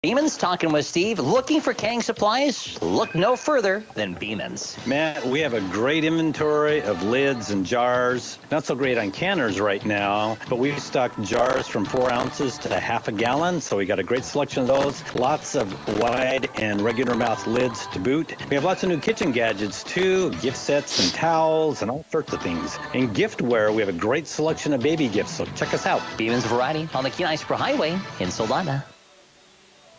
Beeman's talking with Steve. Looking for canning supplies? Look no further than Beeman's. Matt, we have a great inventory of lids and jars. Not so great on canners right now, but we stock jars from 4 ounces to half a gallon, so we got a great selection of those. Lots of wide and regular mouth lids to boot. We have lots of new kitchen gadgets too, gift sets and towels and all sorts of things. In giftware, we have a great selection of baby gifts, so check us out. Beeman's Variety on the Kenai Superhighway in Solana.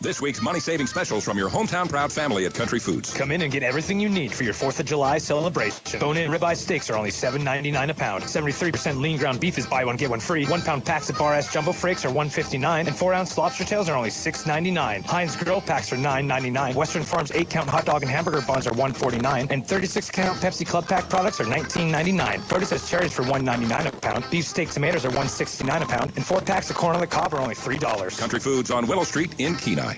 This week's money-saving specials from your hometown proud family at Country Foods. Come in and get everything you need for your 4th of July celebration. Bone-in ribeye steaks are only $7.99 a pound. 73% lean ground beef is buy one, get one free. 1-pound packs of bar-ass jumbo frakes are $1.59. And 4-ounce lobster tails are only $6.99. Heinz grill packs are $9.99. Western Farms 8-count hot dog and hamburger buns are $1.49. And 36-count Pepsi Club Pack products are $19.99. Produce has cherries for $1.99 a pound. Beef steak tomatoes are $1.69 a pound. And 4 packs of corn on the cob are only $3. Country Foods on Willow Street in Kenai.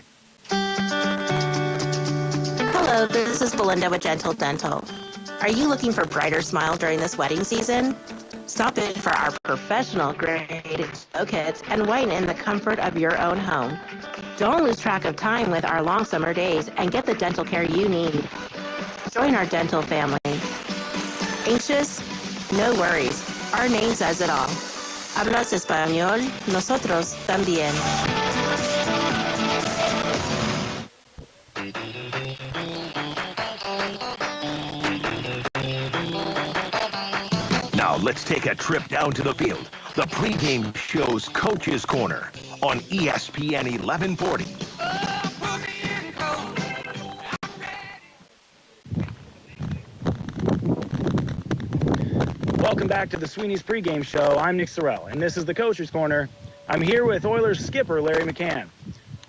Hello, this is Belinda with Gentle Dental. Are you looking for a brighter smile during this wedding season? Stop in for our professional grade show kits and whiten in the comfort of your own home. Don't lose track of time with our long summer days and get the dental care you need. Join our dental family. Anxious? No worries. Our name says it all. Hablas español? Nosotros también. Now let's take a trip down to the field. The pregame show's Coach's Corner on ESPN 1140. Welcome back to the Sweeney's pregame show. I'm Nick Sorrell, and this is the Coach's Corner. I'm here with Oilers skipper Larry McCann.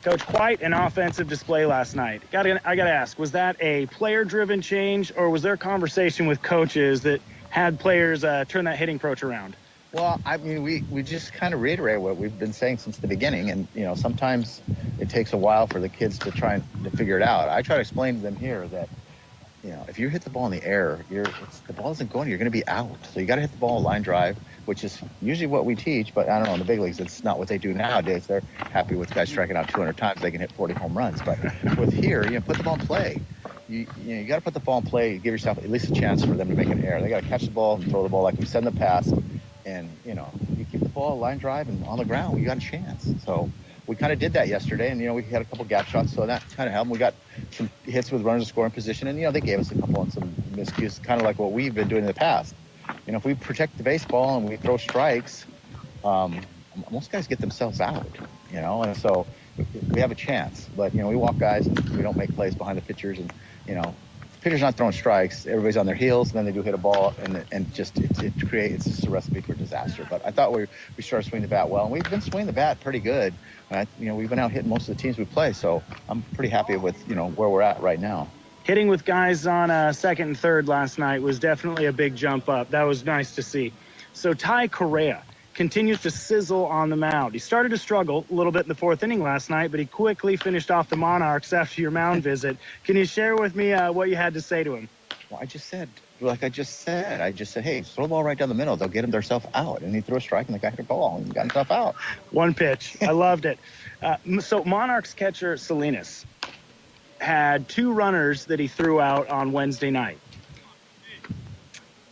Coach, quite an offensive display last night. I gotta ask, was that a player-driven change, or was there a conversation with coaches that had players turn that hitting approach around? Well, I mean, we just kind of reiterate what we've been saying since the beginning, and sometimes it takes a while for the kids to try to figure it out. I try to explain to them here that if you hit the ball in the air, the ball isn't going, you're going to be out. So you got to hit the ball line drive, which is usually what we teach, but I don't know, in the big leagues, it's not what they do nowadays. They're happy with guys striking out 200 times. They can hit 40 home runs. But with here, put the ball in play. You got to put the ball in play, give yourself at least a chance for them to make an error. They got to catch the ball and throw the ball like we said in the past. And, you keep the ball line drive and on the ground, you got a chance. So we kind of did that yesterday, and, we had a couple gap shots, so that kind of helped. We got some hits with runners in scoring position, and, they gave us a couple on some miscues, kind of like what we've been doing in the past. If we protect the baseball and we throw strikes, most guys get themselves out, and so we have a chance. But, we walk guys and we don't make plays behind the pitchers, and, the pitcher's not throwing strikes. Everybody's on their heels, and then they do hit a ball, and just it's just a recipe for disaster. But I thought we started swinging the bat well, and we've been swinging the bat pretty good. We've been out hitting most of the teams we play, so I'm pretty happy with, where we're at right now. Hitting with guys on second and third last night was definitely a big jump up. That was nice to see. So Ty Correa continues to sizzle on the mound. He started to struggle a little bit in the 4th inning last night, but he quickly finished off the Monarchs after your mound visit. Can you share with me what you had to say to him? Well, I just said, hey, throw the ball right down the middle. They'll get themselves out. And he threw a strike, and the guy hit a ball, and he got himself out. One pitch. I loved it. So Monarchs catcher Salinas had 2 runners that he threw out on Wednesday night.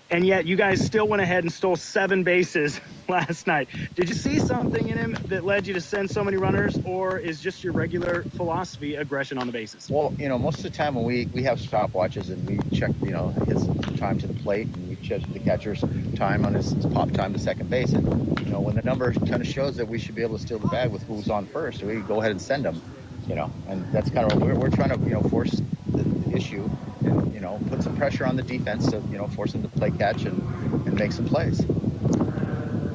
And yet you guys still went ahead and stole 7 bases last night. Did you see something in him that led you to send so many runners, or is just your regular philosophy aggression on the bases? Well, most of the time when we have stopwatches and we check, his time to the plate, and we check the catcher's time on his pop time to second base. And, when the number kind of shows that we should be able to steal the bag with who's on first, we go ahead and send them, and that's kind of what we're trying to, force the issue and, put some pressure on the defense to, force them to play catch and make some plays.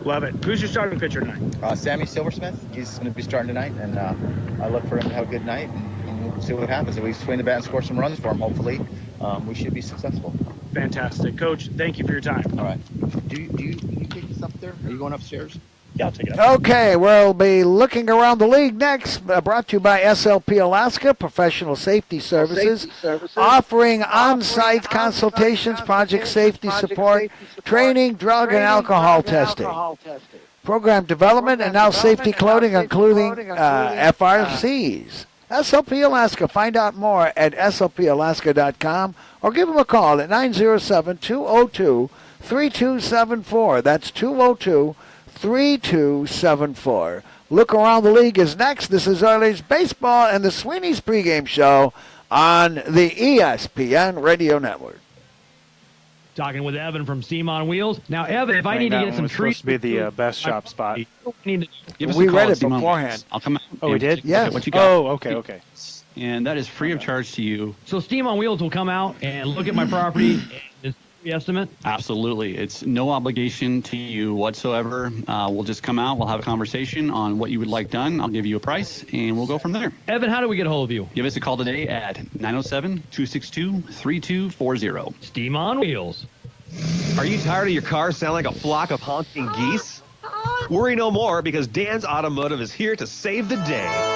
Love it. Who's your starting pitcher tonight? Sammy Silversmith. He's going to be starting tonight, and I look for him to have a good night, and we'll see what happens. If we swing the bat and score some runs for him, hopefully, we should be successful. Fantastic. Coach, thank you for your time. All right. Do you take this up there? Are you going upstairs? Yeah, I'll take it up. Okay, we'll be looking around the league next. Brought to you by SLP Alaska, Professional Safety Services, offering on-site consultations, project safety support, training, drug and alcohol testing, program development, and now safety clothing, including FRCs. SLP Alaska. Find out more at slpalaska.com or give them a call at 907-202-3274. That's 202-3274. Look Around the League is next. This is Oilers Baseball and the Sweeney's pregame show on the ESPN Radio Network. Talking with Evan from Steam on Wheels. Now, Evan, if I need to get some treats, supposed to be the best shop spot. Need to Give us We a call read at it Steam on beforehand. Wheels. I'll come out. Oh, we did? Yes. What you got? Oh, okay. And that is free of charge to you. So Steam on Wheels will come out and look at my property. Is the estimate? Absolutely. It's no obligation to you whatsoever. We'll just come out. We'll have a conversation on what you would like done. I'll give you a price, and we'll go from there. Evan, how do we get a hold of you? Give us a call today at 907-262-3240. Steam on Wheels. Are you tired of your car sounding like a flock of honking geese? Worry no more, because Dan's Automotive is here to save the day.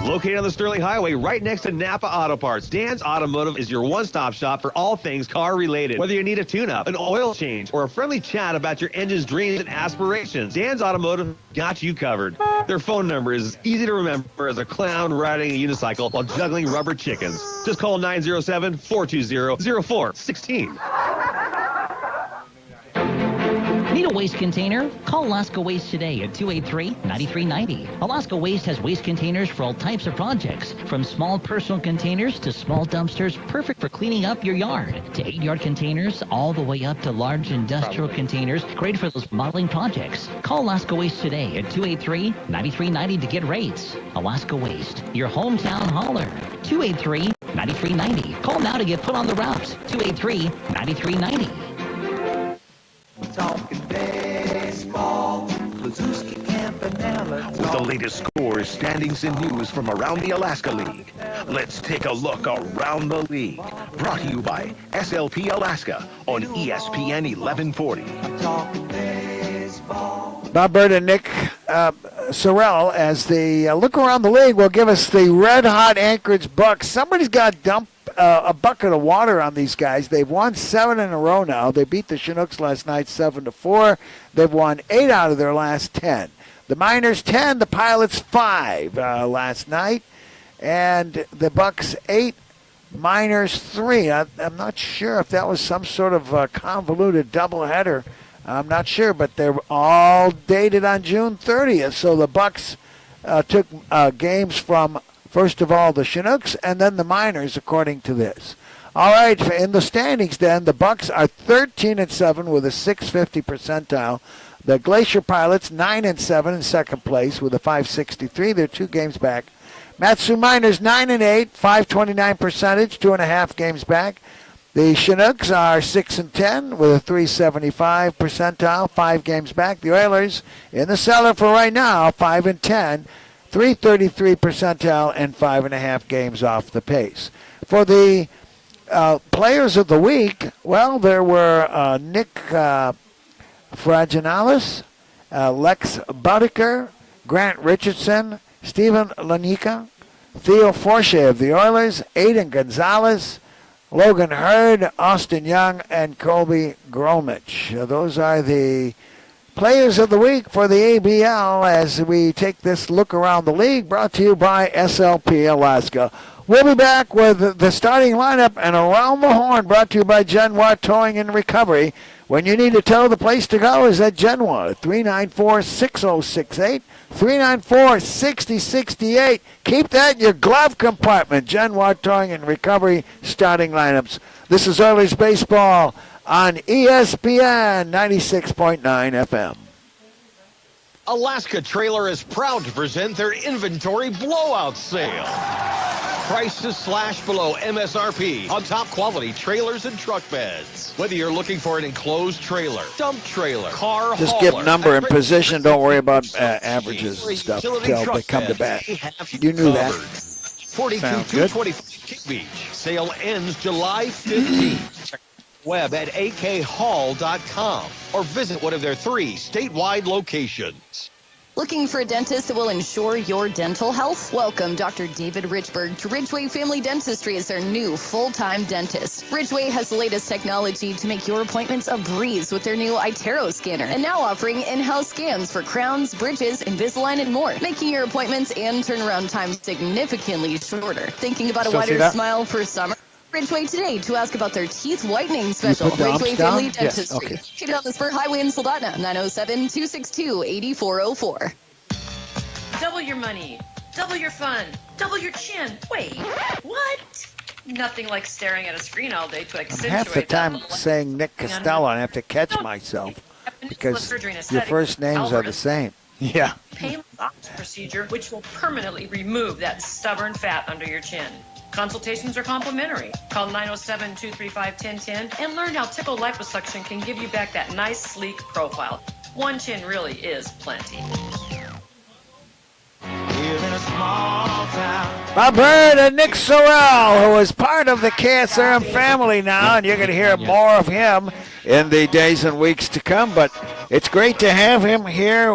Located on the Sterling Highway right next to Napa Auto Parts, Dan's Automotive is your one-stop shop for all things car-related. Whether you need a tune-up, an oil change, or a friendly chat about your engine's dreams and aspirations, Dan's Automotive got you covered. Their phone number is easy to remember as a clown riding a unicycle while juggling rubber chickens. Just call 907-420-0416. Need a waste container? Call Alaska Waste today at 283-9390. Alaska Waste has waste containers for all types of projects, from small personal containers to small dumpsters perfect for cleaning up your yard, to 8-yard containers all the way up to large industrial containers great for those modeling projects. Call Alaska Waste today at 283-9390 to get rates. Alaska Waste, your hometown hauler. 283-9390. Call now to get put on the route. 283-9390. Talking baseball, Klazuski, Campanella. With the latest scores, standings, and news from around the Alaska League, let's take a look around the league. Brought to you by SLP Alaska on ESPN 1140. Bob Bird and Nick Sorrell, as they look around the league, will give us the red-hot Anchorage Bucks. Somebody's got to dump a bucket of water on these guys. They've won 7 in a row now. They beat the Chinooks last night 7-4. They've won 8 out of their last 10. The Miners 10, the Pilots 5 last night, and the Bucks 8, Miners 3. I'm not sure if that was some sort of convoluted doubleheader. I'm not sure, but they're all dated on June 30th. So the Bucks took games from, first of all, the Chinooks and then the Miners, according to this. All right, in the standings then, the Bucks are 13-7 with a 650 percentile. The Glacier Pilots 9-7 in second place with a 563. They're 2 games back. Matsu Miners 9-8, 529 percentage, 2.5 games back. The Chinooks are 6-10 with a 375 percentile, 5 games back. The Oilers in the cellar for right now, 5-10, 333 percentile, and 5.5 games off the pace. For the players of the week, well, there were Nick Fraginalis, Lex Budiker, Grant Richardson, Steven Lanica, Theo Forshey of the Oilers, Aiden Gonzalez, Logan Hurd, Austin Young, and Colby Gromich. Those are the players of the week for the ABL as we take this look around the league, brought to you by SLP Alaska. We'll be back with the starting lineup and Around the Horn, brought to you by Genoa Towing and Recovery. When you need to tow, the place to go is at Genoa, 394-6068, 394-6068. Keep that in your glove compartment. Genoa Towing and Recovery starting lineups. This is Oilers Baseball on ESPN 96.9 FM. Alaska Trailer is proud to present their inventory blowout sale. Prices slash below MSRP on top quality trailers and truck beds. Whether you're looking for an enclosed trailer, dump trailer, car Just hauler, give number and position. Don't worry about averages and stuff until they come to bat. You knew that. 42-225 King Beach. Sale ends July 15th. Check the web at akhall.com or visit one of their 3 statewide locations. Looking for a dentist that will ensure your dental health? Welcome Dr. David Richburg to Ridgeway Family Dentistry as their new full-time dentist. Ridgeway has the latest technology to make your appointments a breeze with their new iTero scanner, and now offering in-house scans for crowns, bridges, Invisalign, and more, making your appointments and turnaround time significantly shorter. Thinking about a wider smile for summer? Ridgeway today to ask about their teeth whitening special. Ridgeway Family Dentistry. Yes, Located on the Spur Highway in Soldotna, 907-262-8404. Double your money, double your fun, double your chin. Wait, what? Nothing like staring at a screen all day to accentuate Half the time that. saying Nick Costello, I have to catch myself because your first names are the same. Yeah. Painless procedure which will permanently remove that stubborn fat under your chin. Consultations are complimentary. Call 907-235-1010 and learn how Tickle Liposuction can give you back that nice, sleek profile. One chin really is plenty. Bob Bird and Nick Sorrell, who is part of the KSRM family now, and you're going to hear more of him in the days and weeks to come. But it's great to have him here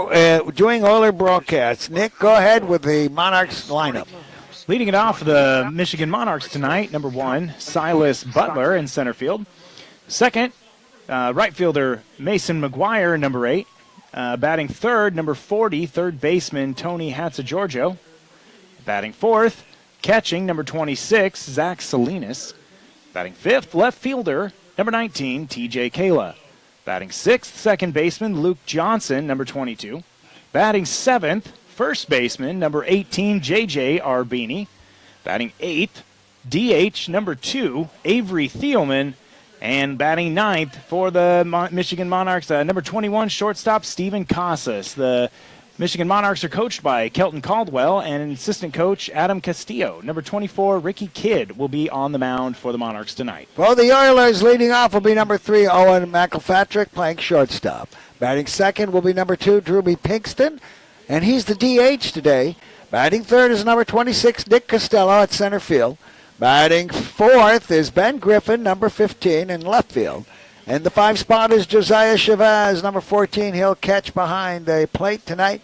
doing Oiler broadcasts. Nick, go ahead with the Monarchs lineup. Leading it off, the Michigan Monarchs tonight, number 1, Silas Butler in center field. Second, right fielder Mason McGuire, number 8. Batting third, number 40, third baseman Tony Hatzigiorgio. Batting fourth, catching, number 26, Zach Salinas. Batting fifth, left fielder, number 19, TJ Kayla. Batting sixth, second baseman Luke Johnson, number 22. Batting seventh, first baseman, number 18, J.J. Arbini. Batting eighth, DH, number 2, Avery Thielman. And batting ninth for the Michigan Monarchs, number 21, shortstop Steven Casas. The Michigan Monarchs are coached by Kelton Caldwell and assistant coach Adam Castillo. Number 24, Ricky Kidd, will be on the mound for the Monarchs tonight. For the Oilers, leading off will be number 3, Owen McElpatrick, playing shortstop. Batting second will be number 2, Drewby Pinkston, and he's the DH today. Batting third is number 26, Nick Costello at center field. Batting fourth is Ben Griffin, number 15, in left field. And the 5 spot is Josiah Chavez, number 14. He'll catch behind the plate tonight.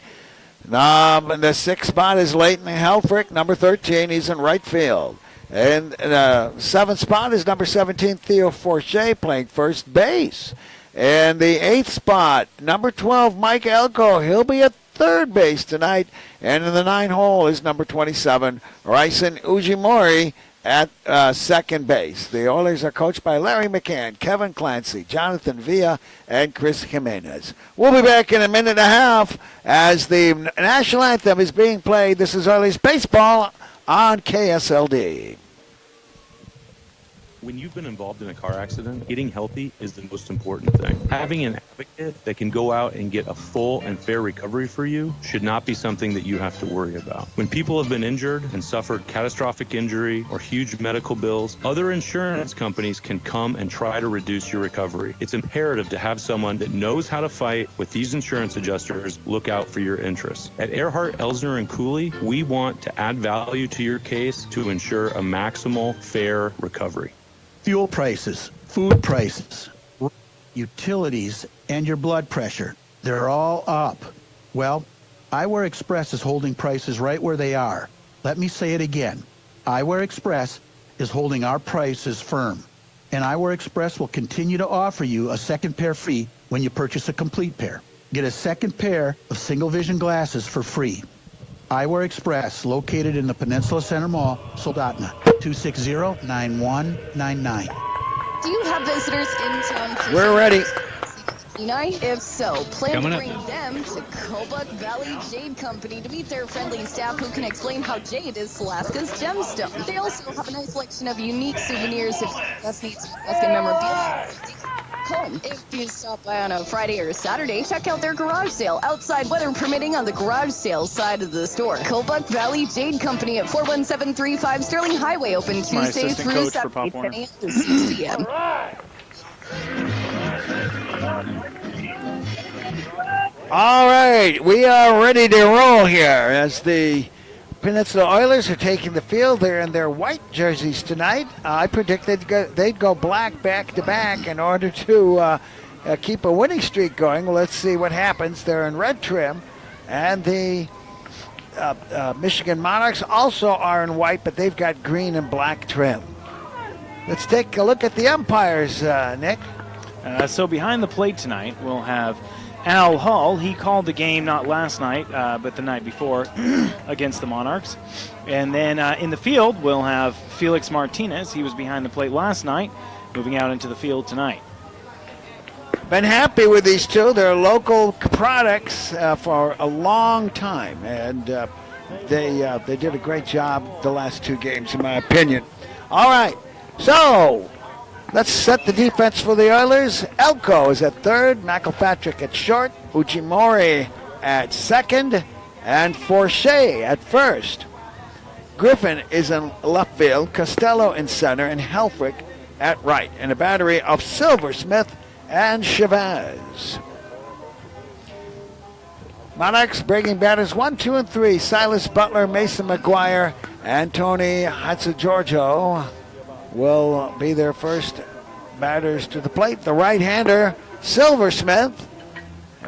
And the 6th spot is Leighton Helfrich, number 13. He's in right field. And the 7th spot is number 17, Theo Forche, playing first base. And the 8th spot, number 12, Mike Elko. He'll be at third base tonight. And in the 9 hole is number 27, Raisen Ujimori, at second base. The Oilers are coached by Larry McCann, Kevin Clancy, Jonathan Villa, and Chris Jimenez. We'll be back in a minute and a half as the national anthem is being played. This is Oilers baseball on KSLD. When you've been involved in a car accident, getting healthy is the most important thing. Having an advocate that can go out and get a full and fair recovery for you should not be something that you have to worry about. When people have been injured and suffered catastrophic injury or huge medical bills, other insurance companies can come and try to reduce your recovery. It's imperative to have someone that knows how to fight with these insurance adjusters look out for your interests. At Earhart, Elsner, and Cooley, we want to add value to your case to ensure a maximal fair recovery. Fuel prices, food prices, utilities, and your blood pressure, they're all up. Well, Eyewear Express is holding prices right where they are. Let me say it again. Eyewear Express is holding our prices firm. And Eyewear Express will continue to offer you a second pair free when you purchase a complete pair. Get a second pair of single vision glasses for free. Eyewear Express, located in the Peninsula Center Mall, Soldotna, 260-9199. Do you have visitors in town? We're ready. If so, plan Coming to up. bring them to Kobuk Valley Jade Company to meet their friendly staff who can explain how jade is Alaska's gemstone. They also have a nice selection of unique souvenirs if you just need some Alaskan memorabilia. Home. If you stop by on a Friday or Saturday, check out their garage sale outside, weather permitting, on the garage sale side of the store. Kobuk Valley Jade Company at 41735 Sterling Highway, open Tuesday through Saturday, 10 a.m. to 6 p.m. All right, we are ready to roll here as the Peninsula Oilers are taking the field. They're in their white jerseys tonight. I predict they'd go black back-to-back in order to keep a winning streak going. Well, let's see what happens. They're in red trim And the Michigan Monarchs also are in white, but they've got green and black trim. Let's take a look at the umpires, Nick. So behind the plate tonight, we'll have Al Hull. He called the game not last night, but the night before against the Monarchs. And then in the field, we'll have Felix Martinez. He was behind the plate last night, moving out into the field tonight. Been happy with these two. They're local products for a long time, and they did a great job the last two games, in my opinion. All right, so let's set the defense for the Oilers. Elko is at third, McElpatrick at short, Uchimori at second, and Forshea at first. Griffin is in left field, Costello in center, and Helfrich at right, and a battery of Silversmith and Chavez. Monarchs breaking batters 1, 2, and 3. Silas Butler, Mason McGuire, and Tony Hatzigiorgio will be their first batters to the plate. The right-hander, Silversmith,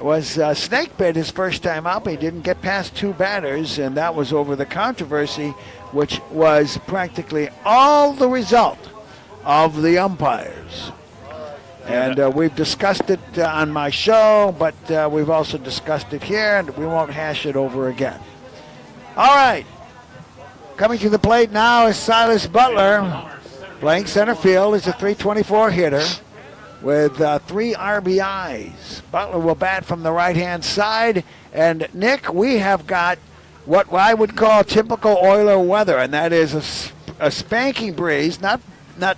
was snake bit his first time up. He didn't get past two batters, and that was over the controversy, which was practically all the result of the umpires. And we've discussed it on my show, but we've also discussed it here, and we won't hash it over again. All right. Coming to the plate now is Silas Butler. Playing center field is a .324 hitter with 3 RBIs. Butler will bat from the right-hand side. And, Nick, we have got what I would call typical Oiler weather, and that is a spanking breeze, not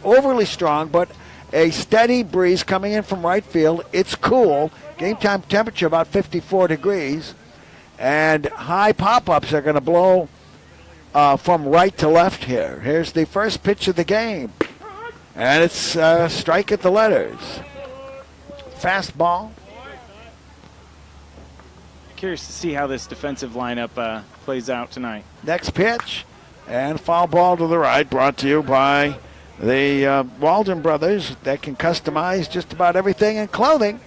overly strong, but a steady breeze coming in from right field. It's cool. Game time temperature about 54 degrees. And high pop-ups are going to blow from right to left here. Here's the first pitch of the game. And it's strike at the letters. Fastball. Curious to see how this defensive lineup plays out tonight. Next pitch. And foul ball to the right, brought to you by the Walden brothers that can customize just about everything in clothing.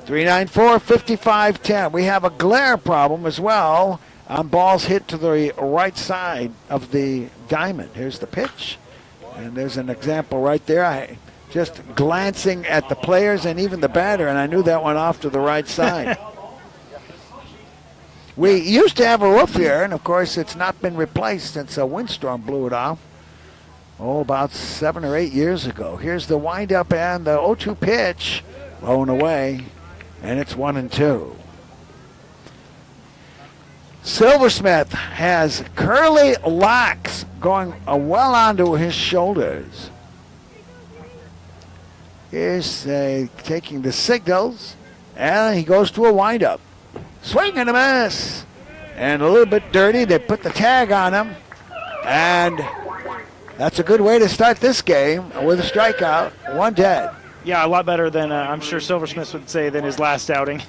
394-5510. We have a glare problem as well on balls hit to the right side of the diamond. Here's the pitch. And there's an example right there. I just glancing at the players and even the batter, and I knew that one off to the right side. We used to have a roof here, and of course it's not been replaced since a windstorm blew it off. About 7 or 8 years ago. Here's the windup and the 0-2 pitch. Blown away, and it's 1-2. Silversmith has curly locks going well onto his shoulders. Here's taking the signals, and he goes to a windup. Swing and a miss. And a little bit dirty. They put the tag on him, and that's a good way to start this game with a strikeout, 1 dead. Yeah, a lot better than I'm sure Silversmith would say than his last outing,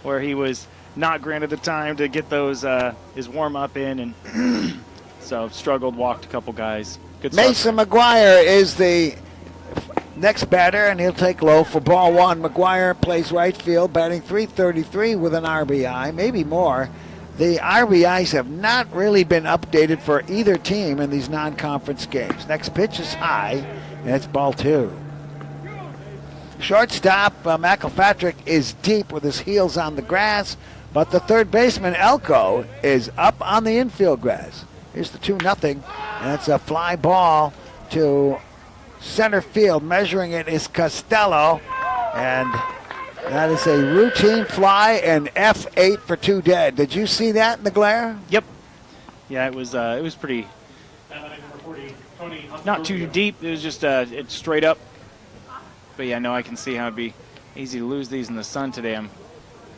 where he was not granted the time to get those his warm-up in, and so struggled, walked a couple guys. Good start. Mason McGuire is the next batter, and he'll take low for ball 1. McGuire plays right field, batting .333 with an RBI, maybe more. The RBIs have not really been updated for either team in these non-conference games. Next pitch is high, and it's ball 2. Shortstop McElpatrick is deep with his heels on the grass, but the third baseman, Elko, is up on the infield grass. Here's the 2-0, and it's a fly ball to center field. Measuring it is Costello, and that is a routine fly and F8 for 2 dead. Did you see that in the glare? Yep. Yeah, it was pretty, not too deep. It was just it's straight up. But yeah, no, I can see how it'd be easy to lose these in the sun today.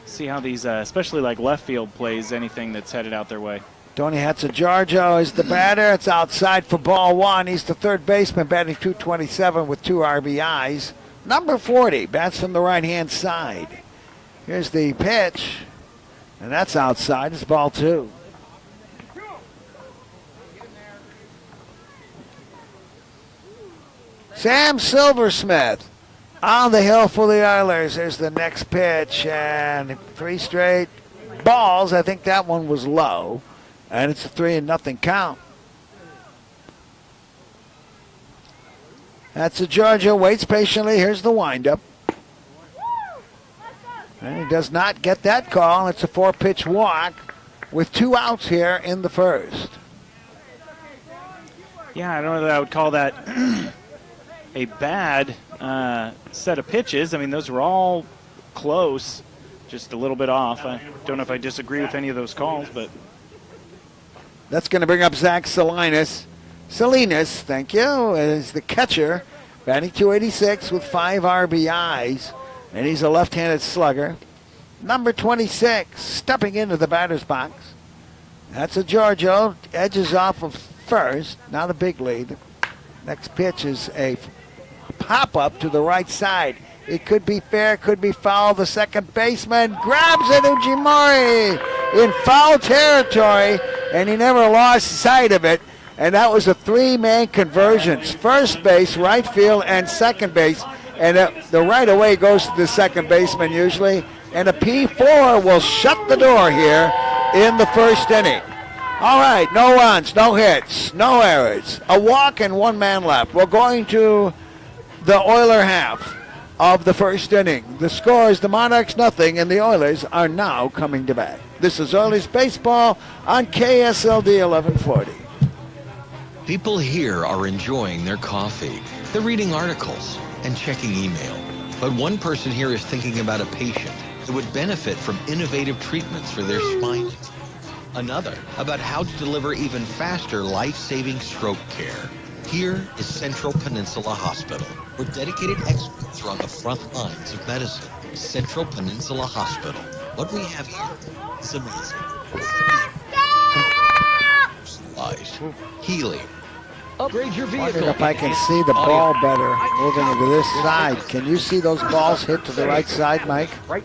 See how these, especially like left field plays anything that's headed out their way. Tony Hatzigiorgio is the batter. It's outside for ball 1. He's the third baseman, batting .227 with 2 RBIs. Number 40 bats from the right-hand side. Here's the pitch, and that's outside. It's ball 2. Sam Silversmith on the hill for the Oilers. There's the next pitch, and 3 straight balls. I think that one was low, and it's a 3-0 count. That's a Georgia. Waits patiently. Here's the windup. And he does not get that call. It's a 4-pitch walk with 2 outs here in the first. Yeah, I don't know that I would call that a bad set of pitches. I mean, those were all close, just a little bit off. I don't know if I disagree with any of those calls, but that's going to bring up Zach Salinas. Salinas, thank you, is the catcher, batting .286 with 5 RBIs, and he's a left-handed slugger. Number 26, stepping into the batter's box. That's a Giorgio, edges off of first, not a big lead. Next pitch is a pop-up to the right side. It could be fair, could be foul. The second baseman grabs it, Ujimori, in foul territory, and he never lost sight of it. And that was a 3-man convergence. First base, right field, and second base. And the right away goes to the second baseman usually. And a P4 will shut the door here in the first inning. All right, no runs, no hits, no errors. A walk and 1 man left. We're going to the Oiler half of the first inning. The score is the Monarchs 0, and the Oilers are now coming to bat. This is Oilers baseball on KSLD 1140. People here are enjoying their coffee. They're reading articles and checking email. But one person here is thinking about a patient that would benefit from innovative treatments for their spine. Another about how to deliver even faster life-saving stroke care. Here is Central Peninsula Hospital, where dedicated experts are on the front lines of medicine. Central Peninsula Hospital. What we have here is amazing. Personalized, healing. Upgrade your vehicle. Wondering if I can see the ball better moving into this side. Can you see those balls hit to the right side, Mike? Right.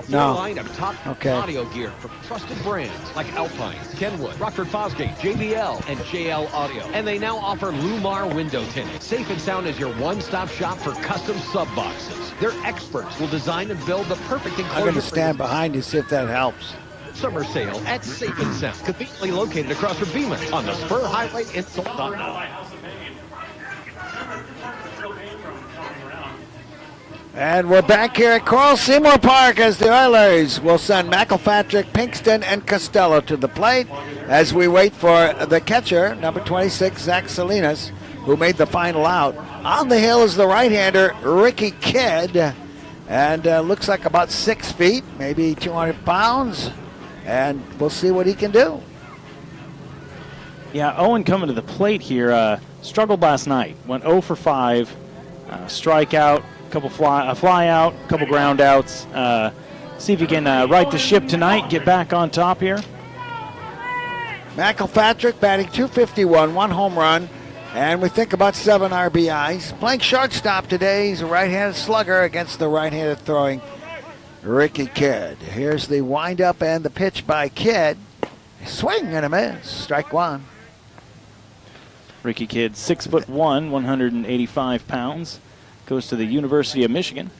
No. Line of top Okay. audio gear from trusted brands like Alpine, Kenwood, Rockford Fosgate, JBL, and JL Audio. And they now offer Lumar window tinting. Safe and Sound is your one-stop shop for custom sub boxes. Their experts will design and build the perfect enclosure. I'm going to stand behind you, see if that helps. Summer sale at Safe and Sound, conveniently located across from Beeman on the Spur Highway in Solana. And we're back here at Coral Seymour Park as the Oilers will send McElpatrick, Pinkston, and Costello to the plate as we wait for the catcher, number 26, Zach Salinas, who made the final out. On the hill is the right-hander, Ricky Kidd, and looks like about 6 feet, maybe 200 pounds, and we'll see what he can do. yeah, Owen coming to the plate here struggled last night. Went 0 for 5, strikeout, couple fly out, couple ground outs. See if he can right the ship tonight, get back on top here. McElpatrick batting .251, 1 home run, and we think about 7 RBIs. Playing shortstop today, he's a right-handed slugger against the right-handed throwing Ricky Kidd. Here's the windup and the pitch by Kidd. Swing and a miss, strike 1. Ricky Kidd, 6'1", 185 pounds. Goes to the University of Michigan.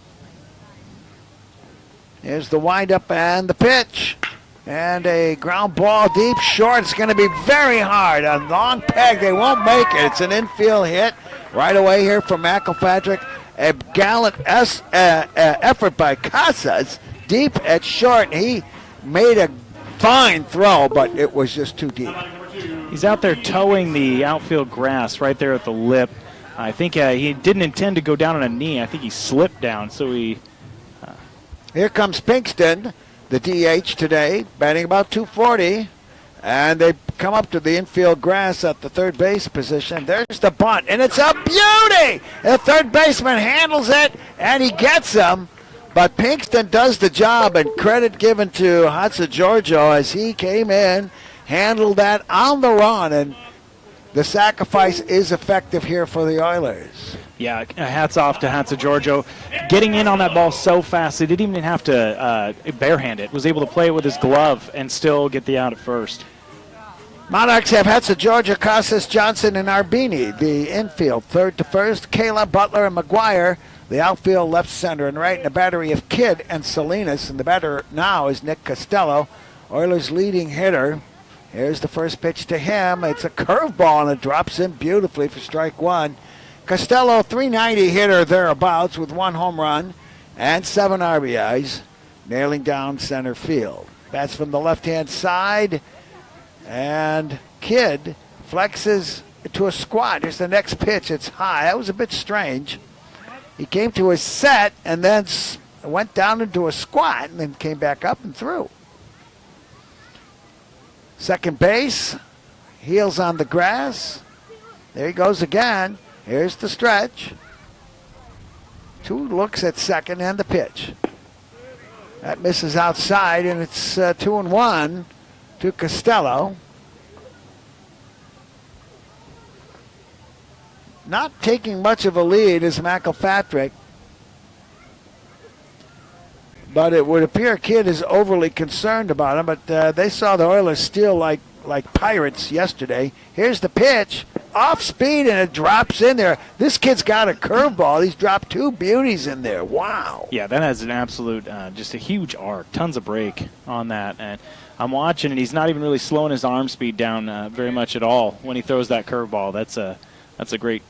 Here's the windup and the pitch. And a ground ball deep short. It's going to be very hard. A long peg. They won't make it. It's an infield hit right away here from McElpatrick. A gallant effort by Casas. Deep at short. He made a fine throw, but it was just too deep. He's out there towing the outfield grass right there at the lip. I think he didn't intend to go down on a knee. I think he slipped down, so he... Here comes Pinkston, the DH today, batting about .240. And they come up to the infield grass at the third base position. There's the bunt, and it's a beauty! The third baseman handles it, and he gets him. But Pinkston does the job, and credit given to Hatzigiorgio as he came in, handled that on the run, and the sacrifice is effective here for the Oilers. Yeah, hats off to Hatzigiorgio. Getting in on that ball so fast, he didn't even have to barehand it. Was able to play it with his glove and still get the out at first. Monarchs have Hatzigiorgio, Casas, Johnson, and Arbini. The infield, third to first, Kayla, Butler, and McGuire. The outfield, left, center, and right, and a battery of Kidd and Salinas. And the batter now is Nick Costello. Oilers' leading hitter. Here's the first pitch to him. It's a curveball, and it drops in beautifully for strike one. Costello, 390 hitter thereabouts with 1 home run and 7 RBIs, nailing down center field. Bats from the left-hand side, and Kidd flexes to a squat. Here's the next pitch. It's high. That was a bit strange. He came to his set and then went down into a squat and then came back up and threw. Second base, heels on the grass. There he goes again. Here's the stretch. 2 looks at second and the pitch. That misses outside, and it's 2-1 to Costello. Not taking much of a lead is McElpatrick, but it would appear Kidd is overly concerned about him, but they saw the Oilers steal like pirates yesterday. Here's the pitch, off speed, and it drops in there. This kid's got a curveball. He's dropped 2 beauties in there. Wow. Yeah, that has an absolute, just a huge arc, tons of break on that, and I'm watching, and he's not even really slowing his arm speed down very much at all when he throws that curveball. That's a great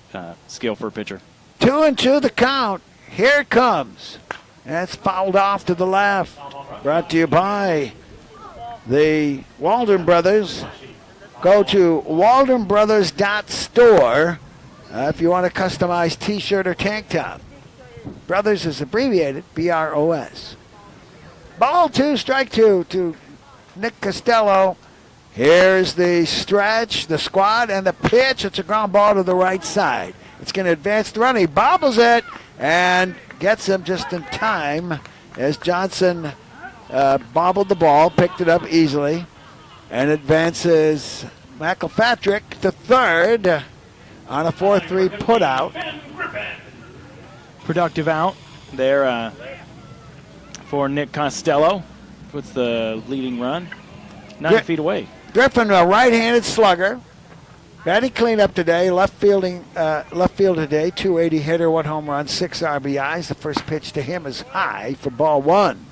skill for a pitcher. 2-2 the count. Here it comes. That's fouled off to the left. Brought to you by the Waldron Brothers. Go to waldronbrothers.store if you want a customized t-shirt or tank top. Brothers is abbreviated BROS. Ball 2, strike 2 to Nick Costello. Here's the stretch, the squat, and the pitch. It's a ground ball to the right side. It's going to advance the run. He bobbles it and gets him just in time as Johnson bobbled the ball, picked it up easily, and advances McElpatrick to third on a 4-3 putout. Productive out there for Nick Costello. Puts the leading run 9 feet away. Griffin, a right-handed slugger. Batting cleanup today, left field today, 280 hitter, 1 home run, 6 RBIs. The first pitch to him is high for ball 1.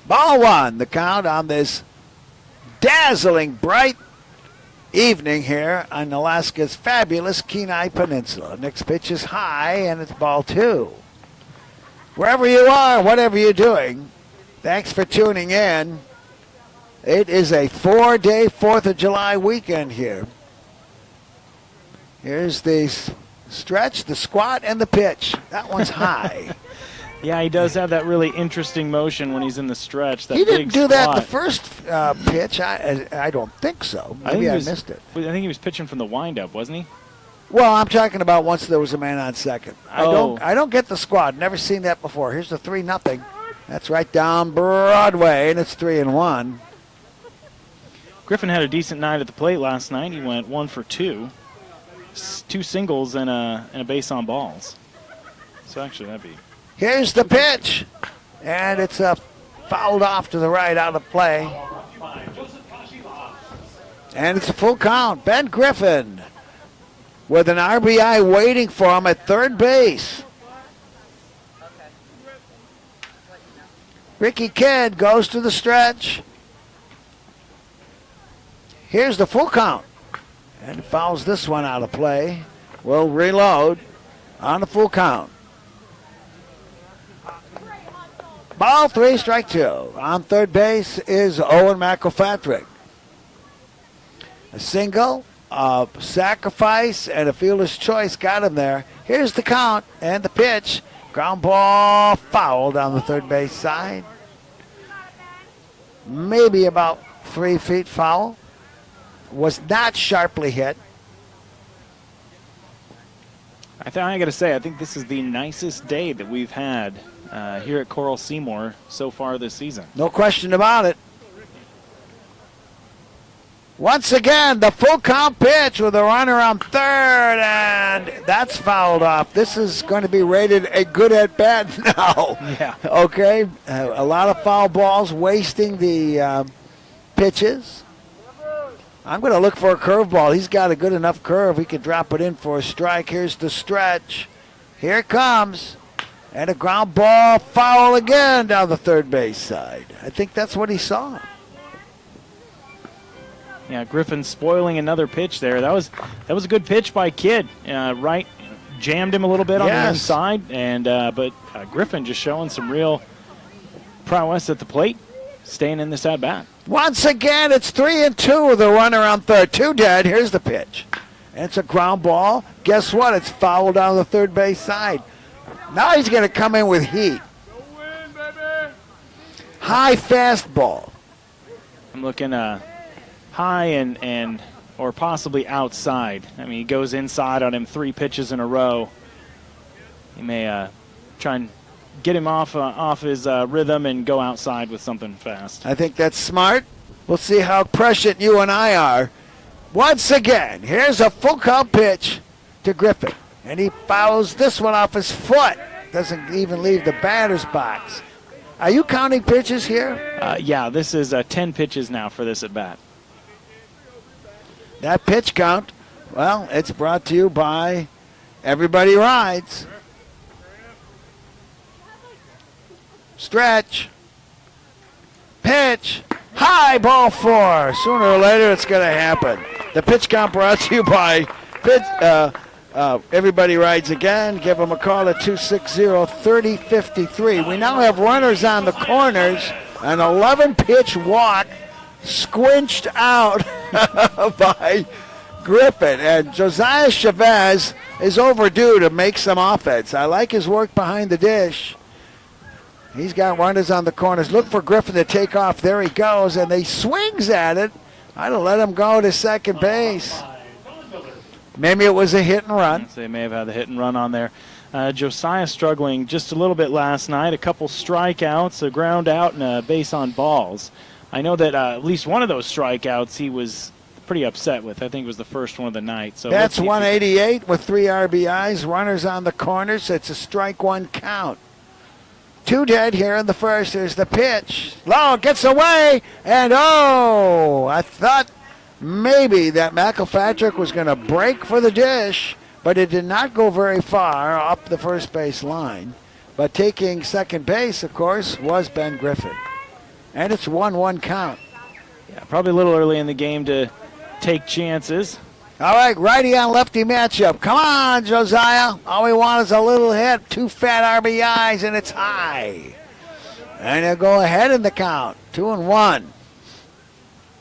Ball 1, the count on this dazzling bright evening here on Alaska's fabulous Kenai Peninsula. Next pitch is high, and it's ball 2. Wherever you are, whatever you're doing, thanks for tuning in. It is a 4-day 4th of July weekend here. Here's the stretch, the squat, and the pitch. That one's high. Yeah, he does have that really interesting motion when he's in the stretch. That He didn't big do that squat. the first pitch. I don't think so. Maybe I missed it. I think he was pitching from the windup, wasn't he? Well, I'm talking about once there was a man on second. I don't get the squad. Never seen that before. Here's the 3-0. That's right down Broadway, and it's 3-1. Griffin had a decent night at the plate last night. He went 1 for 2. 2 singles and a base on balls. So actually that'd be... Here's the pitch, and it's fouled off to the right out of play. And it's a full count. Ben Griffin with an RBI waiting for him at third base. Ricky Kidd goes to the stretch. Here's the full count. And fouls this one out of play. We'll reload on the full count. Ball 3, strike 2. On third base is Owen McElpatrick. A single, a sacrifice, and a fielder's choice got him there. Here's the count and the pitch. Ground ball fouled on the third base side. Maybe about 3 feet foul. Was not sharply hit. I got to say, I think this is the nicest day that we've had here at Coral Seymour so far this season. No question about it. Once again, the full count pitch with a runner on third, and that's fouled off. This is going to be rated a good at bat now. Yeah. Okay. A lot of foul balls, wasting the pitches. I'm going to look for a curveball. He's got a good enough curve. He can drop it in for a strike. Here's the stretch. Here it comes. And a ground ball foul again down the third base side. I think that's what he saw. Yeah, Griffin spoiling another pitch there. That was a good pitch by Kidd. Right, jammed him a little bit on the inside, and but Griffin just showing some real prowess at the plate, staying in this at bat. Once again, it's 3-2 with a runner on third. 2 dead. Here's the pitch. And it's a ground ball. Guess what? It's fouled down the third base side. Now he's going to come in with heat. High fastball. I'm looking high and or possibly outside. I mean, he goes inside on him 3 pitches in a row. He may try and get him off his rhythm and go outside with something fast. I think that's smart. We'll see how prescient you and I are. Once again, here's a full count pitch to Griffin. And he fouls this one off his foot. Doesn't even leave the batter's box. Are you counting pitches here? Yeah, this is 10 pitches now for this at bat. That pitch count, well, it's brought to you by Everybody Rides. Stretch. Pitch. High, ball 4. Sooner or later it's going to happen. The pitch count brought to you by Everybody Rides again. Give them a call at 260-3053. We now have runners on the corners. An 11-pitch walk squinched out by Griffin. And Josiah Chavez is overdue to make some offense. I like his work behind the dish. He's got runners on the corners. Look for Griffin to take off. There he goes, and he swings at it. I'd have let him go to second base. Maybe it was a hit and run. They may have had the hit and run on there. Josiah struggling just a little bit last night. A couple strikeouts, a ground out, and a base on balls. I know that at least one of those strikeouts he was pretty upset with. I think it was the first one of the night. So that's 188 with 3 RBIs. Runners on the corners. It's a strike 1 count. 2 dead here in the first. There's the pitch. Low, gets away, and I thought maybe that McElpatrick was going to break for the dish, but it did not go very far up the first base line. But taking second base, of course, was Ben Griffin. And it's 1-1 count. Yeah, probably a little early in the game to take chances. All right, righty on lefty matchup. Come on, Josiah. All we want is a little hit. 2 fat RBIs, and it's high. And they'll go ahead in the count. 2-1.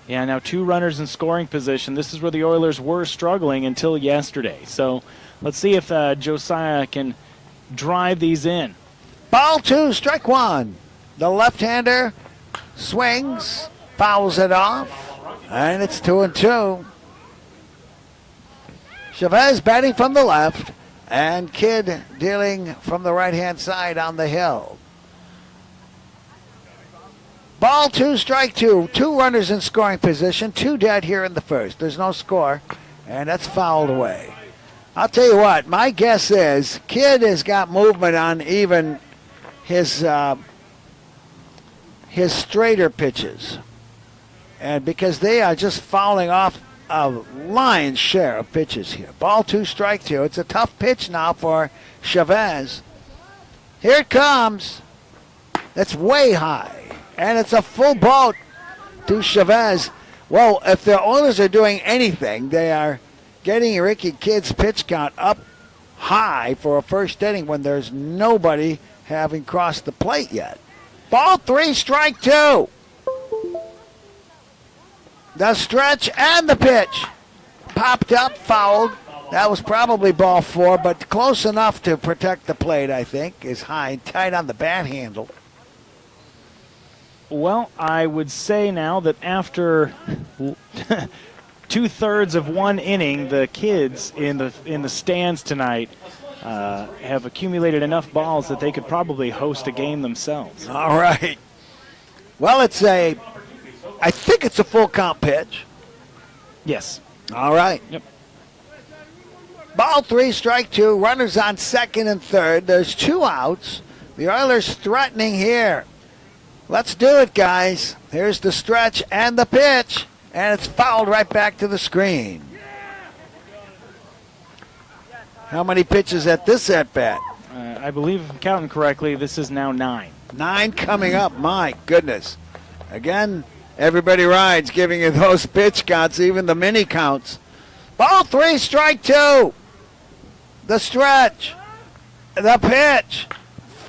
Yeah, now 2 runners in scoring position. This is where the Oilers were struggling until yesterday. So let's see if Josiah can drive these in. Ball 2, strike 1. The left-hander swings, fouls it off, and it's 2-2. Chavez batting from the left, and Kidd dealing from the right-hand side on the hill. Ball 2, strike 2. 2 runners in scoring position, 2 dead here in the first. There's no score, and that's fouled away. I'll tell you what, my guess is Kidd has got movement on even his straighter pitches. And because they are just fouling off a lion's share of pitches here. Ball 2, strike 2. It's a tough pitch now for Chavez. Here it comes. That's way high. And it's a full boat to Chavez. Well, if the Oilers are doing anything, they are getting Ricky Kidd's pitch count up high for a first inning when there's nobody having crossed the plate yet. Ball 3, strike 2. The stretch and the pitch. Popped up, fouled. That was probably ball 4, but close enough to protect the plate, I think, is high and tight on the bat handle. Well, I would say now that after 2/3 of 1 inning, the kids in the stands tonight have accumulated enough balls that they could probably host a game themselves. All right. Well, I think it's a full count pitch. Yes. All right. Yep. Ball 3, strike 2. Runners on second and third. There's 2 outs. The Oilers threatening here. Let's do it, guys. Here's the stretch and the pitch. And it's fouled right back to the screen. How many pitches at this at-bat? I believe, if I'm counting correctly, this is now 9. 9 coming up. My goodness. Again, everybody rides, giving you those pitch counts, even the mini counts. Ball 3, strike 2. The stretch. The pitch.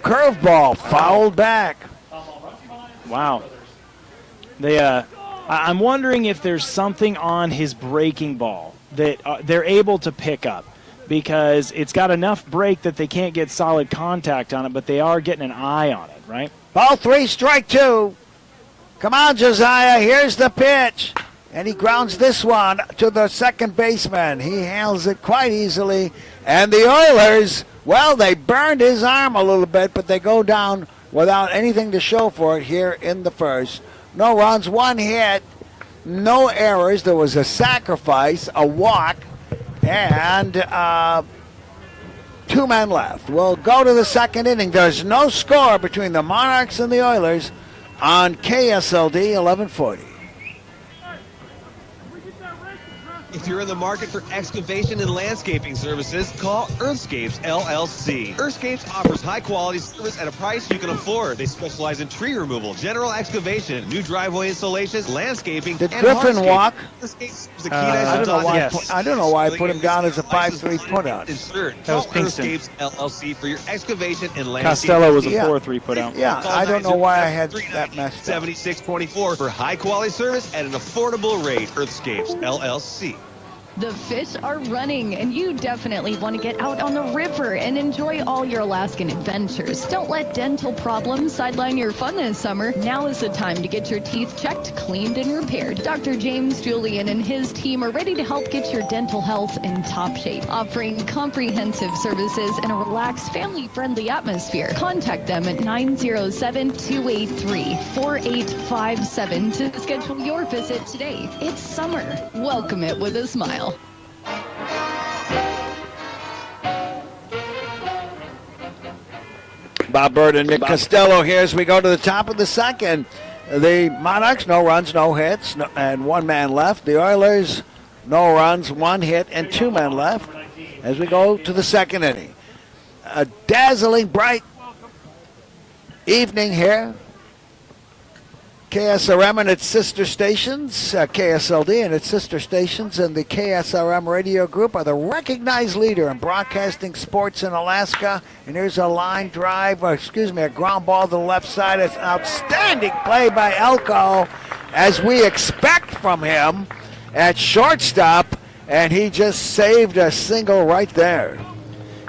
Curveball fouled back. Wow. I'm wondering if there's something on his breaking ball that they're able to pick up, because it's got enough break that they can't get solid contact on it, but they are getting an eye on it, right? Ball 3, strike 2. Come on, Josiah. Here's the pitch. And he grounds this one to the second baseman. He handles it quite easily. And the Oilers, well, they burned his arm a little bit, but they go down without anything to show for it here in the first. No runs, 1 hit, no errors. There was a sacrifice, a walk, and 2 men left. We'll go to the second inning. There's no score between the Monarchs and the Oilers on KSLD 1140. If you're in the market for excavation and landscaping services, call Earthscapes LLC. Earthscapes offers high-quality service at a price you can afford. They specialize in tree removal, general excavation, new driveway installations, landscaping, Did and Griffin hardscape. walk? Earthscapes is the key to I don't know why I put him down as a 5-3 putout. That was Call Pinkston. Earthscapes LLC for your excavation and landscaping. Costello was a 4-3 putout. Yeah, I don't know why I had that messed up. 7624 for high-quality service at an affordable rate. Earthscapes LLC. The fish are running, and you definitely want to get out on the river and enjoy all your Alaskan adventures. Don't let dental problems sideline your fun this summer. Now is the time to get your teeth checked, cleaned, and repaired. Dr. James Julian and his team are ready to help get your dental health in top shape, offering comprehensive services in a relaxed, family-friendly atmosphere. Contact them at 907-283-4857 to schedule your visit today. It's summer. Welcome it with a smile. Bob Bird and Nick Costello here as we go to the top of the second. The Monarchs, no runs, no hits, and 1 man left. The Oilers, no runs, 1 hit, and 2 men left as we go to the second inning. A dazzling, bright evening here. KSRM and its sister stations, KSLD and its sister stations, and the KSRM radio group are the recognized leader in broadcasting sports in Alaska. And here's a line drive, a ground ball to the left side. It's an outstanding play by Elko, as we expect from him at shortstop, and he just saved a single right there.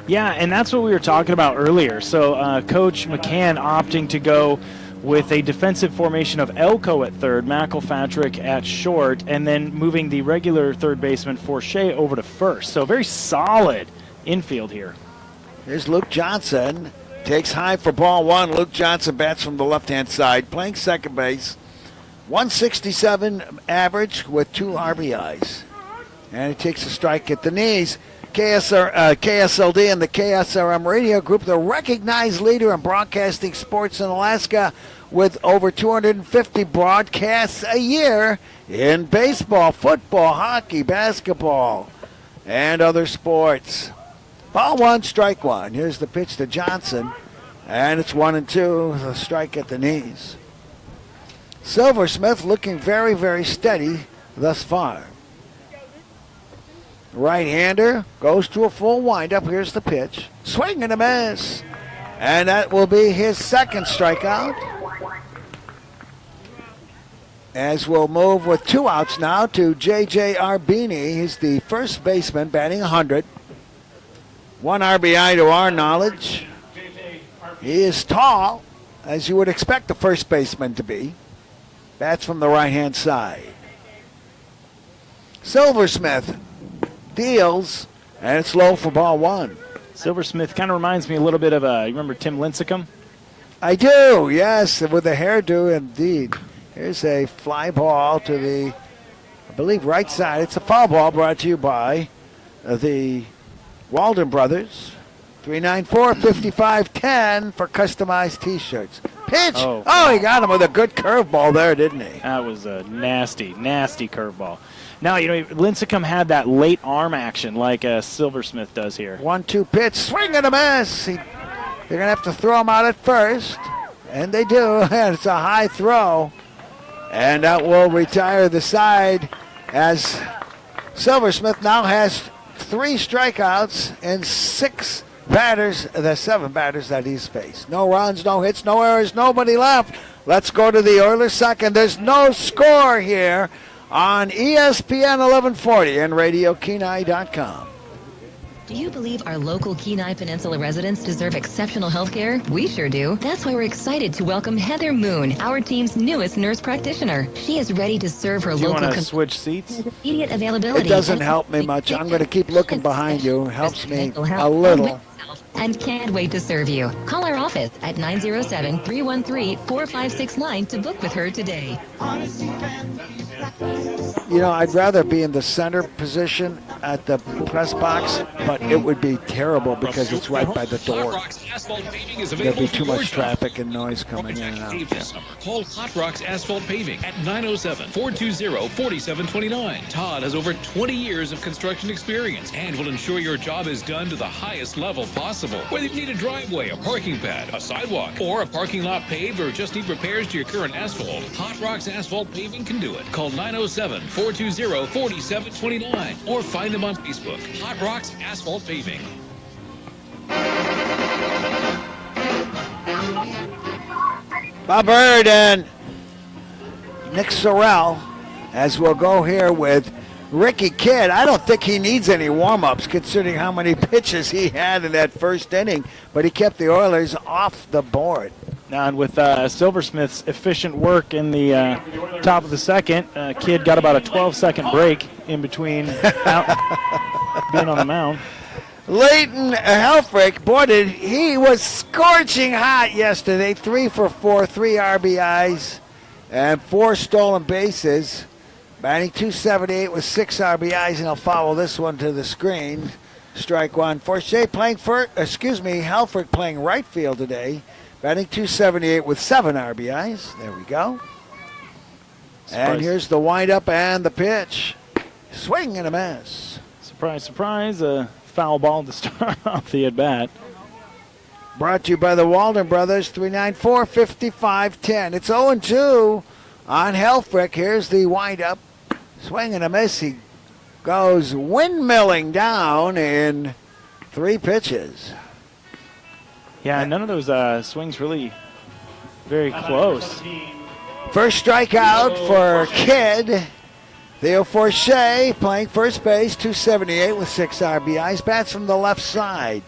Yeah, and that's what we were talking about earlier. So Coach McCann opting to go with a defensive formation of Elko at third, McElpatrick at short, and then moving the regular third baseman Forshea over to first. So very solid infield here. Here's Luke Johnson. Takes high for ball 1. Luke Johnson bats from the left-hand side, playing second base. 167 average with 2 RBIs. And he takes a strike at the knees. KSLD and the KSRM radio group, the recognized leader in broadcasting sports in Alaska, with over 250 broadcasts a year in baseball, football, hockey, basketball, and other sports. Ball 1, strike 1. Here's the pitch to Johnson, and it's 1-2, the strike at the knees. Silversmith looking very, very steady thus far. Right-hander goes to a full windup. Here's the pitch. Swing and a miss. And that will be his second strikeout. As we'll move with 2 outs now to J.J. Arbini. He's the first baseman, batting 100. 1 RBI to our knowledge. He is tall, as you would expect a first baseman to be. Bats from the right-hand side. Silversmith deals, and it's low for ball 1. Silversmith kind of reminds me a little bit of, you remember Tim Lincecum? I do, yes, with a hairdo indeed. Here's a fly ball to the, I believe, right side. It's a foul ball brought to you by the Walden Brothers. 394-5510 for customized T-shirts. Pitch! Oh, he got him with a good curveball there, didn't he? That was a nasty, nasty curveball. Now, Lincecum had that late arm action like Silversmith does here. 1-2 pitch, swing and a miss. He They're going to have to throw him out at first. And they do. And it's a high throw. And that will retire the side as Silversmith now has 3 strikeouts and 6 batters, the 7 batters that he's faced. No runs, no hits, no errors, nobody left. Let's go to the Oilers second. There's no score here on ESPN 1140 and RadioKenai.com. Do you believe our local Kenai Peninsula residents deserve exceptional health care? We sure do. That's why we're excited to welcome Heather Moon, our team's newest nurse practitioner. She is ready to serve her Do you local want to switch seats? immediate availability. It doesn't help me much. I'm going to keep looking behind you. It helps me a little. And can't wait to serve you. Call our office at 907-313-4569 to book with her today. You know, I'd rather be in the center position at the press box, but it would be terrible because it's right by the door. There'd be too much traffic and noise coming in and out. Call Hot Rocks Asphalt Paving at 907-420-4729. Todd has over 20 years of construction experience and will ensure your job is done to the highest level possible. Whether you need a driveway, a parking pad, a sidewalk, or a parking lot paved, or just need repairs to your current asphalt, Hot Rocks Asphalt Paving can do it. Call 907-420-4729 or find them on Facebook. Hot Rocks Asphalt Paving. Bob Bird and Nick Sorrell, as we'll go here with Ricky Kidd. I don't think he needs any warm-ups considering how many pitches he had in that first inning, but he kept the Oilers off the board. Now, and with Silversmith's efficient work in the top of the second, Kidd got about a 12-second break in between being on the mound. Leighton Helfrich, boy, he was scorching hot yesterday. 3 for 4, 3 RBIs, and 4 stolen bases. Batting .278 with 6 RBIs, and he'll follow this one to the screen. Strike one. Helfrich playing right field today. Batting .278 with 7 RBIs. There we go. And here's the windup and the pitch. Swing and a miss. Surprise, surprise. A foul ball to start off the at-bat. Brought to you by the Walden Brothers, 394-5510. It's 0-2 on Helfrich. Here's the windup. Swing and a miss. He goes windmilling down in 3 pitches. Yeah, none of those swings really very close. First strikeout for Kidd. Theo Forche playing first base, .278 with 6 RBIs. Bats from the left side.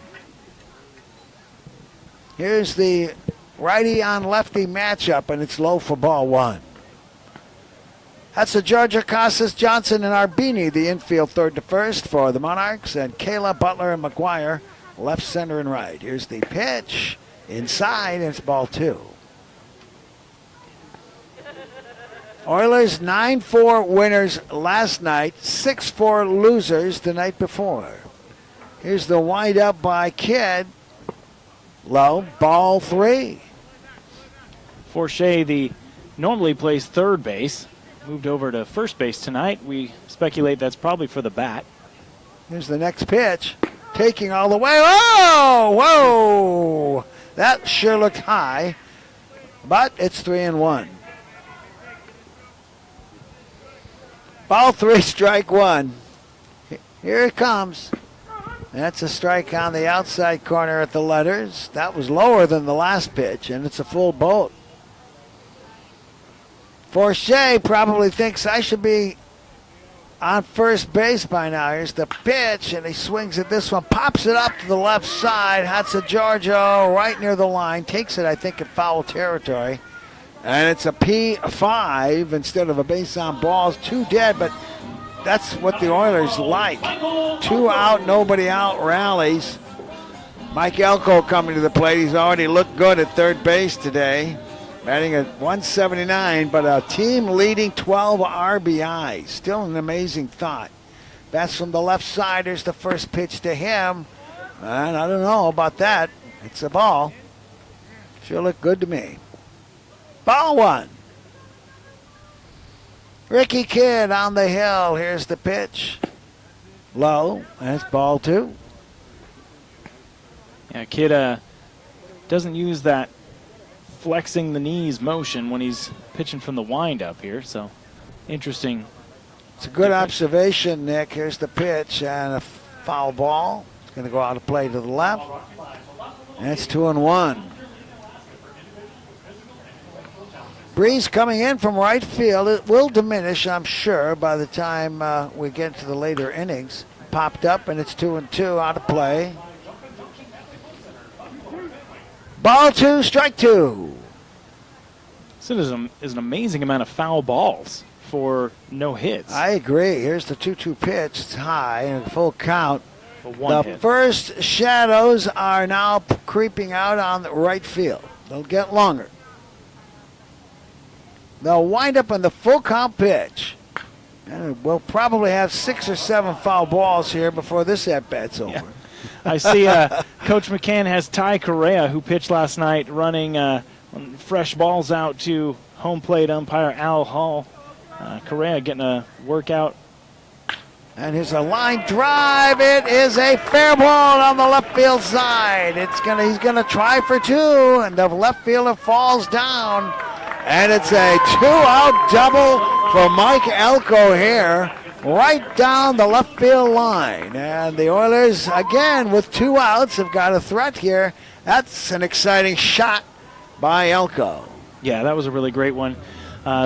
Here's the righty on lefty matchup, and it's low for ball 1. That's the Georgia Casas, Johnson, and Arbini, the infield third to first for the Monarchs, and Kayla, Butler, and McGuire, left, center, and right. Here's the pitch inside, and it's ball 2. Oilers 9-4 winners last night, 6-4 losers the night before. Here's the wind-up by Kidd. Low, ball 3. Forche, the normally plays third base, moved over to first base tonight. We speculate that's probably for the bat. Here's the next pitch. Taking all the way. Oh, whoa! That sure looked high, but it's 3-1. Ball 3, strike 1. Here it comes. That's a strike on the outside corner at the letters. That was lower than the last pitch, and it's a full boat. Forche probably thinks I should be on first base by now. Here's the pitch, and he swings at this one, pops it up to the left side. Hatzigiorgio right near the line, takes it, I think, in foul territory. And it's a P5 instead of a base on balls. 2 dead, but that's what the Oilers like. 2 out, nobody out rallies. Mike Elko coming to the plate. He's already looked good at third base today. Batting at 179, but a team-leading 12 RBIs. Still an amazing thought. Bats from the left side. There's the first pitch to him. And I don't know about that. It's a ball. Sure looked good to me. Ball 1. Ricky Kidd on the hill. Here's the pitch. Low. And it's ball 2. Yeah, Kidd doesn't use that flexing the knees motion when he's pitching from the windup here. So interesting. It's a good observation, Nick. Here's the pitch and a foul ball. It's going to go out of play to the left. And it's 2-1. Breeze coming in from right field. It will diminish, I'm sure, by the time we get to the later innings. Popped up, and it's 2-2 out of play. Ball 2, strike 2. This is an amazing amount of foul balls for no hits. I agree. Here's the 2-2 pitch. It's high and a full count. The hit. first shadows are now creeping out on the right field. They'll get longer. They'll wind up on the full count pitch. And we'll probably have 6 or 7 foul balls here before this at-bat's over. Yeah. I see Coach McCann has Ty Correa, who pitched last night, running fresh balls out to home plate umpire Al Hall. Correa getting a workout. And here's a line drive. It is a fair ball on the left field side. He's gonna try for 2, and the left fielder falls down. And it's a 2-out double for Mike Elko here, right down the left field line. And the Oilers, again, with 2 outs, have got a threat here. That's an exciting shot by Elko. Yeah, that was a really great one.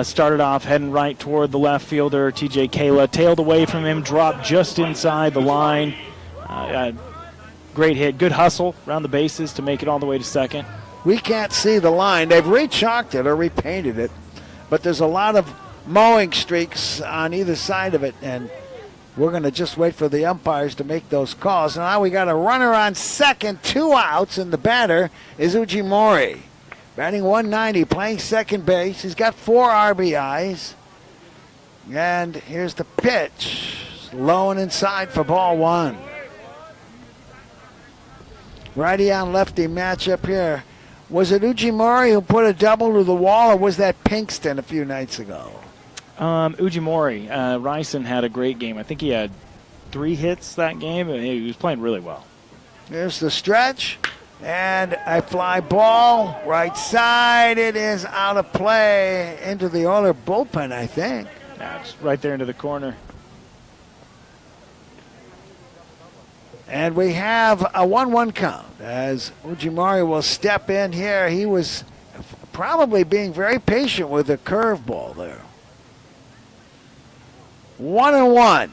Started off heading right toward the left fielder, TJ Kayla, tailed away from him, dropped just inside the line. Great hit, good hustle around the bases to make it all the way to second. We can't see the line. They've rechalked it or repainted it, but there's a lot of mowing streaks on either side of it, and we're going to just wait for the umpires to make those calls. Now we got a runner on second, 2 outs, and the batter is Ujimori. Batting 190, playing second base. He's got 4 RBIs. And here's the pitch. Low and inside for ball 1. Righty on lefty matchup here. Was it Ujimori who put a double to the wall, or was that Pinkston a few nights ago? Ujimori. Ryson had a great game. I think he had 3 hits that game, and he was playing really well. Here's the stretch, and a fly ball, right side. It is out of play into the Oiler bullpen, I think. Yeah, it's right there into the corner. And we have a 1-1 count as Ujimori will step in here. He was probably being very patient with the curveball there. 1-1.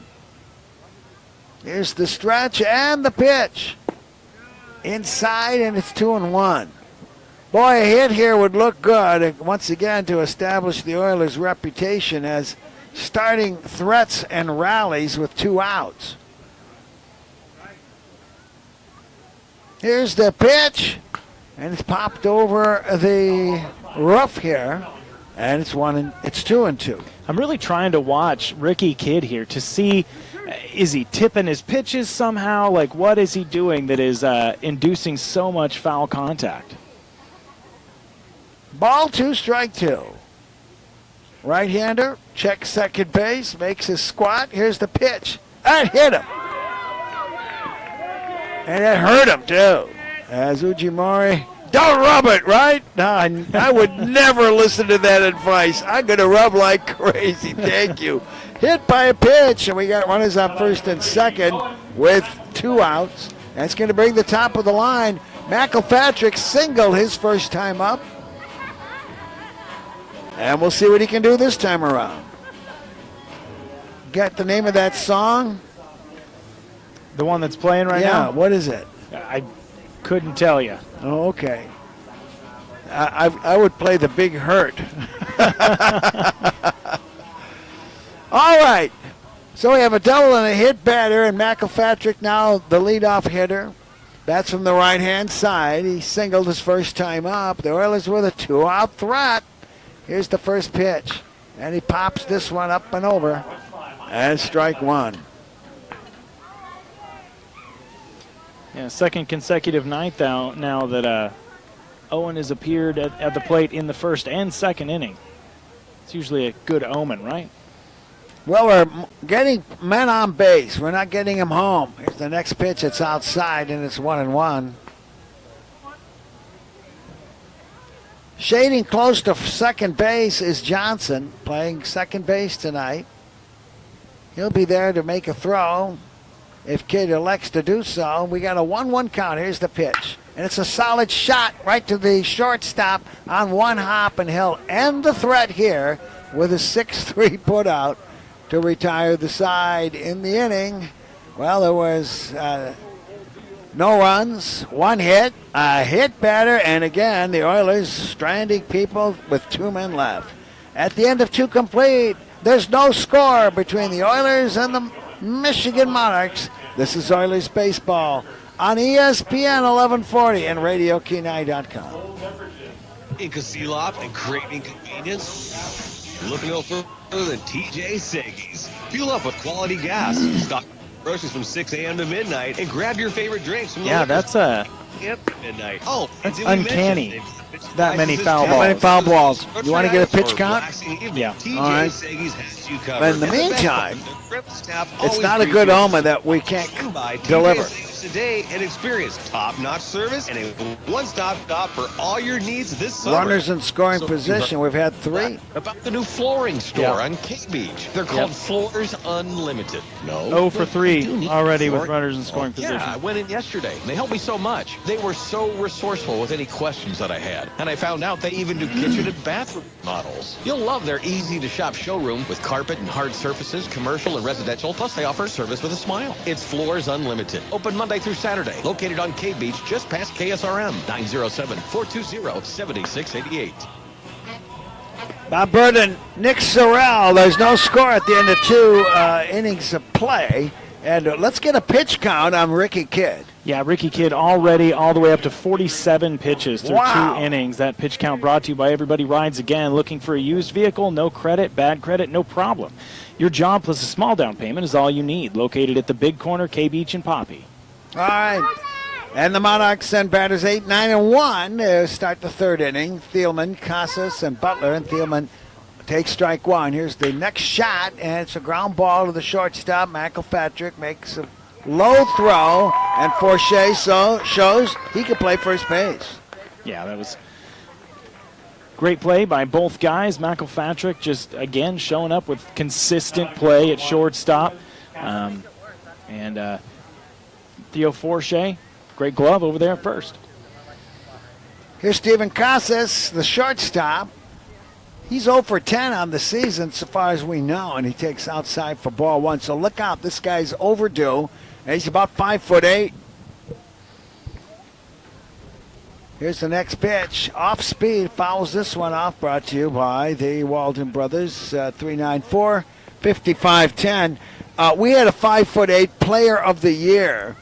Here's the stretch and the pitch. Inside, and it's 2-1. Boy, a hit here would look good once again to establish the Oilers' reputation as starting threats and rallies with 2 outs. Here's the pitch, and it's popped over the roof here, and it's 2-2. I'm really trying to watch Ricky Kidd here to see, is he tipping his pitches somehow? Like, what is he doing that is inducing so much foul contact? Ball 2, strike 2. Right-hander, checks second base, makes his squat. Here's the pitch. That hit him. And it hurt him, too. As Ujimori, don't rub it, right? No, I would never listen to that advice. I'm going to rub like crazy. Thank you. Hit by a pitch, and we got runners on first and second with 2 outs. That's going to bring the top of the line. McElpatrick singled his first time up. And we'll see what he can do this time around. Get the name of that song? The one that's playing right now? Yeah, what is it? I couldn't tell you. Oh, okay. I would play The Big Hurt. All right. So we have a double and a hit batter, and McElpatrick now the leadoff hitter. Bats from the right-hand side. He singled his first time up. The Oilers with a 2-out threat. Here's the first pitch. And he pops this one up and over. And strike 1. Yeah, second consecutive night now that Owen has appeared at the plate in the first and second inning. It's usually a good omen, right? Well, we're getting men on base. We're not getting them home. Here's the next pitch. It's outside, and it's 1-1. Shading close to second base is Johnson, playing second base tonight. He'll be there to make a throw if Kidd elects to do so. We got a 1-1 count. Here's the pitch. And it's a solid shot right to the shortstop on one hop, and he'll end the threat here with a 6-3 putout to retire the side in the inning. Well, there was no runs, one hit, a hit batter, and again, the Oilers stranding people with 2 men left. At the end of 2 complete, there's no score between the Oilers and the Michigan Monarchs. This is Oilers Baseball on ESPN 1140 and RadioKenai.com. In Kasilov and craving convenience? Look no further than TJ Seggies. Fuel up with quality gas. Stock groceries from 6 a.m. to midnight and grab your favorite drinks from the Yeah, liquor that's store at midnight. Oh, that's did we uncanny. mention That many foul balls. How many foul balls? You want to get a pitch count? Yeah. TJ All right. Seggies has you covered. But in the And best meantime, part, the Crip staff it's always not a good appreciates omen that we can't by deliver. TJ Seggies today and experience top-notch service and a one-stop shop for all your needs this summer. Runners in scoring So- position, we've had 3. About the new flooring store on Cape Beach. They're called Floors Unlimited. No. 0 for 3 need already with flooring. runners in scoring position. Yeah, I went in yesterday. They helped me so much. They were so resourceful with any questions that I had. And I found out they even do kitchen and bathroom models. You'll love their easy-to-shop showroom with carpet and hard surfaces, commercial and residential. Plus, they offer service with a smile. It's Floors Unlimited. Open Monday through Saturday. Located on Cape Beach, just past KSRM. 907-420-7688. Bob Burden, Nick Sorrell. There's no score at the end of 2 innings of play. And let's get a pitch count on Ricky Kidd. Yeah, Ricky Kidd already all the way up to 47 pitches through Wow. 2 innings. That pitch count brought to you by Everybody Rides Again. Looking for a used vehicle? No credit, bad credit, no problem. Your job plus a small down payment is all you need. Located at the Big Corner, K Beach and Poppy. All right. And the Monarchs send batters 8, 9, and 1 to start the 3rd inning. Thielman, Casas, and Butler. And Thielman takes strike 1. Here's the next shot, and it's a ground ball to the shortstop. McElpatrick makes a low throw, and Forche shows he can play first base. Yeah, that was great play by both guys. McElpatrick just, again, showing up with consistent play at shortstop. And Theo Forche, great glove over there at first. Here's Steven Casas, the shortstop. He's 0 for 10 on the season so far as we know, and he takes outside for ball 1. So look out, this guy's overdue, and he's about 5'8". Here's the next pitch. Off speed, fouls this one off, brought to you by the Walden Brothers, 394-5510. We had a 5'8" player of the year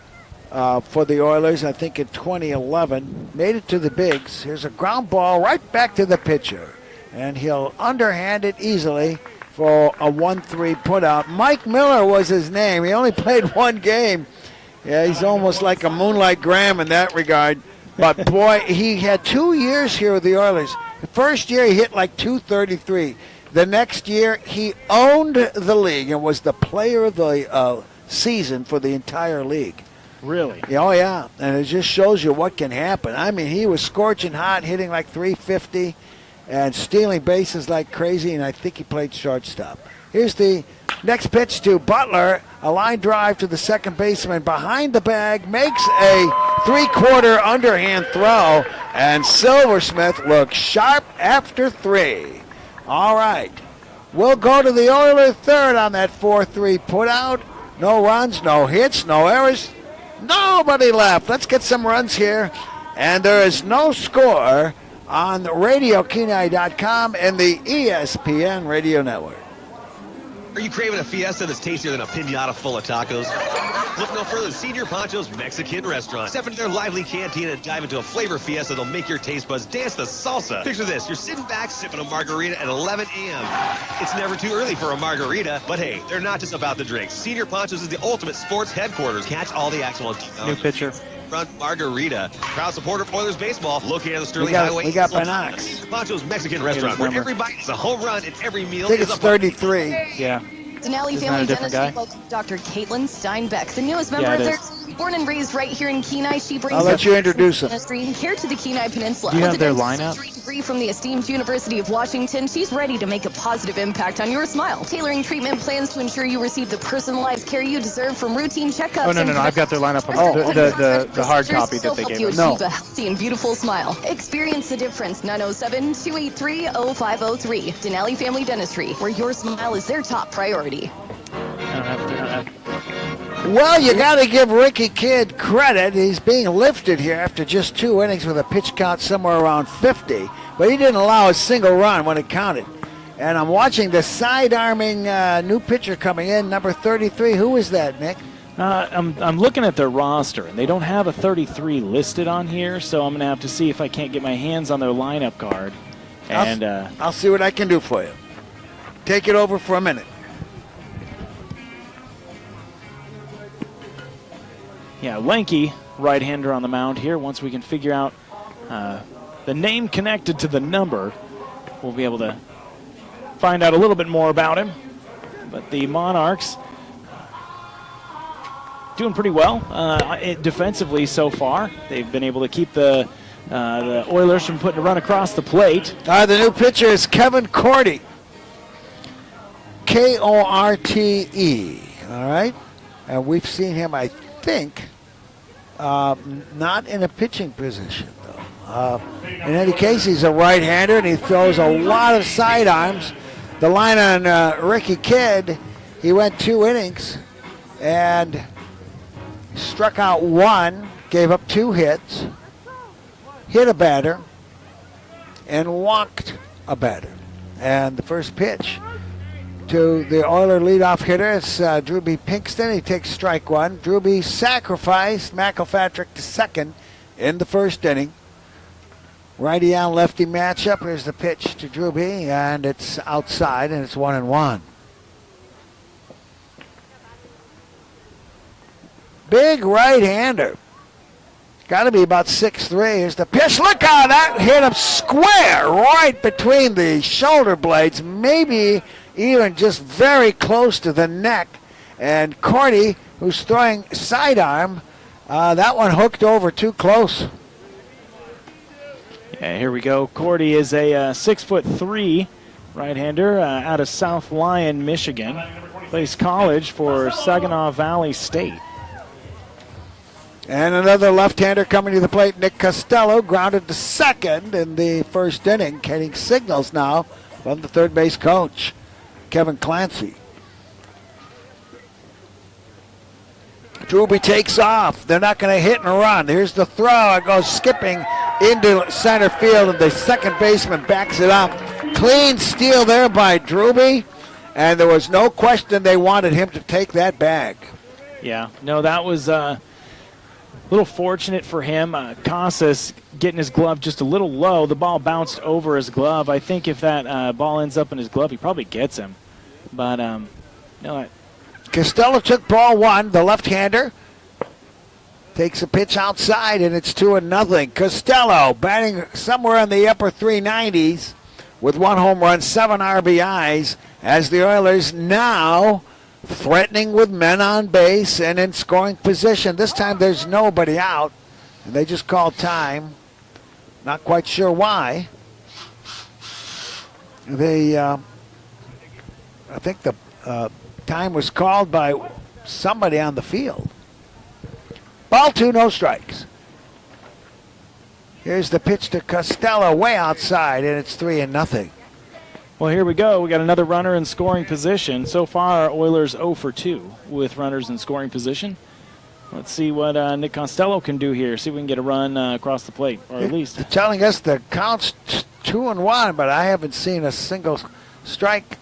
for the Oilers, I think in 2011. Made it to the bigs. Here's a ground ball right back to the pitcher. And he'll underhand it easily for a 1-3 putout. Mike Miller was his name. He only played 1 game. Yeah, he's almost like a Moonlight Graham in that regard. But, boy, he had 2 years here with the Oilers. The first year he hit like .233. The next year he owned the league and was the player of the season for the entire league. Really? Oh, yeah. And it just shows you what can happen. I mean, he was scorching hot, hitting like .350. And stealing bases like crazy, and I think he played shortstop. Here's the next pitch to Butler. A line drive to the second baseman behind the bag. Makes a 3/4 underhand throw. And Silversmith looks sharp after 3. All right. We'll go to the Oilers' 3rd on that 4-3 putout. No runs, no hits, no errors. Nobody left. Let's get some runs here. And there is no score on RadioKenai.com and the ESPN Radio Network. Are you craving a fiesta that's tastier than a piñata full of tacos? Look no further than Senior Pancho's Mexican Restaurant. Step into their lively canteen and dive into a flavor fiesta that'll make your taste buds dance the salsa. Picture this, you're sitting back sipping a margarita at 11 a.m. It's never too early for a margarita, but hey, they're not just about the drinks. Senior Pancho's is the ultimate sports headquarters. Catch all the action on New pitcher. Front Margarita. Proud supporter of Oilers baseball, located on the Sterling Highway. We got Binox. Pancho's Mexican Restaurant, where every bite is a home run and every meal I think is it's a 33. Yeah. Denali Isn't that Family a different Dentistry guy? welcomes Dr. Caitlin Steinbeck, the newest member Yeah, of it their is. team. Born and raised right here in Kenai, she brings I'll let you introduce them. ministry here to the Kenai Peninsula. Do you have With a their dentistry lineup? degree from the esteemed University of Washington, she's ready to make a positive impact on your smile. Tailoring treatment plans to ensure you receive the personalized care you deserve, from routine checkups. Oh, no, I've got their lineup. The hard copy that they gave us. Help you achieve a healthy and beautiful smile. Experience the difference. 907-283-0503. Denali Family Dentistry, where your smile is their top priority. Well, you got to give Ricky Kidd credit. He's being lifted here after just 2 innings with a pitch count somewhere around 50, but he didn't allow a single run when it counted. And I'm watching the side-arming new pitcher coming in, number 33. Who is that, Nick? I'm looking at their roster, and they don't have a 33 listed on here, so I'm going to have to see if I can't get my hands on their lineup card. And I'll see what I can do for you. Take it over for a minute. Yeah, lanky right-hander on the mound here. Once we can figure out the name connected to the number, we'll be able to find out a little bit more about him. But the Monarchs doing pretty well defensively so far. They've been able to keep the Oilers from putting a run across the plate. The new pitcher is Kevin Korte. Korte. All right? And we've seen him, I think, not in a pitching position, though. In any case, he's a right-hander, and he throws a lot of sidearms. The line on Ricky Kidd, he went 2 innings and struck out 1, gave up 2 hits, hit a batter, and walked a batter. And the first pitch to the Oiler leadoff hitter is Drewby Pinkston. He takes strike 1. Drewby sacrificed McElpatrick to second in the first inning. Righty on lefty matchup. Here's the pitch to Drewby, and it's outside, and it's 1-1. Big right-hander. Got to be about 6'3". Here's the pitch. Look out! That hit him square right between the shoulder blades. Maybe even just very close to the neck. And Korte, who's throwing sidearm, that one hooked over too close. Yeah, here we go. Korte is a 6'3" right-hander out of South Lyon, Michigan. Plays college for Saginaw Valley State. And another left-hander coming to the plate, Nick Costello, grounded to second in the first inning, getting signals now from the third base coach, Kevin Clancy. Drewby takes off. They're not going to hit and run. Here's the throw. It goes skipping into center field, and the second baseman backs it up. Clean steal there by Drewby, and there was no question they wanted him to take that bag. Yeah, no, that was a little fortunate for him. Casas getting his glove just a little low. The ball bounced over his glove. I think if that ball ends up in his glove, he probably gets him. But, no, Costello took ball 1, the left-hander. Takes a pitch outside, and it's 2-0. Costello batting somewhere in the upper 390s with 1 home run, 7 RBIs, as the Oilers now threatening with men on base and in scoring position. This time there's nobody out, and they just called time. Not quite sure why. I think the time was called by somebody on the field. Ball 2, no strikes. Here's the pitch to Costello way outside, and it's 3-0. Well, here we go. We got another runner in scoring position. So far, Oilers 0 for 2 with runners in scoring position. Let's see what Nick Costello can do here. See if we can get a run across the plate, or at least. They're telling us the count's 2-1, but I haven't seen a single strike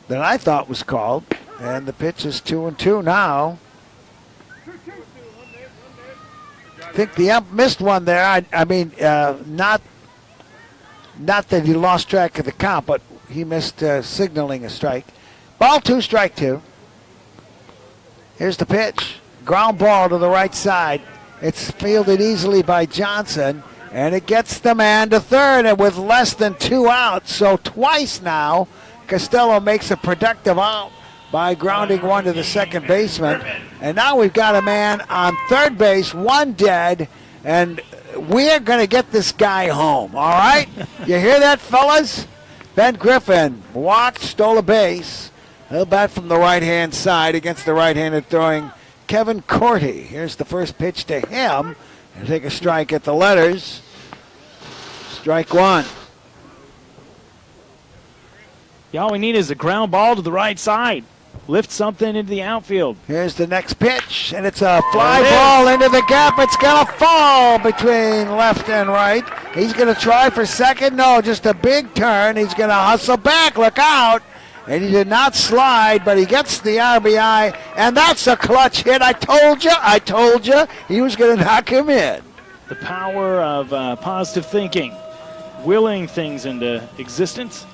that I thought was called. And the pitch is 2-2 now. I think the ump missed one there. I mean, not that he lost track of the count, but he missed signaling a strike. Ball 2, strike 2. Here's the pitch. Ground ball to the right side. It's fielded easily by Johnson, and it gets the man to third, and with less than 2 outs. So twice now, Costello makes a productive out by grounding one to the second baseman. And now we've got a man on third base, one dead, and we're going to get this guy home, all right? You hear that, fellas? Ben Griffin walked, stole a base. He'll bat from the right-hand side against the right-handed throwing Kevin Corty. Here's the first pitch to him. He'll take a strike at the letters. Strike one. Yeah, all we need is a ground ball to the right side. Lift something into the outfield. Here's the next pitch, and it's a fly ball into the gap. It's going to fall between left and right. He's going to try for second. No, just a big turn. He's going to hustle back. Look out. And he did not slide, but he gets the RBI, and that's a clutch hit. I told you he was going to knock him in. The power of positive thinking, willing things into existence.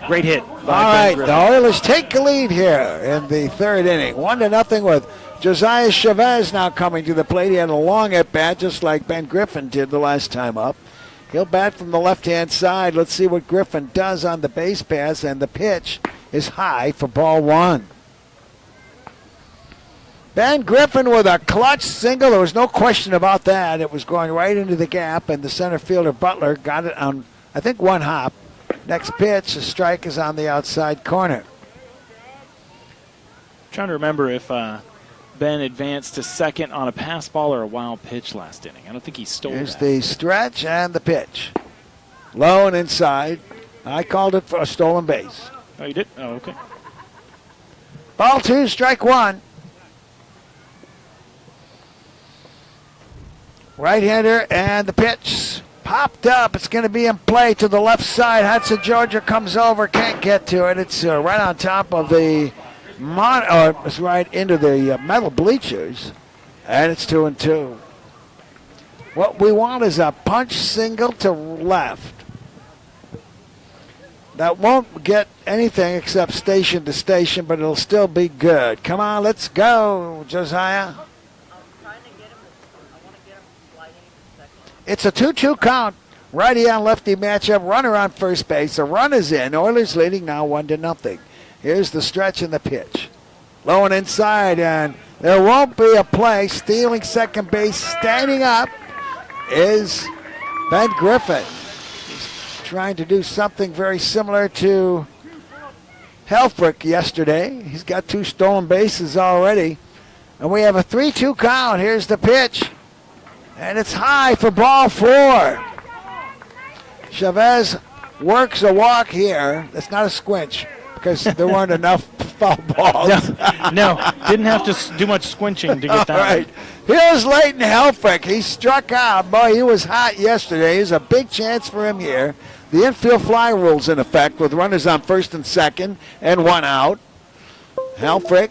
Great hit. All right, the Oilers take the lead here in the third inning. 1-0 with Josiah Chavez now coming to the plate. He had a long at-bat just like Ben Griffin did the last time up. He'll bat from the left-hand side. Let's see what Griffin does on the base pass, and the pitch is high for ball one. Ben Griffin with a clutch single. There was no question about that. It was going right into the gap, and the center fielder Butler got it on, I think, one hop. Next pitch, the strike is on the outside corner. Trying to remember if Ben advanced to second on a pass ball or a wild pitch last inning. I don't think he stole Here's that. the stretch and the pitch. Low and inside. I called it for a stolen base. Oh, you did? Oh, okay. Ball two, strike one. Right-hander and the pitch. Popped up. It's going to be in play to the left side. Hudson Georgia comes over, can't get to it. It's right on top of the it's right into the metal bleachers, and it's 2-2. What we want is a punch single to left. That won't get anything except station to station, but it'll still be good. Come on, let's go, Josiah. It's a 2-2 count. Righty on lefty matchup. Runner on first base. The run is in. Oilers leading now 1-0. Here's the stretch and the pitch. Low and inside, and there won't be a play. Stealing second base, standing up, is Ben Griffin. He's trying to do something very similar to Helfrich yesterday. He's got 2 stolen bases already. And we have a 3-2 count. Here's the pitch. And it's high for ball 4. Chavez works a walk here. That's not a squinch because there weren't enough foul balls. No, didn't have to do much squinching to get that. All right. Here's Leighton Helfrich. He struck out. Boy, he was hot yesterday. There's a big chance for him here. The infield fly rule's in effect with runners on first and second and 1 out. Helfrich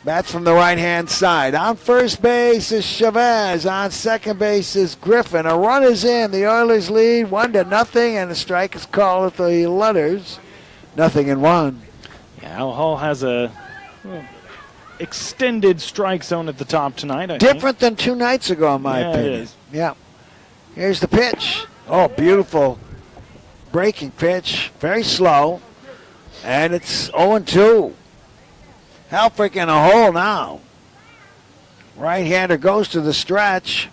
bats from the right-hand side. On first base is Chavez. On second base is Griffin. A run is in. The Oilers lead 1-0, and the strike is called at the letters. 0-1. Yeah, Al Hall has a extended strike zone at the top tonight. I Different than 2 nights ago, in my opinion. It is. Yeah. Here's the pitch. Oh, beautiful breaking pitch. Very slow. And it's 0-2. Helfrich in a hole now. Right-hander goes to the stretch.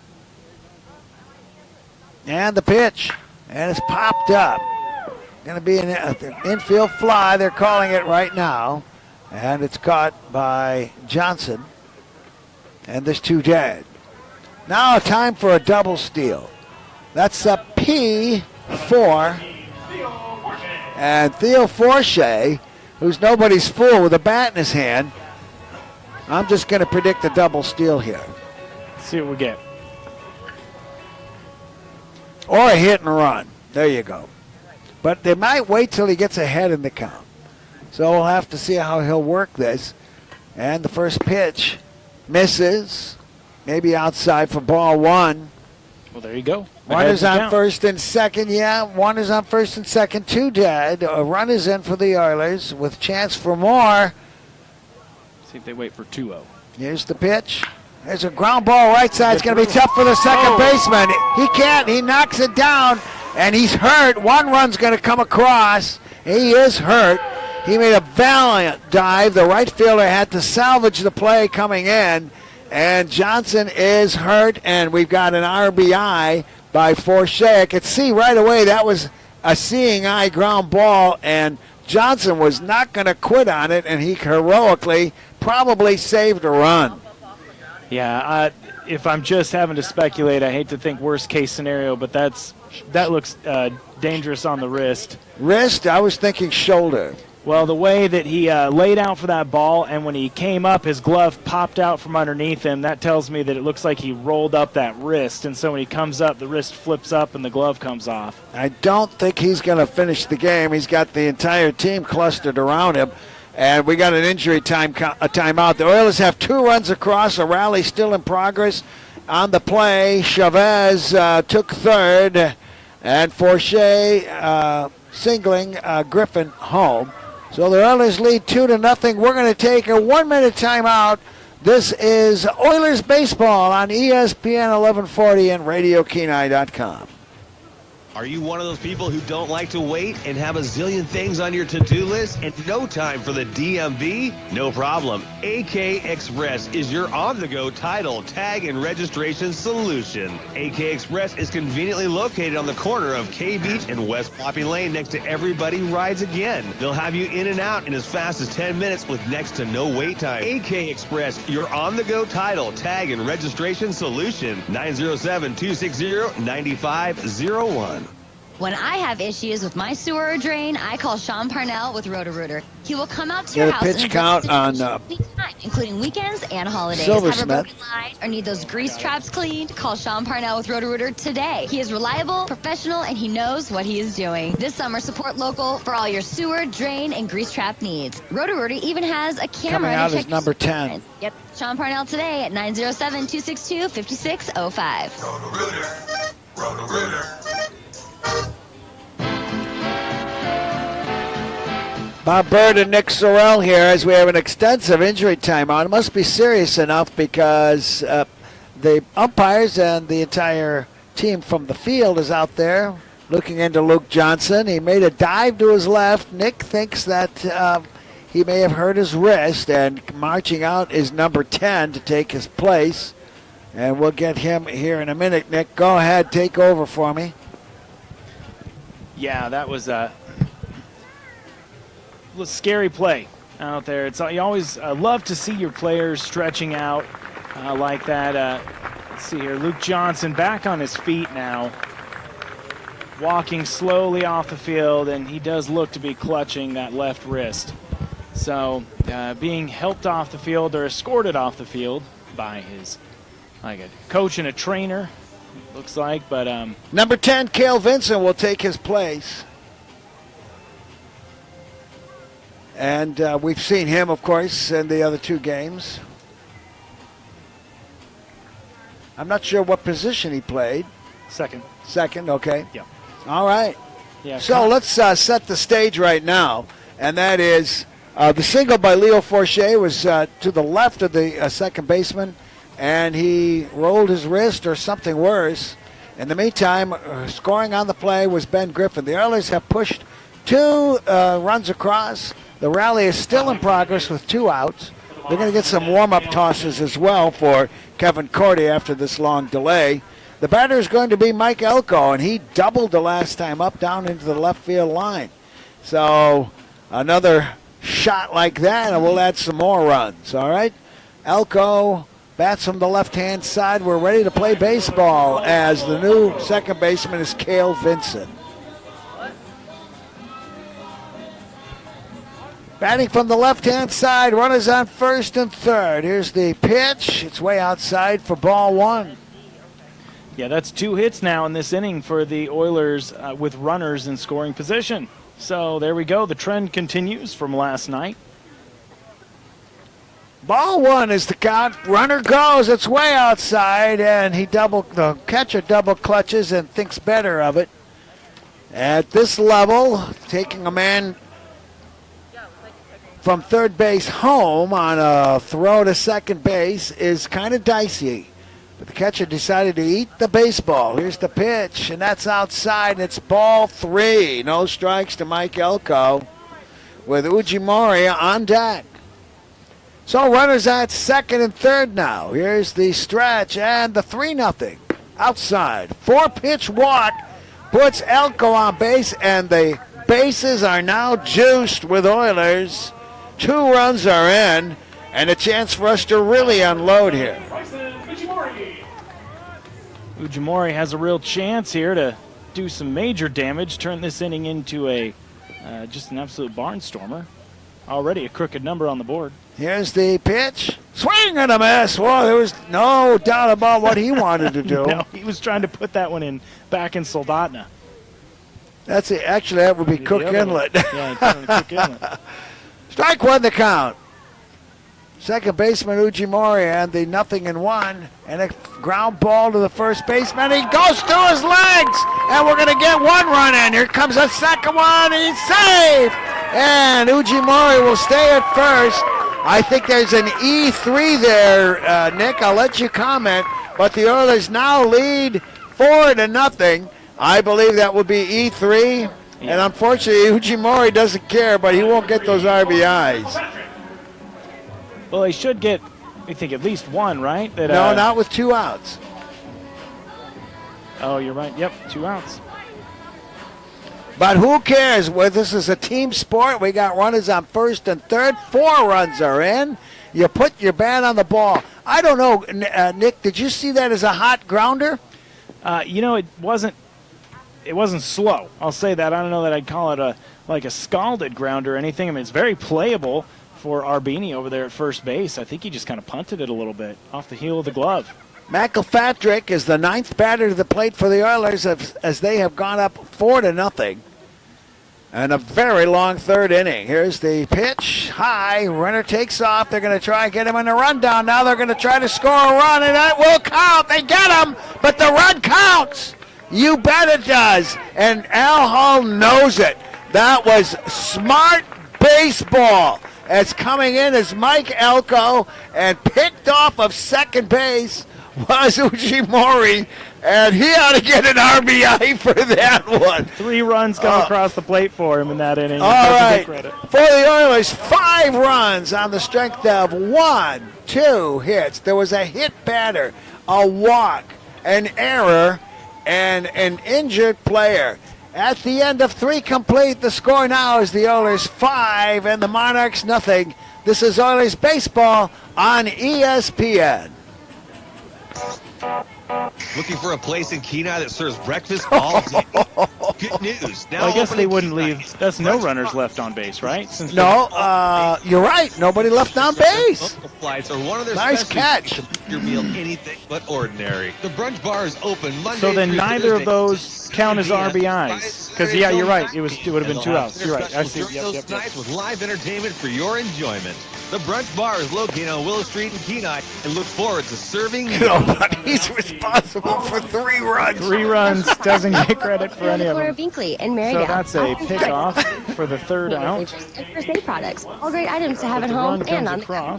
And the pitch. And it's popped up. Going to be an infield fly. They're calling it right now. And it's caught by Johnson. And there's 2 dead. Now time for a double steal. That's a P4. And Theo Forche, who's nobody's fool with a bat in his hand. I'm just going to predict a double steal here. Let's see what we get. Or a hit and run. There you go. But they might wait till he gets ahead in the count. So we'll have to see how he'll work this. And the first pitch misses. Maybe outside for ball 1. Well, there you go. One is on first and second. Yeah, one is on first and second. 2 dead. A run is in for the Oilers with chance for more. See if they wait for 2-0. Here's the pitch. There's a ground ball right side. It's going to be tough for the second baseman. He can't. He knocks it down, and he's hurt. 1 run's going to come across. He is hurt. He made a valiant dive. The right fielder had to salvage the play coming in, and Johnson is hurt, and we've got an RBI by Forshea. I could see right away that was a seeing eye ground ball, and Johnson was not going to quit on it, and he heroically probably saved a run. Yeah, if I'm just having to speculate, I hate to think worst case scenario, but that looks dangerous on the wrist. Wrist? I was thinking shoulder. Well, the way that he laid out for that ball, and when he came up, his glove popped out from underneath him. That tells me that it looks like he rolled up that wrist, and so when he comes up, the wrist flips up and the glove comes off. I don't think he's going to finish the game. He's got the entire team clustered around him, and we got an injury timeout. The Oilers have 2 runs across, a rally still in progress on the play. Chavez took third, and Forshea singling Griffin home. So the Oilers lead 2-0. We're going to take a 1-minute timeout. This is Oilers Baseball on ESPN 1140 and RadioKenai.com. Are you one of those people who don't like to wait and have a zillion things on your to-do list and no time for the DMV? No problem. AK Express is your on-the-go title, tag, and registration solution. AK Express is conveniently located on the corner of K Beach and West Poppy Lane next to Everybody Rides Again. They'll have you in and out in as fast as 10 minutes with next to no wait time. AK Express, your on-the-go title, tag, and registration solution. 907-260-9501. When I have issues with my sewer or drain, I call Sean Parnell with Roto-Rooter. He will come out to your house pitch and count on anytime, including weekends and holidays. Silversmith. Have a broken line or need those grease traps cleaned? Call Sean Parnell with Roto-Rooter today. He is reliable, professional, and he knows what he is doing. This summer, support local for all your sewer, drain, and grease trap needs. Roto-Rooter even has a camera coming out to as check number 10. Yep, Sean Parnell today at 907-262-5605. Roto-Rooter. Bob Bird and Nick Sorrell here as we have an extensive injury timeout. It must be serious enough because the umpires and the entire team from the field is out there looking into Luke Johnson. He made a dive to his left. Nick thinks that he may have hurt his wrist, and marching out is number 10 to take his place. And we'll get him here in a minute. Nick, go ahead, take over for me. Yeah, that was a scary play out there. You always love to see your players stretching out like that. Let's see here. Luke Johnson back on his feet now, walking slowly off the field, and he does look to be clutching that left wrist. So being helped off the field or escorted off the field by his a coach and a trainer, looks like. But number 10, Cale Vincent, will take his place. And we've seen him, of course, in the other 2 games. I'm not sure what position he played. Second. Second, okay. Yeah. All right. Yeah. So let's set the stage right now, and that is the single by Leo Forshea was to the left of the second baseman, and he rolled his wrist or something worse. In the meantime, scoring on the play was Ben Griffin. The Oilers have pushed 2 runs across. The rally is still in progress with 2 outs. We're going to get some warm-up tosses as well for Kevin Cordy after this long delay. The batter is going to be Mike Elko, and he doubled the last time up down into the left field line. So another shot like that, and we'll add some more runs, all right? Elko bats from the left-hand side. We're ready to play baseball as the new second baseman is Cale Vincent. Batting from the left-hand side, runners on first and third. Here's the pitch. It's way outside for ball 1. Yeah, that's 2 hits now in this inning for the Oilers with runners in scoring position. So there we go. The trend continues from last night. Ball 1 is the count. Runner goes. It's way outside, and the catcher double clutches and thinks better of it. At this level, taking a man from third base home on a throw to second base is kind of dicey. But the catcher decided to eat the baseball. Here's the pitch, and that's outside. It's ball 3. No strikes to Mike Elko. with Ujimori on deck. So runners at second and third now. Here's the stretch and the 3-0 outside. 4-pitch walk puts Elko on base, and the bases are now juiced with Oilers. 2 runs are in, and a chance for us to really unload here. Ujimori has a real chance here to do some major damage, turn this inning into a just an absolute barnstormer. Already a crooked number on the board. Here's the pitch. Swing and a miss. Well, there was no doubt about what he wanted to do. No, he was trying to put that one in back in Soldotna. That's it. Actually, that would be Cook Inlet. Yeah, Cook Inlet. Strike 1 the count. Second baseman Ujimori and the 0-1, and a ground ball to the first baseman. He goes to his legs, and we're going to get 1 run in. Here comes a second one. He's safe, and Ujimori will stay at first. I think there's an E3 there, Nick. I'll let you comment, but the Oilers now lead 4-0. I believe that would be E3, and unfortunately Ujimori doesn't care, but he won't get those RBIs. Well, they should get, I think, at least 1, right? That, no, not with 2 outs. Oh, you're right. Yep, 2 outs. But who cares? Well, this is a team sport. We got runners on first and third. 4 runs are in. You put your bat on the ball. I don't know, Nick, did you see that as a hot grounder? It wasn't slow. I'll say that. I don't know that I'd call it a scalded grounder or anything. I mean, it's very playable for Arbini over there at first base. I think he just kind of punted it a little bit off the heel of the glove. McElpatrick is the 9th batter to the plate for the Oilers as they have gone up 4-0. And a very long 3rd inning. Here's the pitch. High. Runner takes off. They're going to try and get him in a rundown. Now they're going to try to score a run, and that will count. They get him, but the run counts. You bet it does. And Al Hull knows it. That was smart baseball. As coming in as Mike Elko, and picked off of second base was Ujimori, and he ought to get an RBI for that one. 3 runs come across the plate for him in that inning. All right, for the Oilers, 5 runs on the strength of 1, 2 hits. There was a hit batter, a walk, an error, and an injured player. At the end of 3 complete, the score now is the Oilers 5 and the Monarchs 0. This is Oilers baseball on ESPN. Looking for a place in Kenai that serves breakfast all day? Good news. Now well, I guess they wouldn't leave. That's no runners left on base, right? No, you're right. Nobody left on base. Flights are one of their nice catch. Your meal anything but ordinary. The brunch bar is open Monday. So then neither of those count as RBIs. Because you're right. It would have been 2 outs. You're right. I see. Yep. Nights with live entertainment for your enjoyment. The Brunch Bar is located on Willow Street in Kenai and look forward to serving you. He's responsible for 3 runs. 3 runs. Doesn't get credit for any of them. Binkley and So that's a pickoff for the 3rd out. First aid products. All great items to have at home and on the go.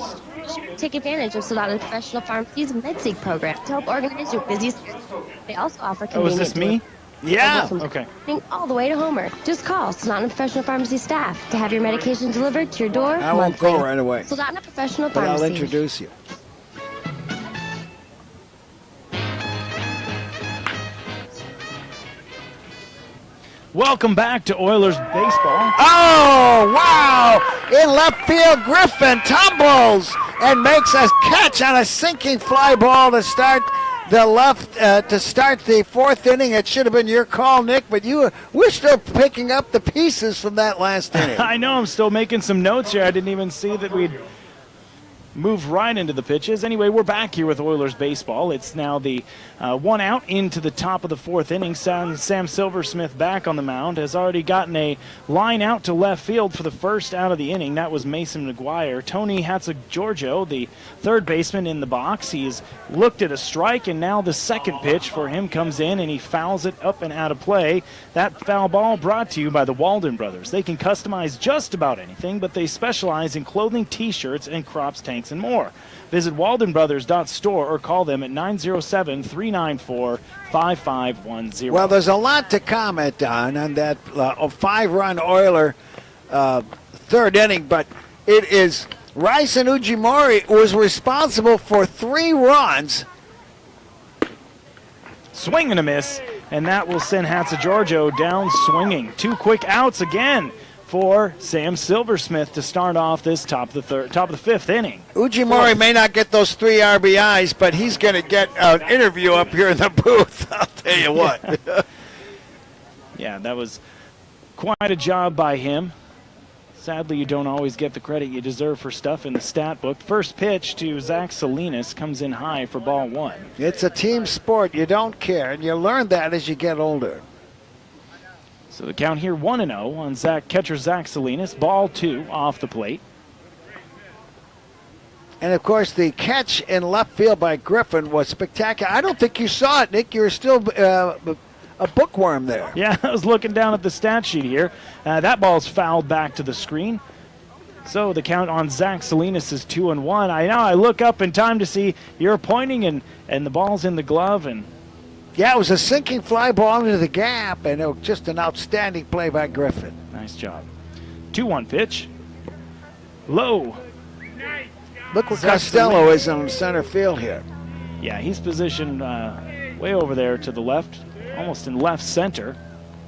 Take advantage of Soldotna Professional Pharmacy's MedSeek program to help organize your busy schedule. They also offer convenient is this me? Yeah. Okay. All the way to Homer. Just call Soldotna Professional Pharmacy staff to have your medication delivered to your door. I won't go right away. Soldotna Professional But Pharmacy. I'll introduce you. Welcome back to Oilers baseball. Oh, wow! In left field, Griffin tumbles and makes a catch on a sinking fly ball to start the the 4th inning. It should have been your call, Nick, but we're still picking up the pieces from that last inning. I know, I'm still making some notes here. I didn't even see that we'd moved right into the pitches. Anyway, we're back here with Oilers baseball. It's now the 1 out into the top of the 4th inning. Sam Silversmith back on the mound has already gotten a line out to left field for the first out of the inning. That was Mason McGuire. Tony Hatzigiorgio, the 3rd baseman in the box. He's looked at a strike, and now the 2nd pitch for him comes in, and he fouls it up and out of play. That foul ball brought to you by the Walden Brothers. They can customize just about anything, but they specialize in clothing, T-shirts, and crops, tanks, and more. Visit waldenbrothers.store or call them at 907-394-5510. Well, there's a lot to comment on that 5-run Oiler third inning, but it is Ryson Ujimori was responsible for 3 runs. Swing and a miss, and that will send Hatza-Giorgio down swinging. 2 quick outs again for Sam Silversmith to start off this top of the 5th inning. Ujimori may not get those 3 RBIs, but he's going to get an interview up here in the booth. I'll tell you what. Yeah, that was quite a job by him. Sadly, you don't always get the credit you deserve for stuff in the stat book. First pitch to Zach Salinas comes in high for ball 1. It's a team sport. You don't care, and you learn that as you get older. So the count here 1-0 on catcher Zach Salinas. Ball 2 off the plate. And, of course, the catch in left field by Griffin was spectacular. I don't think you saw it, Nick. You were still a bookworm there. Yeah, I was looking down at the stat sheet here. That ball's fouled back to the screen. So the count on Zach Salinas is 2-1. I look up in time to see you're pointing and the ball's in the glove. And yeah, it was a sinking fly ball into the gap, and it was just an outstanding play by Griffin. Nice job. 2-1 pitch. Low. Look where Costello is on center field here. Yeah, he's positioned way over there to the left, almost in left center.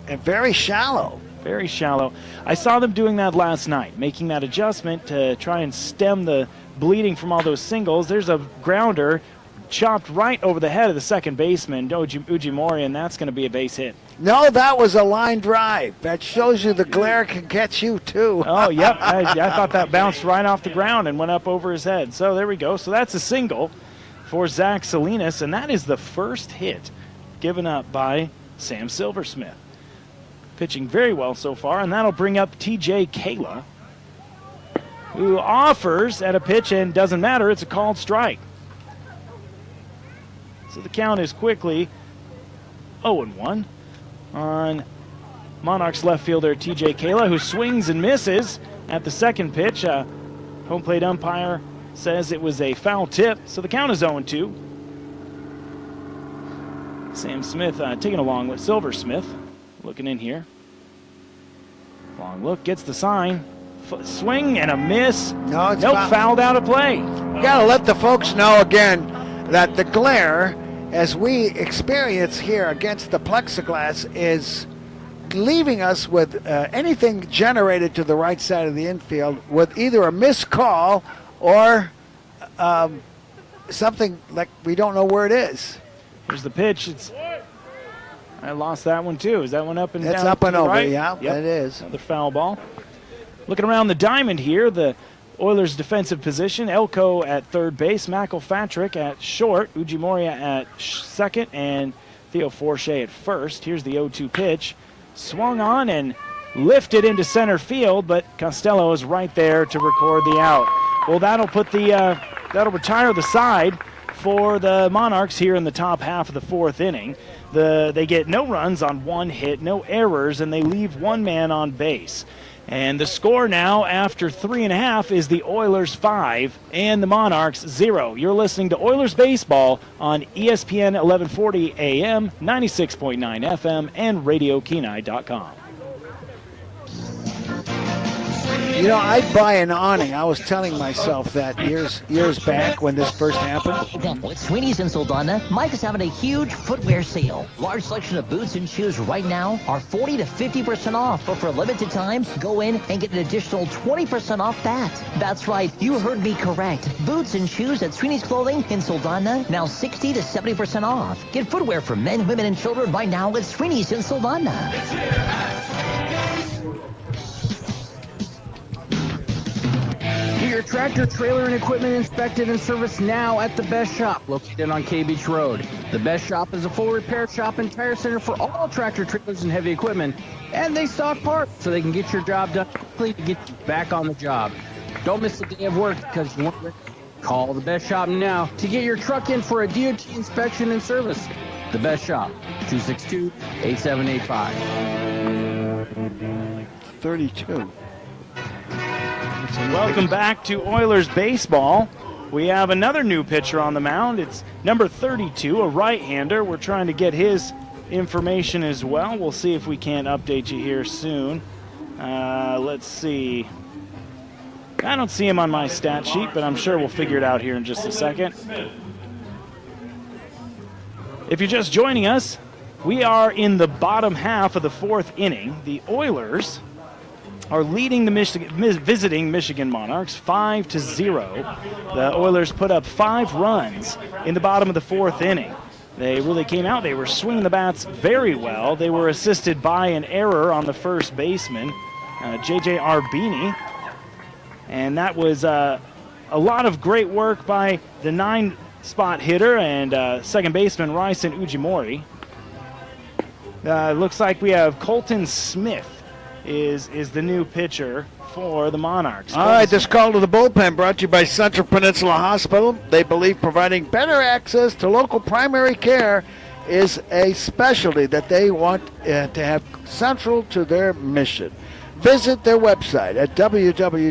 And very shallow. Very shallow. I saw them doing that last night, making that adjustment to try and stem the bleeding from all those singles. There's a grounder chopped right over the head of the second baseman, Ujimori, and that's going to be a base hit. No, that was a line drive. That shows you the glare can catch you, too. Oh, yep. I thought that bounced right off the ground and went up over his head. So there we go. So that's a single for Zach Salinas, and that is the first hit given up by Sam Silversmith. Pitching very well so far, and that'll bring up TJ Kayla, who offers at a pitch and doesn't matter. It's a called strike. So the count is quickly 0-1 on Monarchs left fielder TJ Kayla, who swings and misses at the second pitch. Home plate umpire says it was a foul tip, so the count is 0-2. Sam Smith taking along with Silversmith, looking in here. Long look, gets the sign. Swing and a miss. No, it's fouled out of play. You got to let the folks know again that the glare, as we experience here against the plexiglass, is leaving us with anything generated to the right side of the infield with either a missed call or something like we don't know where it is. Here's the pitch. I lost that one too. Is that one up and down? It's up and over, right? yeah, Yep. it is. Another foul ball. Looking around the diamond here, the Oilers' defensive position, Elko at third base, McElpatrick at short, Ujimori at second, and Theo Forche at first. Here's the 0-2 pitch. Swung on and lifted into center field, but Costello is right there to record the out. Well, that'll retire the side for the Monarchs here in the top half of the 4th inning. They get no runs on 1 hit, no errors, and they leave 1 man on base. And the score now after 3.5 is the Oilers 5 and the Monarchs 0. You're listening to Oilers Baseball on ESPN 1140 AM, 96.9 FM, and RadioKenai.com. You know, I'd buy an awning. I was telling myself that years back when this first happened. With Sweeney's in Soldana, Mike is having a huge footwear sale. Large selection of boots and shoes right now are 40 to 50% off, but for a limited time, go in and get an additional 20% off that. That's right, you heard me correct. Boots and shoes at Sweeney's Clothing in Soldana, now 60 to 70% off. Get footwear for men, women, and children right now at Sweeney's in Soldana. Get your tractor, trailer, and equipment inspected and serviced now at The Best Shop, located on K Beach Road. The Best Shop is a full repair shop and tire center for all tractor trailers and heavy equipment, and they stock parts so they can get your job done quickly to get you back on the job. Don't miss a day of work because you won't. Call The Best Shop now to get your truck in for a DOT inspection and service. The Best Shop, 262-8785. 32. Welcome back to Oilers Baseball. We have another new pitcher on the mound. It's number 32, a right-hander. We're trying to get his information as well. We'll see if we can't update you here soon. Let's see. I don't see him on my stat sheet, but I'm sure we'll figure it out here in just a second. If you're just joining us, we are in the bottom half of the fourth inning. The Oilers are leading the visiting Michigan Monarchs 5-0. The Oilers put up 5 runs in the bottom of the fourth inning. They really came out. They were swinging the bats very well. They were assisted by an error on the first baseman, J.J. Arbini. And that was a lot of great work by the 9-spot hitter and second baseman Ryson Ujimori. Looks like we have Colton Smith is the new pitcher for the Monarchs. All right, this call to the bullpen brought to you by Central Peninsula Hospital. They believe providing better access to local primary care is a specialty that they want to have central to their mission. Visit their website at www.cpgh.org.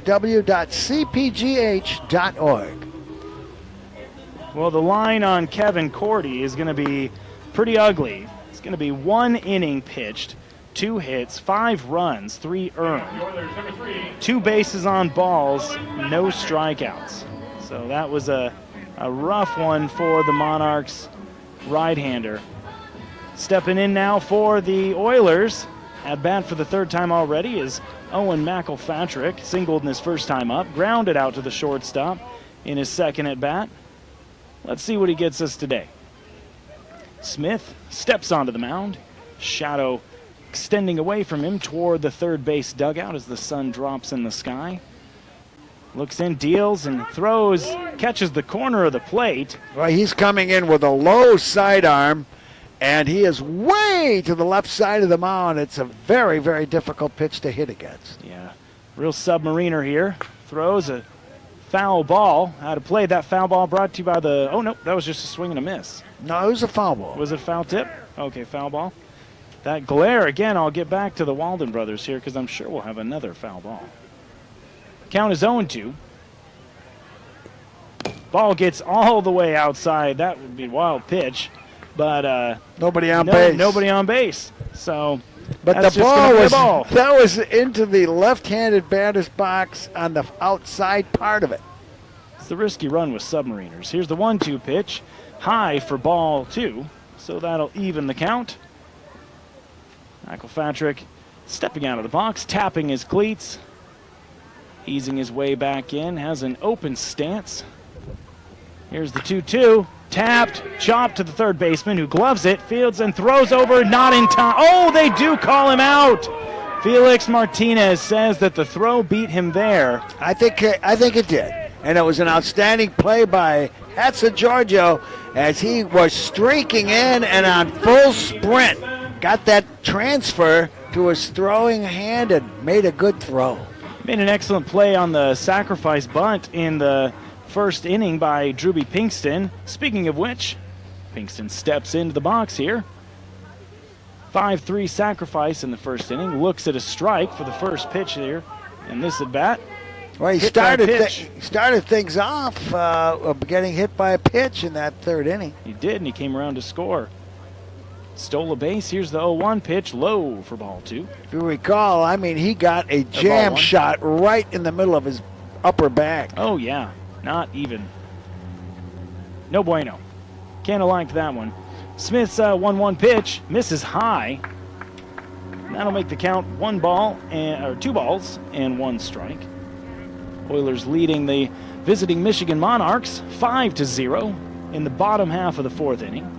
Well, the line on Kevin Cordy is going to be pretty ugly. It's going to be 1 inning pitched, 2 hits, 5 runs, 3 earned, 2 bases on balls, no strikeouts. So that was a rough one for the Monarchs right-hander. Stepping in now for the Oilers, at bat for the 3rd time already, is Owen McElpatrick. Singled in his first time up, grounded out to the shortstop in his second at bat. Let's see what he gets us today. Smith steps onto the mound, shadow extending away from him toward the third base dugout as the sun drops in the sky. Looks in, deals, and throws, catches the corner of the plate. Well, he's coming in with a low sidearm, and he is way to the left side of the mound. It's a very, very difficult pitch to hit against. Yeah, real submariner here. Throws a foul ball out of play. That foul ball brought to you by the... Oh, no, that was just a swing and a miss. No, it was a foul ball. Was it a foul tip? Okay, foul ball. That glare, again, I'll get back to the Walden brothers here because I'm sure we'll have another foul ball. Count is 0-2. Ball gets all the way outside. That would be a wild pitch, but nobody on base. Nobody on base. So, but that's the ball was ball. That was into the left-handed batter's box on the outside part of it. It's the risky run with submariners. Here's the 1-2 pitch, high for ball 2, so that'll even the count. McElpatrick stepping out of the box, tapping his cleats, easing his way back in, has an open stance. Here's the 2-2, tapped, chopped to the third baseman who gloves it, fields and throws over, not in time. Oh, they do call him out. Felix Martinez says that the throw beat him there. I think it did. And it was an outstanding play by Hatsa Giorgio as he was streaking in and on full sprint. Got that transfer to his throwing hand and made a good throw. Made an excellent play on the sacrifice bunt in the first inning by Drewby Pinkston. Speaking of which, Pinkston steps into the box here. 5-3 sacrifice in the first inning. Looks at a strike for the first pitch here in this at bat. Well, he started things off getting hit by a pitch in that third inning. He did, and he came around to score. Stole a base. Here's the 0-1 pitch, low for ball 2. If you recall, I mean, he got a jam shot right in the middle of his upper back. Oh, yeah. Not even. No bueno. Can't have liked that one. Smith's 1-1 pitch misses high. That'll make the count 2 balls and 1 strike. Oilers leading the visiting Michigan Monarchs 5-0 in the bottom half of the 4th inning.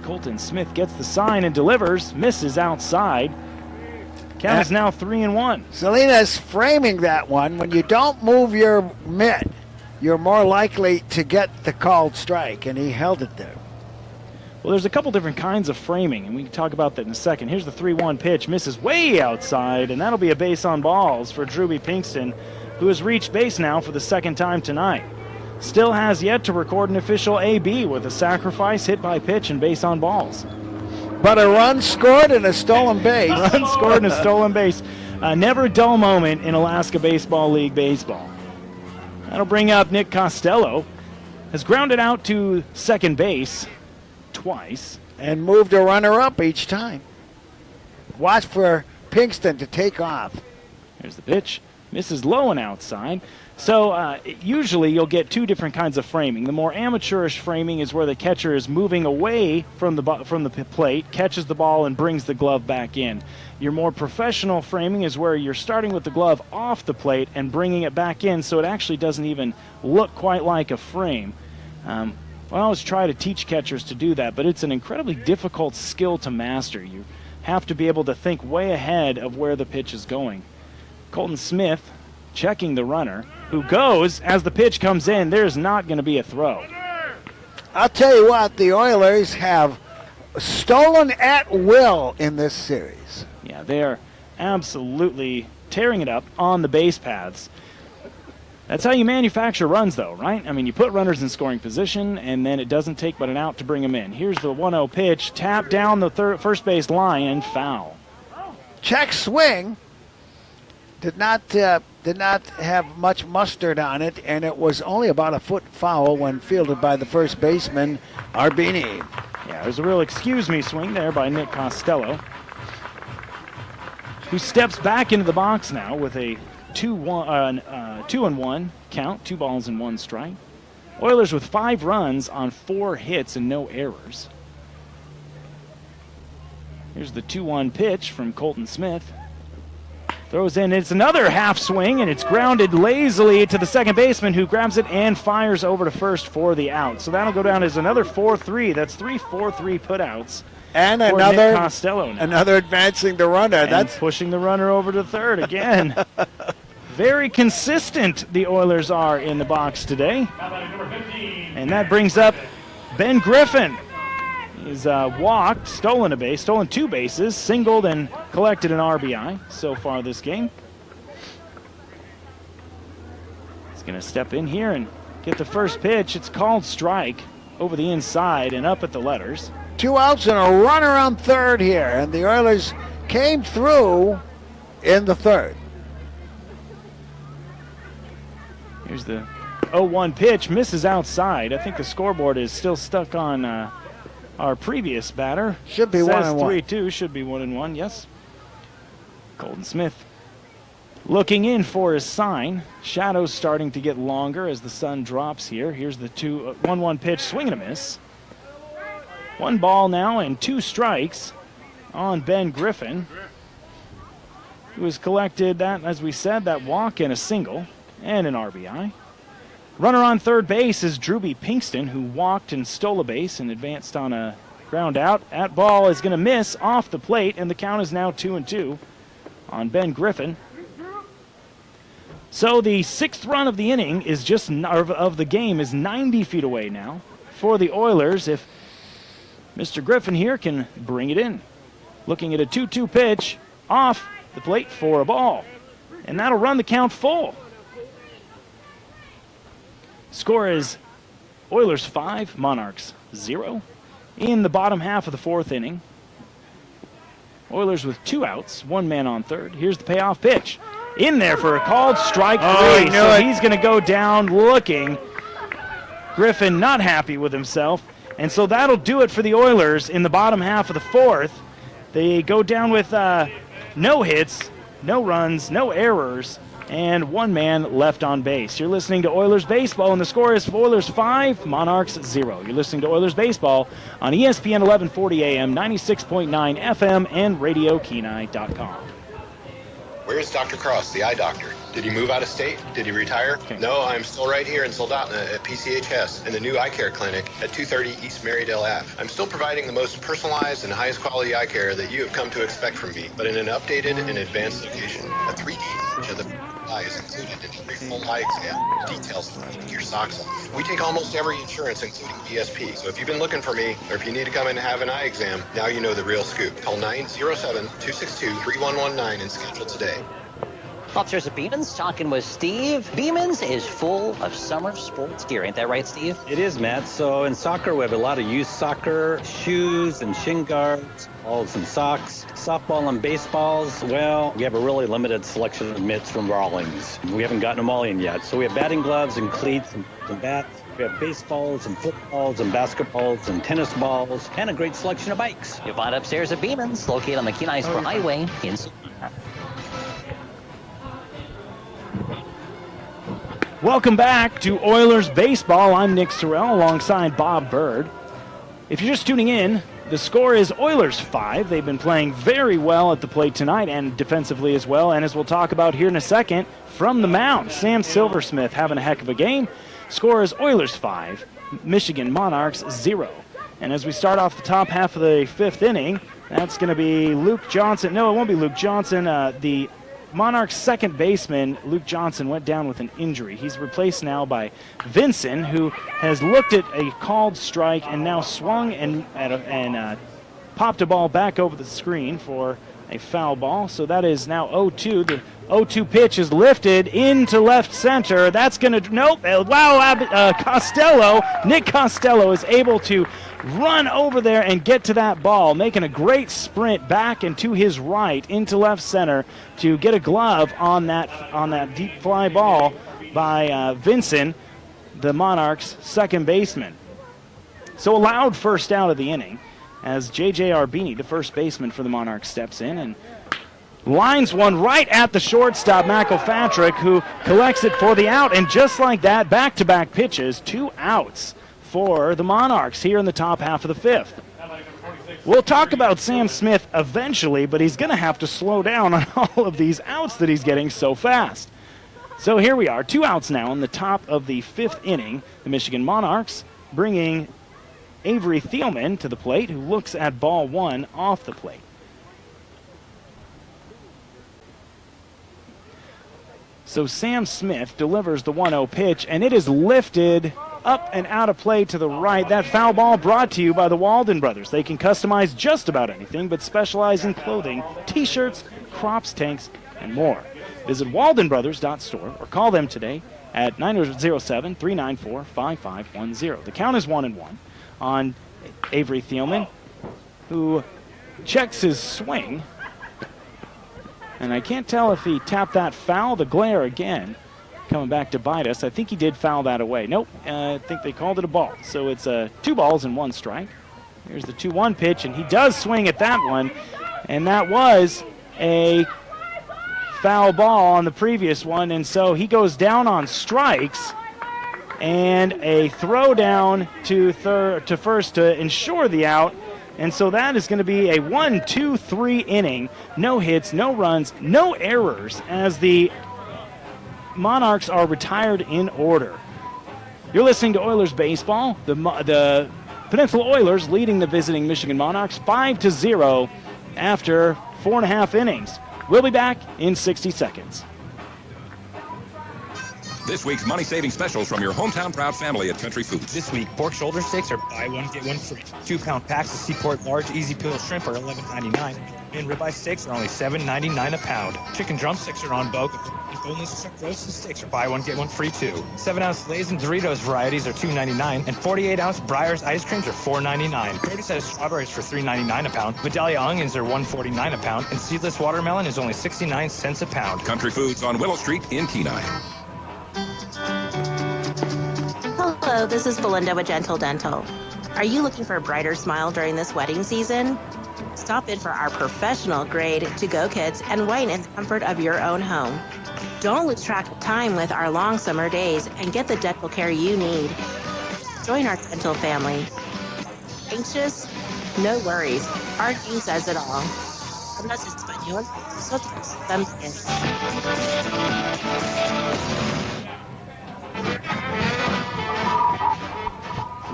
Colton Smith gets the sign and delivers, misses outside. Count is now 3-1. Salinas framing that one. When you don't move your mitt, you're more likely to get the called strike, and he held it there. Well, there's a couple different kinds of framing, and we can talk about that in a second. Here's the 3-1 pitch, misses way outside, and that'll be a base on balls for Drewby Pinkston, who has reached base now for the 2nd time tonight. Still has yet to record an official AB with a sacrifice, hit by pitch, and base on balls. But a run scored and a stolen base. Run scored and a stolen base. Never a dull moment in Alaska Baseball League baseball. That'll bring up Nick Costello. Has grounded out to second base twice. And moved a runner up each time. Watch for Pinkston to take off. Here's the pitch. Misses low and outside. So usually you'll get two different kinds of framing. The more amateurish framing is where the catcher is moving away from the plate, catches the ball, and brings the glove back in. Your more professional framing is where you're starting with the glove off the plate and bringing it back in, so it actually doesn't even look quite like a frame. I always try to teach catchers to do that, but it's an incredibly difficult skill to master. You have to be able to think way ahead of where the pitch is going. Colton Smith checking the runner, who goes as the pitch comes in. There's not going to be a throw. I'll tell you what, the Oilers have stolen at will in this series. Yeah, they are absolutely tearing it up on the base paths. That's how you manufacture runs, though, right? I mean, you put runners in scoring position, and then it doesn't take but an out to bring them in. Here's the 1-0 pitch, tap down the first base line, and foul. Check swing. Did not have much mustard on it, and it was only about a foot foul when fielded by the first baseman, Arbini. Yeah, there's a real excuse me swing there by Nick Costello, who steps back into the box now with a 2-1 count, 2 balls and 1 strike. Oilers with 5 runs on 4 hits and no errors. Here's the 2-1 pitch from Colton Smith. Throws in, it's another half swing, and it's grounded lazily to the second baseman, who grabs it and fires over to first for the out. So that'll go down as another 4-3. That's 3 4-3 putouts. And for another Nick Costello now. Another advancing the runner. And That's pushing the runner over to third again. Very consistent the Oilers are in the box today. And that brings up Ben Griffin. He's walked, stolen 2 bases, singled, and collected an RBI so far this game. He's going to step in here and get the first pitch. It's called strike over the inside and up at the letters. 2 outs and a runner on third here, and the Oilers came through in the third. Here's the 0-1 pitch, misses outside. I think the scoreboard is still stuck on our previous batter. Should be Says 1-1. 3-2, should be 1-1, yes. Colton Smith looking in for his sign. Shadows starting to get longer as the sun drops here. Here's the 1-1 pitch, swing and a miss. 1 ball now and 2 strikes on Ben Griffin, who has collected that, as we said, that walk and a single and an RBI. Runner on third base is Drewby Pinkston, who walked and stole a base and advanced on a ground out. That ball is going to miss off the plate, and the count is now 2-2 on Ben Griffin. So the 6th run of the inning is of the game is 90 feet away now for the Oilers. If Mr. Griffin here can bring it in. Looking at a 2-2 pitch off the plate for a ball, and that'll run the count full. Score is Oilers 5, Monarchs 0 in the bottom half of the 4th inning. Oilers with 2 outs, 1 man on third. Here's the payoff pitch. In there for a called strike 3. So he's going to go down looking. Griffin not happy with himself. And so that'll do it for the Oilers in the bottom half of the 4th. They go down with no hits, no runs, no errors, and 1 man left on base. You're listening to Oilers Baseball, and the score is Oilers 5, Monarchs 0. You're listening to Oilers Baseball on ESPN 1140 AM, 96.9 FM, and RadioKenai.com. Where's Dr. Cross, the eye doctor? Did he move out of state? Did he retire? No, I'm still right here in Soldotna at PCH Hess in the new eye care clinic at 230 East Marydale Ave. I'm still providing the most personalized and highest quality eye care that you have come to expect from me, but in an updated and advanced location. A 3D image of the eye is included in every full eye exam. Details to take your socks off. We take almost every insurance, including ESP. So if you've been looking for me, or if you need to come in and have an eye exam, now you know the real scoop. Call 907-262-3119 and schedule today. Officers at Beeman's talking with Steve. Beeman's is full of summer sports gear. Ain't that right, Steve? It is, Matt. So in soccer, we have a lot of youth soccer, shoes and shin guards, balls and socks. Softball and baseballs, well, we have a really limited selection of mitts from Rawlings. We haven't gotten them all in yet. So we have batting gloves and cleats and bats. We have baseballs and footballs and basketballs and tennis balls and a great selection of bikes. You'll find upstairs at Beeman's, located on the Kenai Spur Highway in Soldotna. Welcome back to Oilers Baseball. I'm Nick Sorrell alongside Bob Bird. If you're just tuning in, the score is Oilers 5. They've been playing very well at the plate tonight and defensively as well. And as we'll talk about here in a second, from the mound, Sam Silversmith having a heck of a game. Score is Oilers 5, Michigan Monarchs 0. And as we start off the top half of the fifth inning, that's going to be Luke Johnson. No, it won't be Luke Johnson. The Monarchs' second baseman, Luke Johnson, went down with an injury. He's replaced now by Vincent, who has looked at a called strike and now swung and popped a ball back over the screen for a foul ball. So that is now 0-2. The 0-2 pitch is lifted into left center. That's going to, nope, wow, Costello, Nick Costello is able to run over there and get to that ball, making a great sprint back and to his right into left center to get a glove on that deep fly ball by Vincent, the Monarchs' second baseman. So a loud first out of the inning as J.J. Arbini, the first baseman for the Monarchs, steps in and lines one right at the shortstop, McElpatrick, who collects it for the out. And just like that, back-to-back pitches, 2 outs for the Monarchs here in the top half of the fifth. We'll talk about Sam Smith eventually, but he's going to have to slow down on all of these outs that he's getting so fast. So here we are, 2 outs now in the top of the fifth inning. The Michigan Monarchs bringing Avery Thielman to the plate, who looks at ball one off the plate. So Sam Smith delivers the 1-0 pitch, and it is lifted up and out of play to the right. That foul ball brought to you by the Walden Brothers. They can customize just about anything, but specialize in clothing, t-shirts, crops, tanks, and more. Visit waldenbrothers.store or call them today at 907-394-5510. The count is 1-1 on Avery Thielman, who checks his swing. And I can't tell if he tapped that foul. The glare again coming back to bite us. I think he did foul that away. Nope, I think they called it a ball. So it's 2 balls and 1 strike. Here's the 2-1 pitch, and he does swing at that one. And that was a foul ball on the previous one. And so he goes down on strikes. And a throw down to first to ensure the out. And so that is going to be a 1-2-3 inning. No hits, no runs, no errors as the Monarchs are retired in order. You're listening to Oilers Baseball. The Peninsula Oilers leading the visiting Michigan Monarchs 5-0 after 4.5 innings. We'll be back in 60 seconds. This week's money-saving specials from your hometown proud family at Country Foods. This week, pork shoulder steaks are buy one, get one free. 2-pound packs of Seaport Large Easy Peel shrimp are $11.99. And ribeye steaks are only $7.99 a pound. Chicken drumsticks are on vogue. And boneless chuck roasted steaks are buy one, get one free too. 7-ounce Lay's and Doritos varieties are $2.99. And 48-ounce Breyers ice creams are $4.99. Produce has strawberries for $3.99 a pound. Vidalia onions are $1.49 a pound. And seedless watermelon is only 69 cents a pound. Country Foods on Willow Street in Kenai. Hello, this is Belinda with Gentle Dental. Are you looking for a brighter smile during this wedding season? Stop in for our professional grade to-go kits and whiten in the comfort of your own home. Don't lose track of time with our long summer days and get the dental care you need. Join our dental family. Anxious? No worries. Our team says it all. Hablas español? Nosotros también.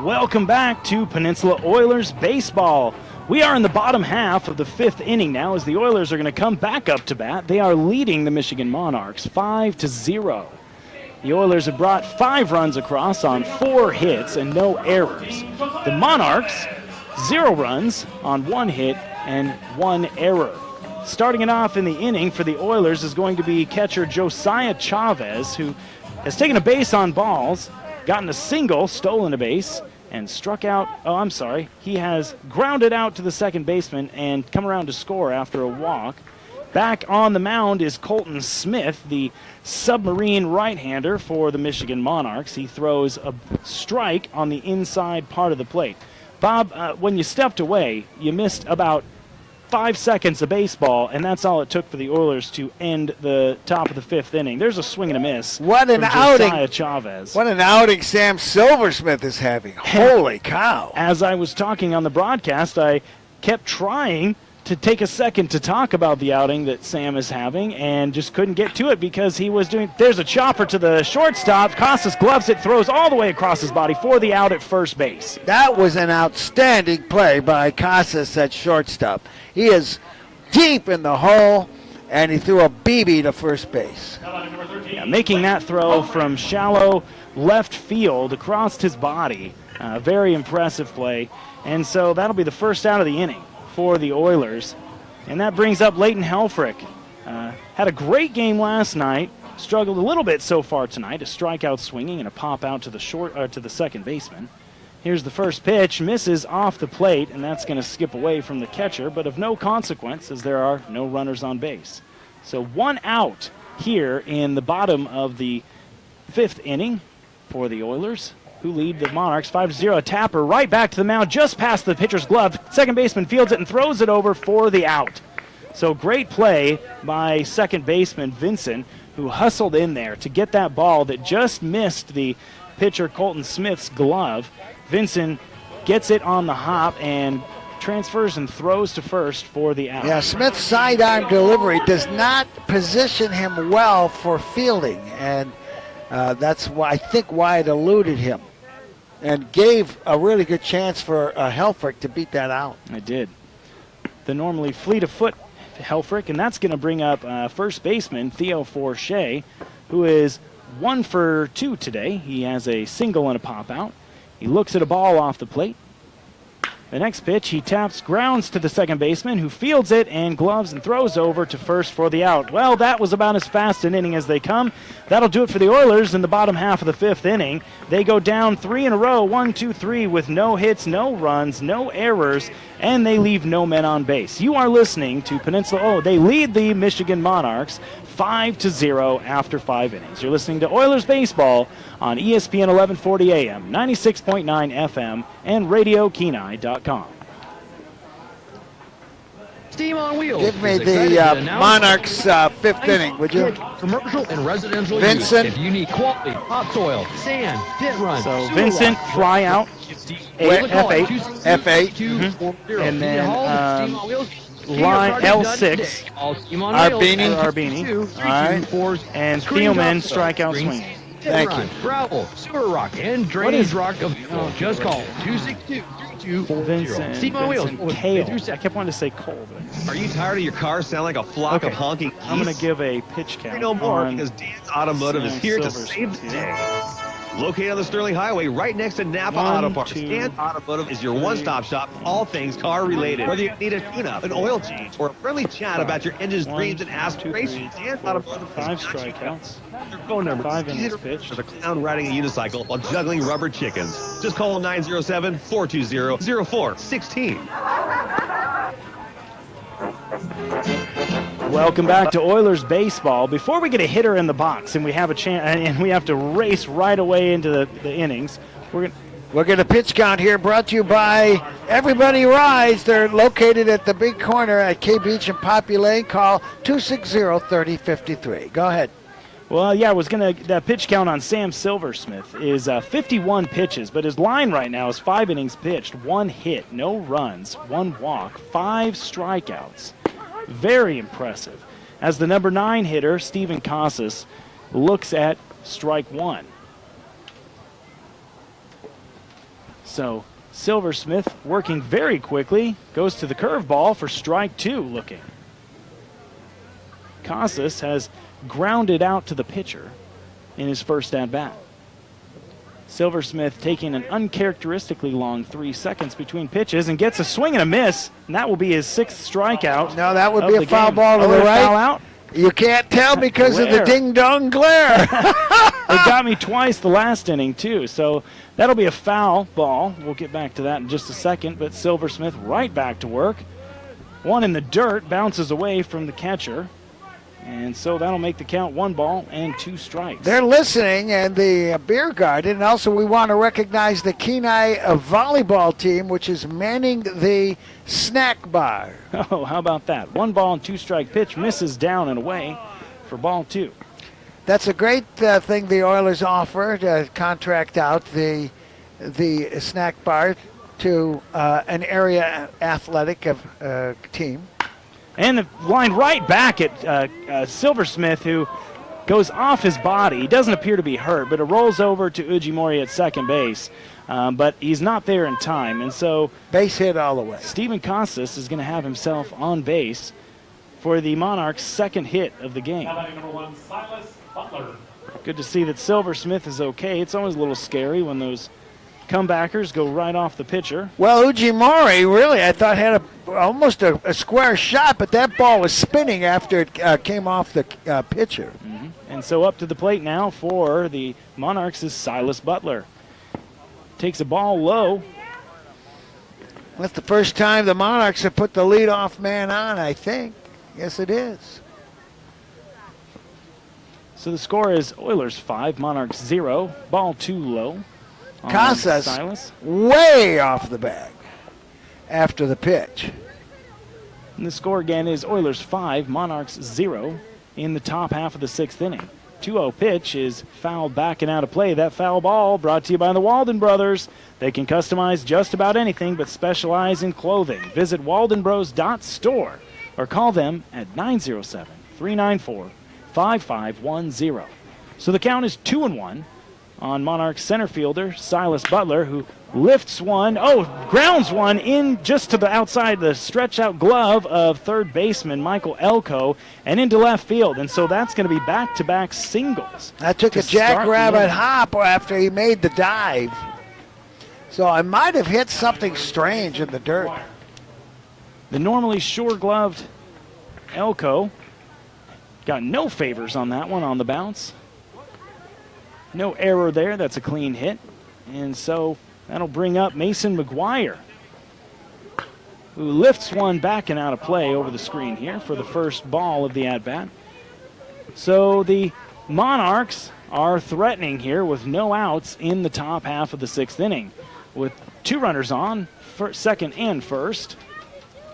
Welcome back to Peninsula Oilers Baseball. We are in the bottom half of the fifth inning now as the Oilers are going to come back up to bat. They are leading the Michigan Monarchs 5-0. The Oilers have brought 5 runs across on 4 hits and no errors. The Monarchs, 0 runs on 1 hit and 1 error. Starting it off in the inning for the Oilers is going to be catcher Josiah Chavez, who has taken a base on balls, gotten a single, stolen a base, and struck out. Oh, I'm sorry. He has grounded out to the second baseman and come around to score after a walk. Back on the mound is Colton Smith, the submarine right-hander for the Michigan Monarchs. He throws a strike on the inside part of the plate. Bob, when you stepped away, you missed about 5 seconds of baseball, and that's all it took for the Oilers to end the top of the 5th inning. There's a swing and a miss. What an from outing. Josiah Chavez. What an outing Sam Silversmith is having. Holy cow. As I was talking on the broadcast, I kept trying to take a second to talk about the outing that Sam is having and just couldn't get to it because he was doing, there's a chopper to the shortstop. Costas gloves it, throws all the way across his body for the out at first base. That was an outstanding play by Casas at shortstop. He is deep in the hole, and he threw a BB to first base. Yeah, making that throw from shallow left field across his body. Very impressive play. And so that'll be the first out of the inning for the Oilers. And that brings up Leighton Helfrich. Had a great game last night. Struggled a little bit so far tonight. A strikeout swinging and a pop out to the second baseman. Here's the first pitch. Misses off the plate, and that's going to skip away from the catcher, but of no consequence as there are no runners on base. So 1 out here in the bottom of the 5th inning for the Oilers, who lead the Monarchs 5-0. A tapper right back to the mound, just past the pitcher's glove. Second baseman fields it and throws it over for the out. So great play by second baseman Vincent, who hustled in there to get that ball that just missed the pitcher Colton Smith's glove. Vincent gets it on the hop and transfers and throws to first for the out. Yeah, Smith's sidearm delivery does not position him well for fielding, and that's why I think why it eluded him and gave a really good chance for Helfrich to beat that out. I did. The normally fleet of foot Helfrich, and that's going to bring up first baseman Theo Forshea, who is 1 for 2 today. He has a single and a pop out. He looks at a ball off the plate. The next pitch, he taps grounds to the second baseman, who fields it and gloves and throws over to first for the out. Well, that was about as fast an inning as they come. That'll do it for the Oilers in the bottom half of the 5th inning. They go down 3 in a row, 1, 2, 3, with no hits, no runs, no errors, and they leave no men on base. You are listening to Peninsula. Oh, they lead the Michigan Monarchs 5-0 after 5 innings. You're listening to Oilers Baseball on ESPN 1140 AM, 96.9 FM, and RadioKenai.com. Steam on Wheels. Give me the Monarchs 5th inning, would you? Commercial and residential Vincent. use. If you need quality, topsoil, sand, pit run, So sewer Vincent, wash, fly out, F8. and then line L6, Arbini, all right, and Thielman, strikeout swing. Thank you. Gravel, sewer rock, and drainage rock available. Just call 262-3240. Vincent, Steam on Wheels. Kale. I kept wanting to say Cole. But Are you tired of your car sounding like a flock of honking geese? I'm going to give a pitch count. No more, on because Dan's Automotive is here to save the day. Located on the Sterling Highway, right next to Napa Auto Parts, Dan's Automotive is your one-stop shop for all things car-related. Whether you need a tune-up, an oil change, or a friendly chat about your engine's dreams and aspirations, Dan's Automotive 5 strikeouts. Your phone number 5 is innings pitched. for the clown riding a unicycle while juggling rubber chickens. Just call 907-420-0416. Welcome back to Oilers baseball. Before we get a hitter in the box and we have a chance, and we have to race right away into the innings, we're going to pitch count here, brought to you by Everybody Rise. They're located at the big corner at K Beach and Poppy Lane. Call 260-3053. Go ahead. Well, yeah, that pitch count on Sam Silversmith is 51 pitches, but his line right now is 5 innings pitched, 1 hit, no runs, 1 walk, 5 strikeouts. Very impressive. As the number 9 hitter, Steven Casas, looks at strike 1. So Silversmith working very quickly, goes to the curveball for strike 2 looking. Casas has grounded out to the pitcher in his first at-bat. Silversmith taking an uncharacteristically long 3 seconds between pitches and gets a swing and a miss, and that will be his 6th strikeout. No, that would be a foul game. ball to the right. Foul out? You can't tell because of the ding-dong glare. It got me twice the last inning, too, so that'll be a foul ball. We'll get back to that in just a second, but Silversmith right back to work. One in the dirt, bounces away from the catcher. And so that'll make the count 1 ball and 2 strikes. They're listening, and the beer garden. And also, we want to recognize the Kenai volleyball team, which is manning the snack bar. Oh, how about that? 1 ball and 2 strike pitch misses down and away for ball 2. That's a great thing the Oilers offer to contract out the snack bar to an area athletic team. And the line right back at Silversmith, who goes off his body. He doesn't appear to be hurt, but it rolls over to Ujimori at second base. But he's not there in time, and so base hit all the way. Steven Costas is going to have himself on base for the Monarchs' second hit of the game. Number 1, Silas Butler. Good to see that Silversmith is okay. It's always a little scary when those comebackers go right off the pitcher. Well, Ujimori really, I thought, had almost a square shot, but that ball was spinning after it came off the pitcher. Mm-hmm. And so up to the plate now for the Monarchs is Silas Butler. Takes a ball low. That's the first time the Monarchs have put the leadoff man on, I think. Yes, it is. So the score is Oilers 5, Monarchs 0. Ball 2 low. Casas way off the bag after the pitch. And the score again is Oilers 5, Monarchs 0 in the top half of the 6th inning. 2-0 pitch is fouled back and out of play. That foul ball brought to you by the Walden Brothers. They can customize just about anything but specialize in clothing. Visit waldenbros.store or call them at 907-394-5510. So the count is 2-1 on Monarchs center fielder Silas Butler, who lifts one, grounds one in just to the outside the stretch out glove of third baseman Michael Elko and into left field. And so that's going to be back-to-back singles. That took a jackrabbit hop after he made the dive. So I might have hit something strange in the dirt. The normally sure-gloved Elko got no favors on that one on the bounce. No error there. That's a clean hit. And so that'll bring up Mason McGuire, who lifts one back and out of play over the screen here for the first ball of the at-bat. So the Monarchs are threatening here with no outs in the top half of the 6th inning. With 2 runners on, second and first.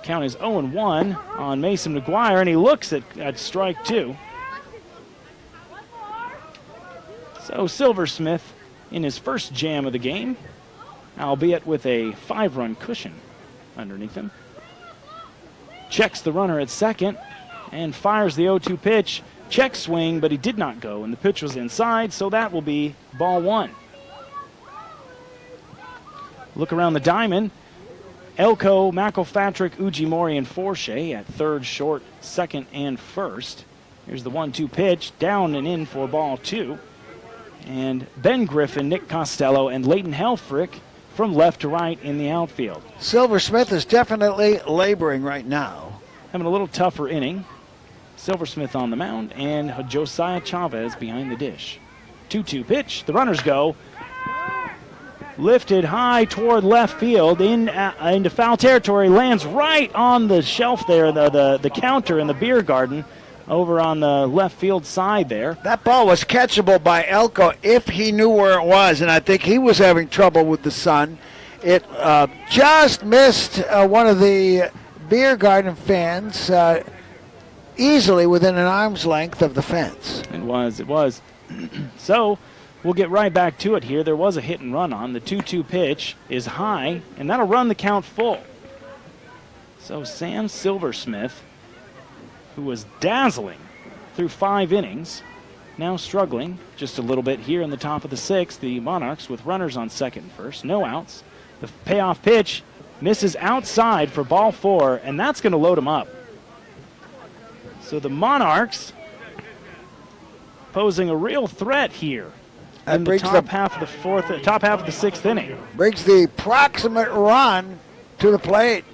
Count is 0-1 on Mason McGuire, and he looks at strike 2. So Silversmith in his first jam of the game, albeit with a 5-run cushion underneath him. Checks the runner at second and fires the 0-2 pitch. Check swing, but he did not go, and the pitch was inside, so that will be ball 1. Look around the diamond. Elko, McElpatrick, Ujimori, and Forshey at third, short, second, and first. Here's the 1-2 pitch, down and in for ball 2. And Ben Griffin, Nick Costello, and Leighton Helfrich from left to right in the outfield. Silversmith is definitely laboring right now. Having a little tougher inning. Silversmith on the mound, and Josiah Chavez behind the dish. 2-2 pitch, the runners go. Lifted high toward left field into foul territory, lands right on the shelf there, the counter in the beer garden. Over on the left field side there. That ball was catchable by Elko if he knew where it was, and I think he was having trouble with the sun. It just missed one of the beer garden fans easily within an arm's length of the fence. It was. So we'll get right back to it here. There was a hit and run on. The 2-2 pitch is high, and that'll run the count full. So Sam Silversmith, who was dazzling through 5 innings, now struggling just a little bit here in the top of the 6th. The Monarchs with runners on second and first, no outs. The payoff pitch misses outside for ball 4, and that's going to load him up. So the Monarchs posing a real threat here in the top half of the 6th inning. Brings the proximate run to the plate.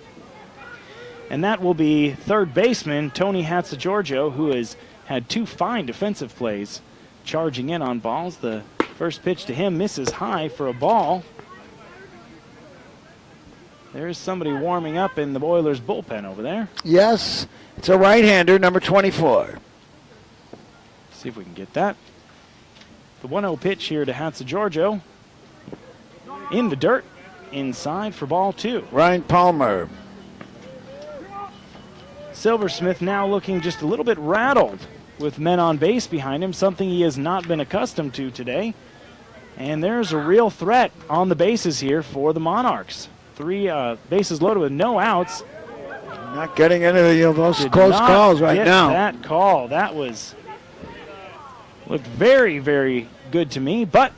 And that will be third baseman Tony Hatzigiorgio, who has had 2 fine defensive plays charging in on balls. The first pitch to him misses high for a ball. There's somebody warming up in the Oilers bullpen over there. Yes, it's a right-hander, number 24. See if we can get that. The 1-0 pitch here to Hatzageorgio. In the dirt, inside for ball 2. Ryan Palmer. Silversmith now looking just a little bit rattled with men on base behind him, something he has not been accustomed to today. And there's a real threat on the bases here for the Monarchs. 3 bases loaded with no outs. Not getting into those close calls right now. That call, that looked very, very good to me, but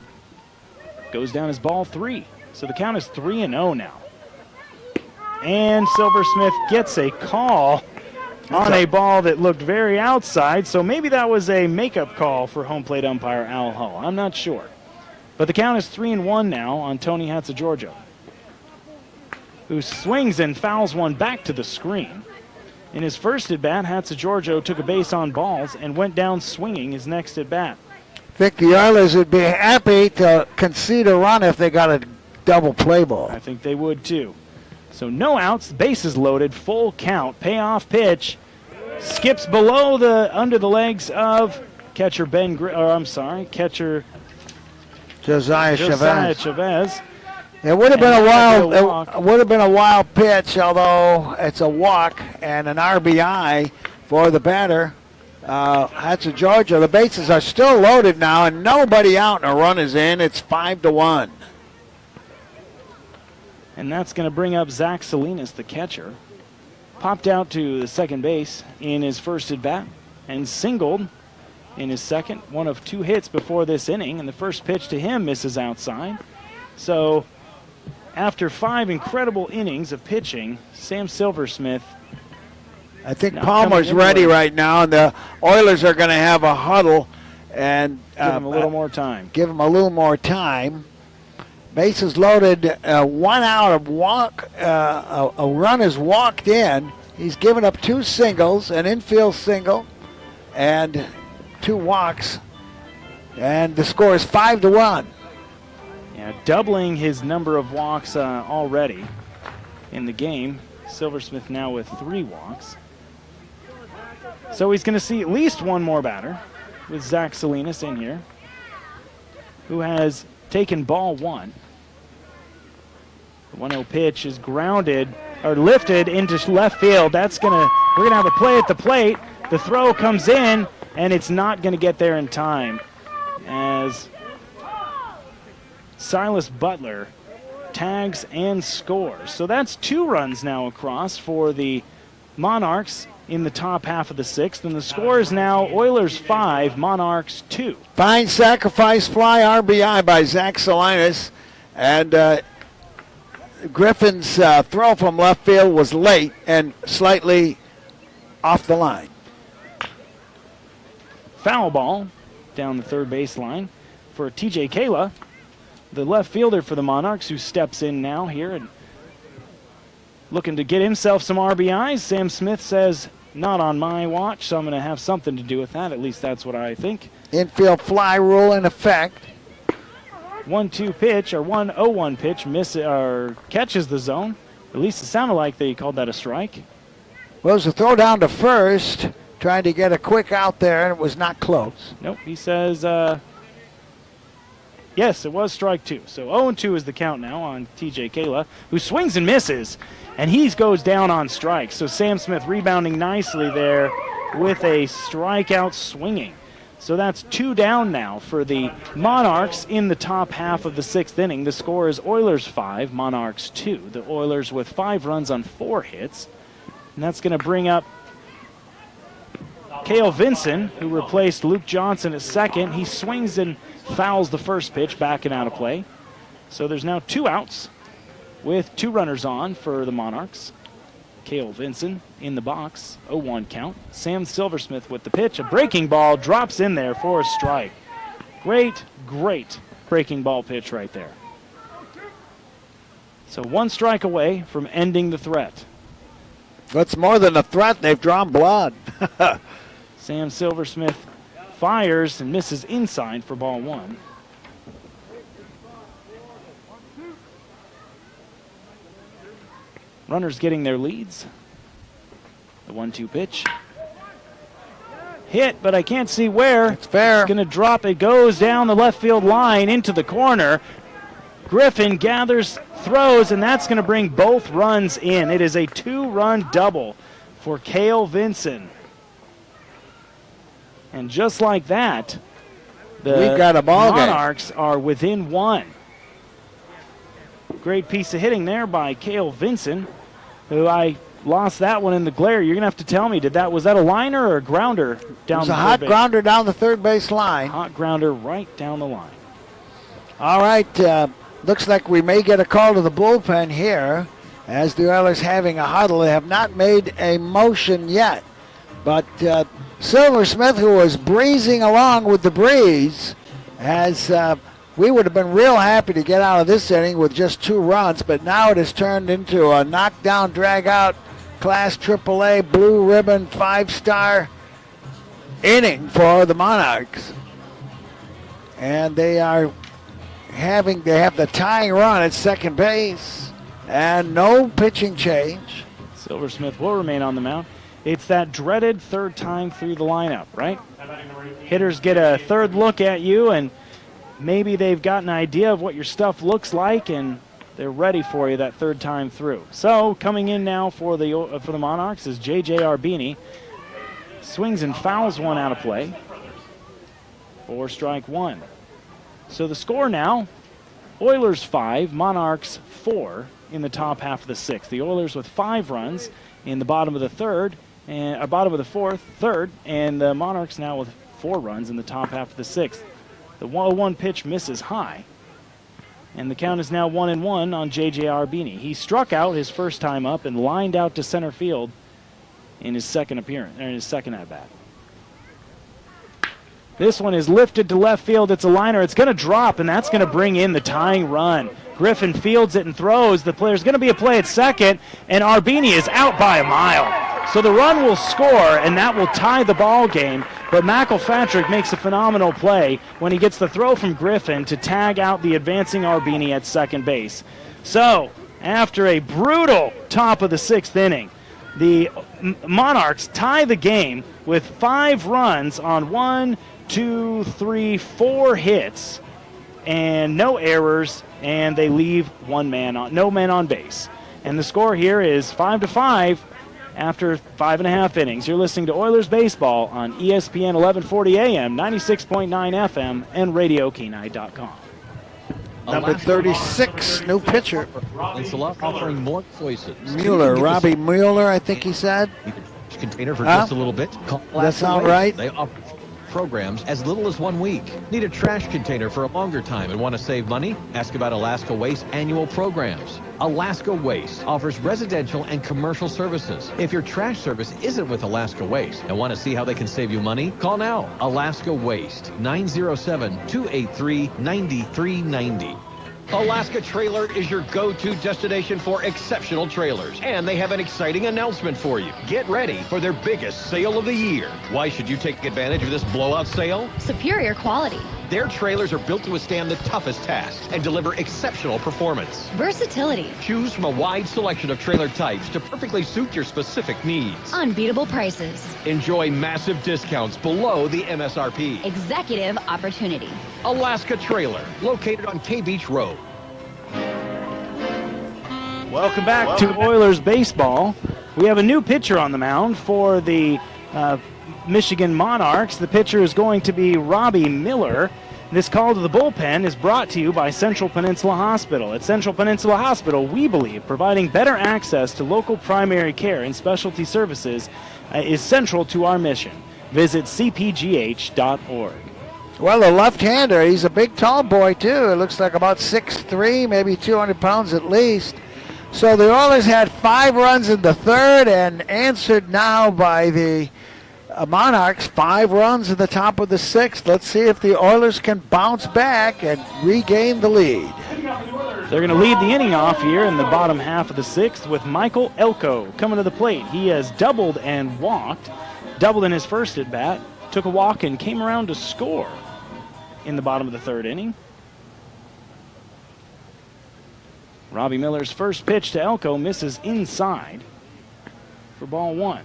goes down as ball 3. So the count is 3-0 now. And Silversmith gets a call on a ball that looked very outside, so maybe that was a makeup call for home plate umpire Al Hull. I'm not sure. But the count is 3-1 now on Tony Hatzageorgio, who swings and fouls one back to the screen. In his first at-bat, Hatzageorgio took a base on balls and went down swinging his next at-bat. I think the Oilers would be happy to concede a run if they got a double play ball. I think they would too. So no outs, bases loaded, full count, payoff pitch. Skips below under the legs of catcher catcher Josiah Chavez. It would have been a wild pitch, although it's a walk and an RBI for the batter. Hatzageorgio. The bases are still loaded now, and nobody out, and a run is in. It's 5-1. And that's going to bring up Zach Salinas, the catcher. Popped out to the second base in his first at-bat and singled in his second. One of 2 hits before this inning, and the first pitch to him misses outside. So after 5 incredible innings of pitching, Sam Silversmith, I think Palmer's ready right now, and the Oilers are going to have a huddle and give him a little more time. Give him a little more time. Bases loaded, 1 out of walk. A run is walked in. He's given up 2 singles, an infield single, and 2 walks. And the score is 5-1. Yeah, doubling his number of walks already in the game. Silversmith now with 3 walks. So he's going to see at least one more batter with Zach Salinas in here, who has taken ball 1. The 1-0 pitch is grounded or lifted into left field. We're gonna have a play at the plate. The throw comes in, and it's not going to get there in time, as Silas Butler tags and scores. So that's 2 runs now across for the Monarchs in the top half of the 6th, and the score is now Oilers 5, Monarchs 2. Fine sacrifice fly RBI by Zach Salinas, and Griffin's throw from left field was late and slightly off the line. Foul ball down the third baseline for TJ Kayla, the left fielder for the Monarchs, who steps in now here and looking to get himself some RBIs. Sam Smith says, not on my watch, so I'm going to have something to do with that. At least that's what I think. Infield fly rule in effect. 1-2 pitch, or 1-0-1 pitch, catches the zone. At least it sounded like they called that a strike. Well, it was a throw down to first, trying to get a quick out there, and it was not close. Nope, he says, yes, it was strike 2. So 0-2 is the count now on TJ Kayla, who swings and misses, and he goes down on strikes. So Sam Smith rebounding nicely there with a strikeout swinging. So that's 2 down now for the Monarchs in the top half of the 6th inning. The score is Oilers 5, Monarchs 2. The Oilers with 5 runs on 4 hits. And that's going to bring up Cale Vinson, who replaced Luke Johnson at second. He swings and fouls the first pitch, back and out of play. So there's now 2 outs with 2 runners on for the Monarchs. Cale Vinson in the box, 0-1 count. Sam Silversmith with the pitch. A breaking ball drops in there for a strike. Great, great breaking ball pitch right there. So 1 strike away from ending the threat. That's more than a threat. They've drawn blood. Sam Silversmith fires and misses inside for ball 1. Runners getting their leads. The 1-2 pitch. hit, but I can't see where. It's fair. It's going to drop. It goes down the left field line into the corner. Griffin gathers, throws, and that's going to bring both runs in. It is a 2-run double for Cale Vinson. And just like that, We've got a ball game. Monarchs are within 1. Great piece of hitting there by Cale Vinson, who I lost that one in the glare. You're going to have to tell me, was that a liner or a grounder down the third base? It was a hot grounder down the third base line. Hot grounder right down the line. All right, looks like we may get a call to the bullpen here as the Oilers having a huddle. They have not made a motion yet, but Silver Smith, who was breezing along with the breeze, we would have been real happy to get out of this inning with just 2 runs, but now it has turned into a knockdown, drag-out, Class AAA, blue ribbon, 5-star inning for the Monarchs. And they have the tying run at second base and no pitching change. Silver Smith will remain on the mound. It's that dreaded third time through the lineup, right? Hitters get a third look at you, and maybe they've got an idea of what your stuff looks like, and they're ready for you that third time through. So coming in now for the Monarchs is J.J. Arbini. Swings and fouls one out of play for strike 1. So the score now, Oilers 5, Monarchs 4 in the top half of the 6th. The Oilers with 5 runs in the bottom of the third, and bottom of the third, and the Monarchs now with 4 runs in the top half of the 6th. The 1-1 pitch misses high, and the count is now 1-1 on J.J. Arbini. He struck out his first time up and lined out to center field in his second appearance, or in his second at-bat. This one is lifted to left field. It's a liner. It's going to drop, and that's going to bring in the tying run. Griffin fields it and throws. There's going to be a play at second, and Arbini is out by a mile. So the run will score, and that will tie the ball game. But McElpatrick makes a phenomenal play when he gets the throw from Griffin to tag out the advancing Arbini at second base. So after a brutal top of the 6th inning, the Monarchs tie the game with 5 runs on 1, 2, 3, 4 hits and no errors, and they leave no man on base. And the score here is 5-5 after 5.5 innings. You're listening to Oilers Baseball on ESPN 1140 AM, 96.9 FM, and RadioKenai.com. Number 36, new pitcher. Offering more choices. Mueller, Robbie Mueller, I think he said. Container for just a little bit. That sound right? They offer programs as little as 1 week. Need a trash container for a longer time and want to save money? Ask about Alaska Waste annual programs. Alaska Waste offers residential and commercial services. If your trash service isn't with Alaska Waste and want to see how they can save you money, call now. Alaska Waste, 907-283-9390. Alaska Trailer is your go-to destination for exceptional trailers. And they have an exciting announcement for you. Get ready for their biggest sale of the year. Why should you take advantage of this blowout sale? Superior quality. Their trailers are built to withstand the toughest tasks and deliver exceptional performance. Versatility. Choose from a wide selection of trailer types to perfectly suit your specific needs. Unbeatable prices. Enjoy massive discounts below the MSRP. Executive opportunity. Alaska Trailer, located on K Beach Road. Welcome back to Oilers Baseball. We have a new pitcher on the mound for the Michigan Monarchs. The pitcher is going to be Robbie Miller. This call to the bullpen is brought to you by Central Peninsula Hospital. At Central Peninsula Hospital, we believe providing better access to local primary care and specialty services is central to our mission. Visit cpgh.org. Well, a left-hander, he's a big, tall boy, too. It looks like about 6'3", maybe 200 pounds at least. So the Oilers had 5 runs in the third and answered now by the Monarchs, 5 runs in the top of the 6th. Let's see if the Oilers can bounce back and regain the lead. They're going to lead the inning off here in the bottom half of the 6th with Michael Elko coming to the plate. He has doubled and walked, doubled in his first at-bat, took a walk and came around to score in the bottom of the 3rd inning. Robbie Miller's first pitch to Elko misses inside for ball 1.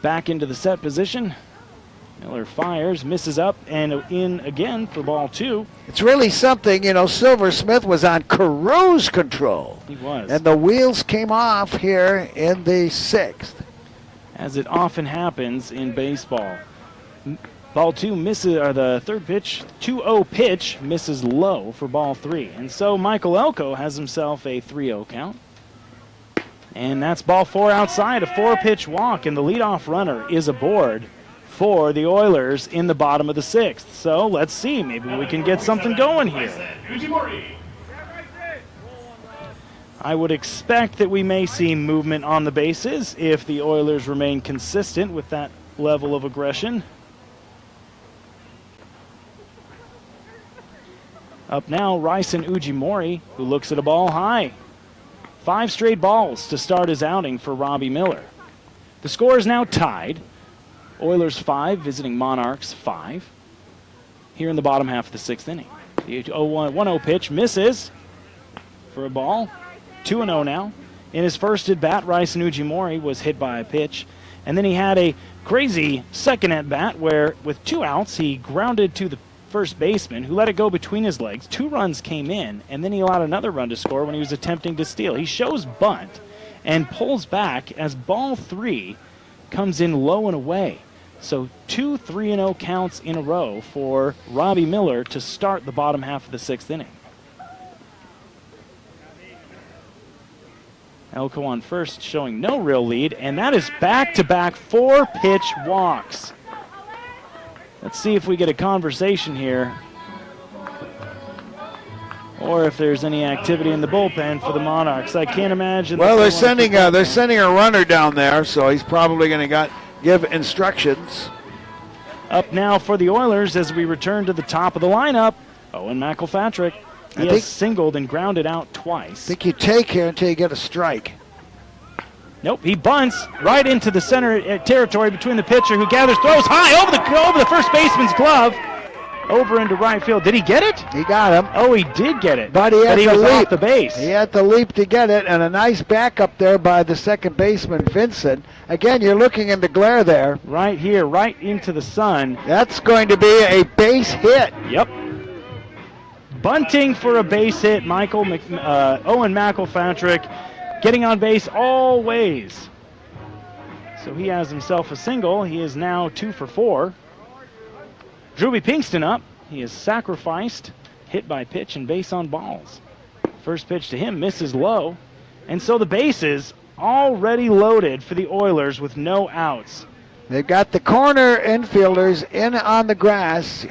back into the set position. Miller fires, misses up, and in again for ball 2. It's really something, Silver Smith was on cruise control. He was. And the wheels came off here in the 6th. As it often happens in baseball. Ball 2 misses, or the third pitch, 2-0 pitch, misses low for ball 3. And so Michael Elko has himself a 3-0 count. And that's ball 4 outside, a 4-pitch walk, and the leadoff runner is aboard for the Oilers in the bottom of the 6th. So let's see, maybe we can get something going here. I would expect that we may see movement on the bases if the Oilers remain consistent with that level of aggression. Up now, Ryson Ujimori, who looks at a ball high. 5 straight balls to start his outing for Robbie Miller. The score is now tied. Oilers 5, visiting Monarchs 5. Here in the bottom half of the 6th inning. The 1-0 pitch misses for a ball. 2-0 now. In his first at-bat, Ryson Ujimori was hit by a pitch. And then he had a crazy second at-bat where, with 2 outs, he grounded to the first baseman, who let it go between his legs. 2 runs came in, and then he allowed another run to score when he was attempting to steal. He shows bunt and pulls back as ball 3 comes in low and away. So 2 3-0 counts in a row for Robbie Miller to start the bottom half of the 6th inning. Elko on first, showing no real lead, and that is back-to-back 4-pitch walks. Let's see if we get a conversation here, or if there's any activity in the bullpen for the Monarchs. I can't imagine. Well, they're sending a runner down there, so he's probably going to give instructions. Up now for the Oilers as we return to the top of the lineup. Owen McElpatrick. He has singled and grounded out twice. I think you take here until you get a strike. Nope, he bunts right into the center territory between the pitcher, who gathers, throws high over the first baseman's glove, over into right field. Did he get it? He got him. Oh, he did get it. But he had to was leap. off the base. He had to leap to get it, and a nice backup there by the second baseman, Vincent. Again, you're looking in the glare there. Right here, right into the sun. That's going to be a base hit. Yep. Bunting for a base hit, Owen McElpatrick getting on base always. So he has himself a single. He is now 2 for 4. Drewby Pinkston up. He is sacrificed, hit by pitch and base on balls. First pitch to him misses low. And so the bases already loaded for the Oilers with no outs. They've got the corner infielders in on the grass.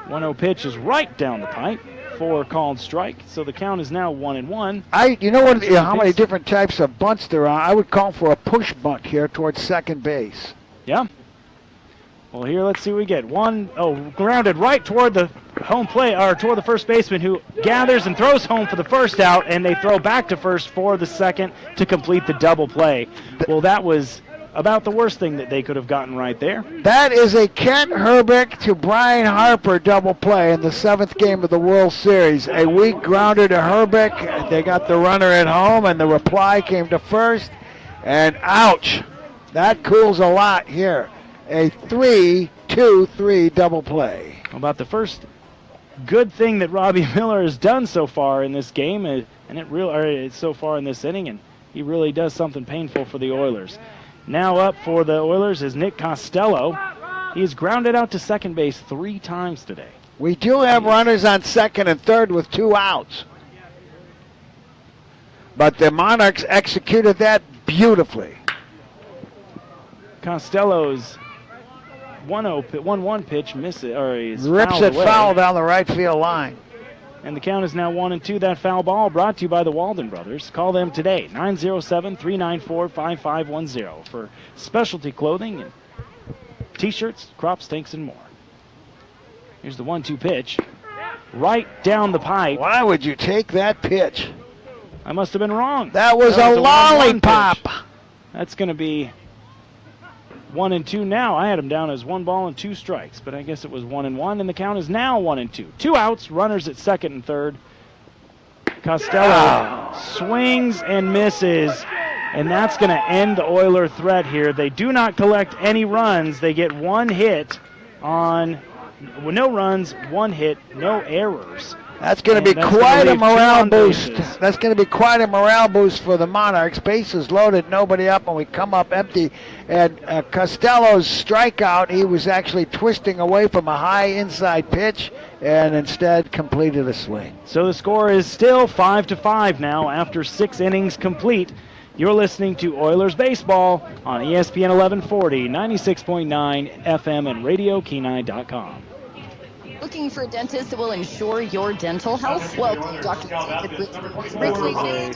1-0 pitch is right down the pipe for a called strike. So the count is now 1-1. How many different types of bunts there are? I would call for a push bunt here towards second base. Yeah. Well, here, let's see what we get. Grounded right toward the home plate, or toward the first baseman, who gathers and throws home for the first out, and they throw back to first for the second to complete the double play. Well, that was about the worst thing that they could have gotten right there. That is a Kent Herbeck to Brian Harper double play in the 7th game of the World Series. A weak grounder to Herbeck. They got the runner at home, and the reply came to first. And ouch, that cools a lot here. A 3-2-3 double play. About the first good thing that Robbie Miller has done so far in this game, so far in this inning, and he really does something painful for the Oilers. Now up for the Oilers is Nick Costello. He's grounded out to second base 3 times today. We do have runners on second and third with 2 outs. But the Monarchs executed that beautifully. Costello's 1-1 pitch misses, rips it foul down the right field line. And the count is now 1-2. That foul ball brought to you by the Walden Brothers. Call them today, 907-394-5510 for specialty clothing and T-shirts, crop stinks, and more. Here's the 1-2 pitch. Right down the pipe. Why would you take that pitch? I must have been wrong. That was a lollipop. That's going to be 1-2 now. I had him down as 1 ball and 2 strikes, but I guess it was 1-1, and the count is now 1-2. 2 outs, runners at second and third. Costello swings and misses and that's going to end the Oiler threat here. They do not collect any runs. They get one hit on no runs, one hit, no errors. That's going to be quite a morale boost. That's going to be quite a morale boost for the Monarchs. Bases loaded, nobody up, and we come up empty. And Costello's strikeout, he was actually twisting away from a high inside pitch and instead completed a swing. So the score is still 5-5 now after 6 innings complete. You're listening to Oilers Baseball on ESPN 1140, 96.9 FM and RadioKenai.com. Looking for a dentist that will ensure your dental health? Welcome, Dr. David Ridgway,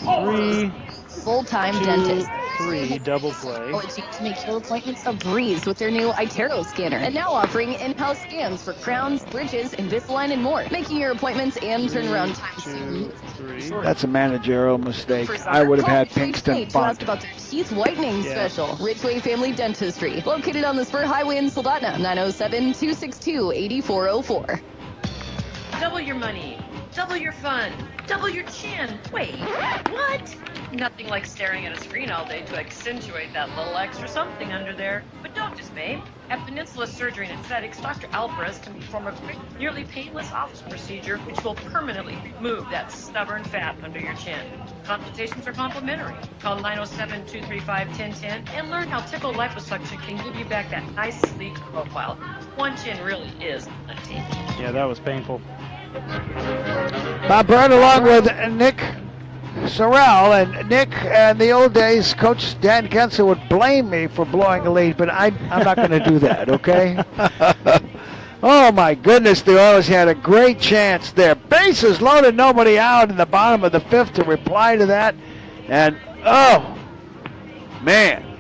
full-time dentist. 3 double play. To make your appointments a breeze with their new iTero scanner. And now offering in-house scans for crowns, bridges, Invisalign, and more. Making your appointments and turnaround times. That's a managerial mistake. I would have had Pinkston to ask about their teeth whitening special. Ridgway Family Dentistry. Located on the Spur Highway in Soldotna. 907-262-8404. Double your money. Double your fun. Double your chin. Wait, what? Nothing like staring at a screen all day to accentuate that little extra something under there. But don't dismay. At Peninsula Surgery and Aesthetics, Dr. Alvarez can perform a quick, nearly painless office procedure which will permanently remove that stubborn fat under your chin. Consultations are complimentary. Call 907-235-1010 and learn how Tickle Liposuction can give you back that nice, sleek profile. One chin really is plenty. Yeah, that was painful. Bob Byrne along with Nick Sorrell, and Nick, in the old days, Coach Dan Genser would blame me for blowing a lead, but I'm not going to do that, okay? Oh, my goodness, the Oilers had a great chance there. Bases loaded, nobody out in the bottom of the 5th to reply to that. And, oh, man,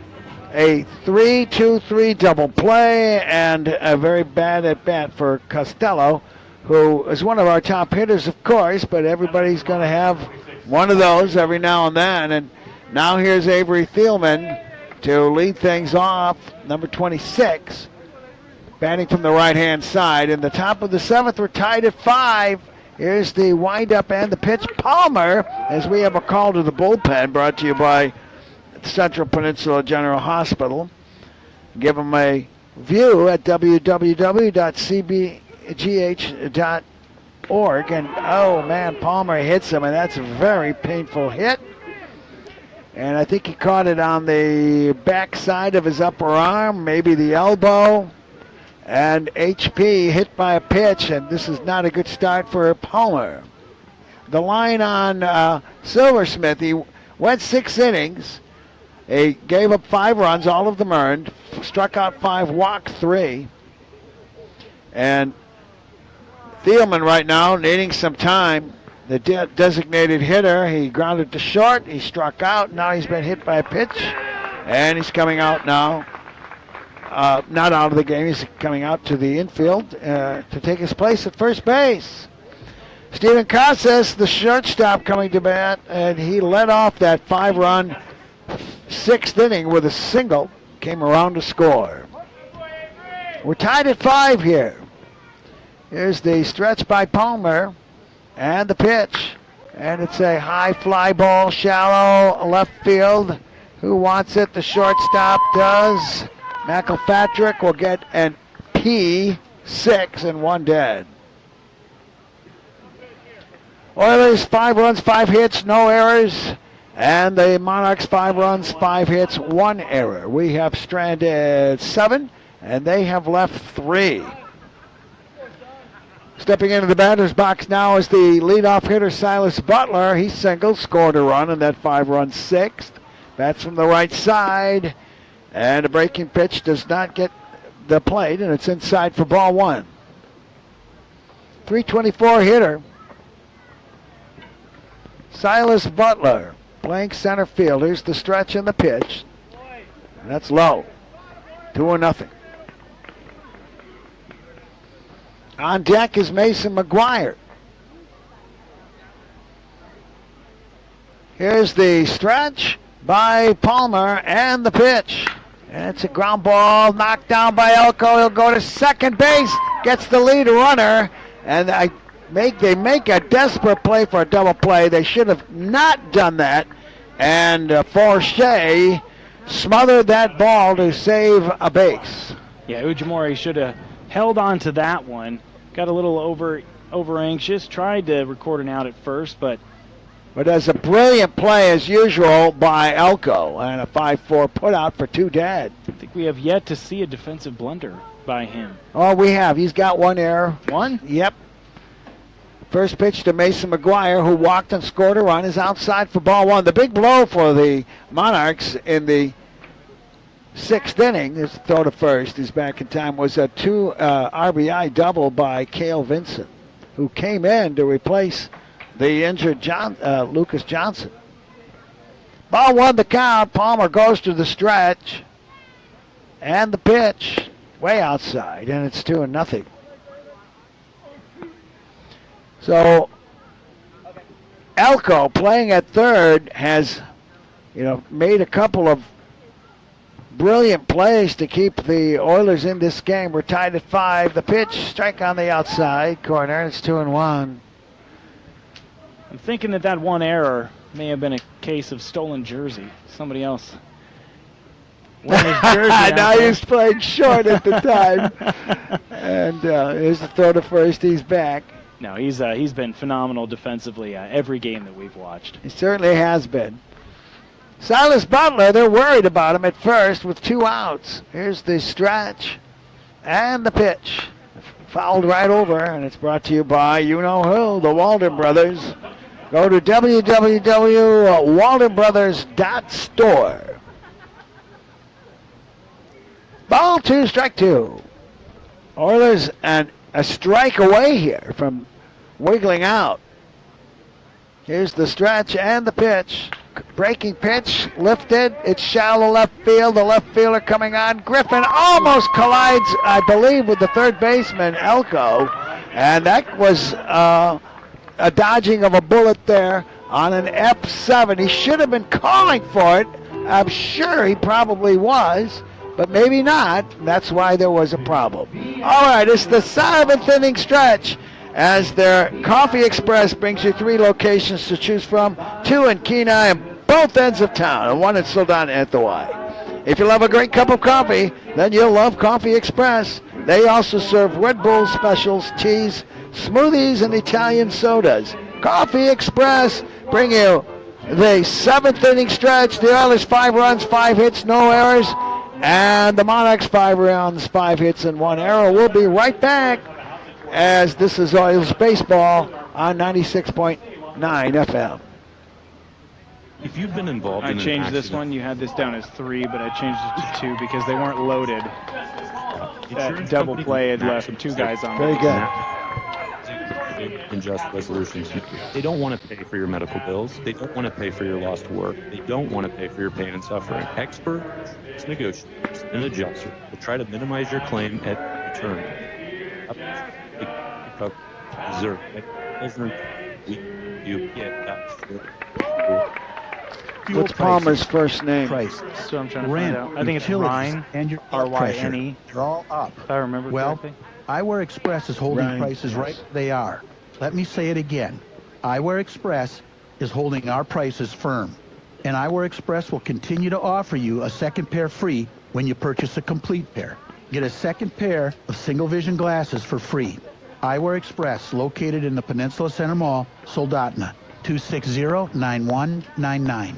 a 3-2-3 double play and a very bad at-bat for Costello, who is one of our top hitters, of course, but everybody's going to have one of those every now and then. And now here's Avery Thielman to lead things off, number 26, batting from the right-hand side. In the top of the 7th, we're tied at 5. Here's the windup and the pitch. Palmer, as we have a call to the bullpen, brought to you by Central Peninsula General Hospital. Give them a view at www.cbgh.org. And oh man, Palmer hits him, and that's a very painful hit. And I think he caught it on the backside of his upper arm, maybe the elbow. And HP hit by a pitch, and this is not a good start for Palmer. The line on Silversmith, he went 6 innings. He gave up 5 runs, all of them earned, struck out 5, walked 3. And Thielman right now needing some time. The designated hitter, he grounded to short, he struck out, now he's been hit by a pitch, and he's coming out now. Not out of the game, he's coming out to the infield to take his place at first base. Steven Casas, the shortstop, coming to bat, and he led off that 5-run 6th inning with a single, came around to score. We're tied at 5 here. Here's the stretch by Palmer and the pitch. And it's a high fly ball, shallow left field. Who wants it? The shortstop does. McElpatrick will get an P6 and 1 dead. Oilers 5 runs, 5 hits, no errors. And the Monarchs 5 runs, 5 hits, 1 error. We have stranded 7, and they have left 3. Stepping into the batter's box now is the leadoff hitter, Silas Butler. He singled, scored a run in that 5-run 6th. Bats from the right side, and a breaking pitch does not get the plate, and it's inside for ball 1. 324 hitter, Silas Butler, playing center field. Here's the stretch and the pitch. And that's low. 2-0. On deck is Mason McGuire. Here's the stretch by Palmer and the pitch. And it's a ground ball knocked down by Elko. He'll go to second base, gets the lead runner, and they make a desperate play for a double play. They should have not done that, And Forche smothered that ball to save a base. Yeah, Ujimori should have held on to that one. Got a little over anxious. Tried to record an out at first, but there's a brilliant play as usual by Elko and a 5-4 putout for 2 dead. I think we have yet to see a defensive blunder by him. Oh, we have. He's got one error. One? Yep. First pitch to Mason McGuire, who walked and scored a run, is outside for ball 1. The big blow for the Monarchs in the 6th inning, his throw to first, he's back in time, was a 2 RBI double by Cale Vincent, who came in to replace the injured Lucas Johnson. Ball 1 the count. Palmer goes to the stretch. And the pitch way outside, and it's 2-0. So Elko, playing at third, has made a couple of brilliant plays to keep the Oilers in this game. We're tied at 5. The pitch, strike on the outside corner. It's 2-1. I'm thinking that one error may have been a case of stolen jersey. Somebody else. Now he's playing short at the time. And here's the throw to first. He's back. No, he's been phenomenal defensively every game that we've watched. He certainly has been. Silas Butler, they're worried about him at first with 2 outs. Here's the stretch and the pitch. Fouled right over, and it's brought to you by you-know-who, the Walden Brothers. Go to www.waldenbrothers.store. Ball 2, strike 2. Oilers and a strike away here from wiggling out. Here's the stretch and the pitch. Breaking pitch, lifted. It's shallow left field. The left fielder coming on. Griffin almost collides, I believe, with the third baseman, Elko. And that was a dodging of a bullet there on an F7. He should have been calling for it. I'm sure he probably was, but maybe not. That's why there was a problem. All right, it's the 7th inning stretch as their Coffee Express brings you 3 locations to choose from, 2 in Kenai and both ends of town, and 1 in Soldotna at the Y. If you love a great cup of coffee, then you'll love Coffee Express. They also serve Red Bull specials, teas, smoothies, and Italian sodas. Coffee Express bring you the 7th inning stretch. The Oilers 5 runs, 5 hits, no errors. And the Monarchs 5 runs, 5 hits, and 1 error. We'll be right back as this is Oilers baseball on 96.9 FM. If you've been involved in I changed this one. You had this down as 3, but I changed it to 2 because they weren't loaded. That double play had left 2 guys on. Very good. And just resolutions. They don't want to pay for your medical bills. They don't want to pay for your lost work. They don't want to pay for your pain and suffering. Experts, negotiators, and adjusters will try to minimize your claim at return. You get that. What's Palmer's first name? That's what I'm trying to find out. I think it's Ryan, and your R-Y-N-E. They're all up. If I remember correctly. Eyewear Express is holding Ryan, prices right where they are. Let me say it again. Eyewear Express is holding our prices firm. And Eyewear Express will continue to offer you a second pair free when you purchase a complete pair. Get a second pair of single vision glasses for free. Eyewear Express, located in the Peninsula Center Mall, Soldotna, 260-9199.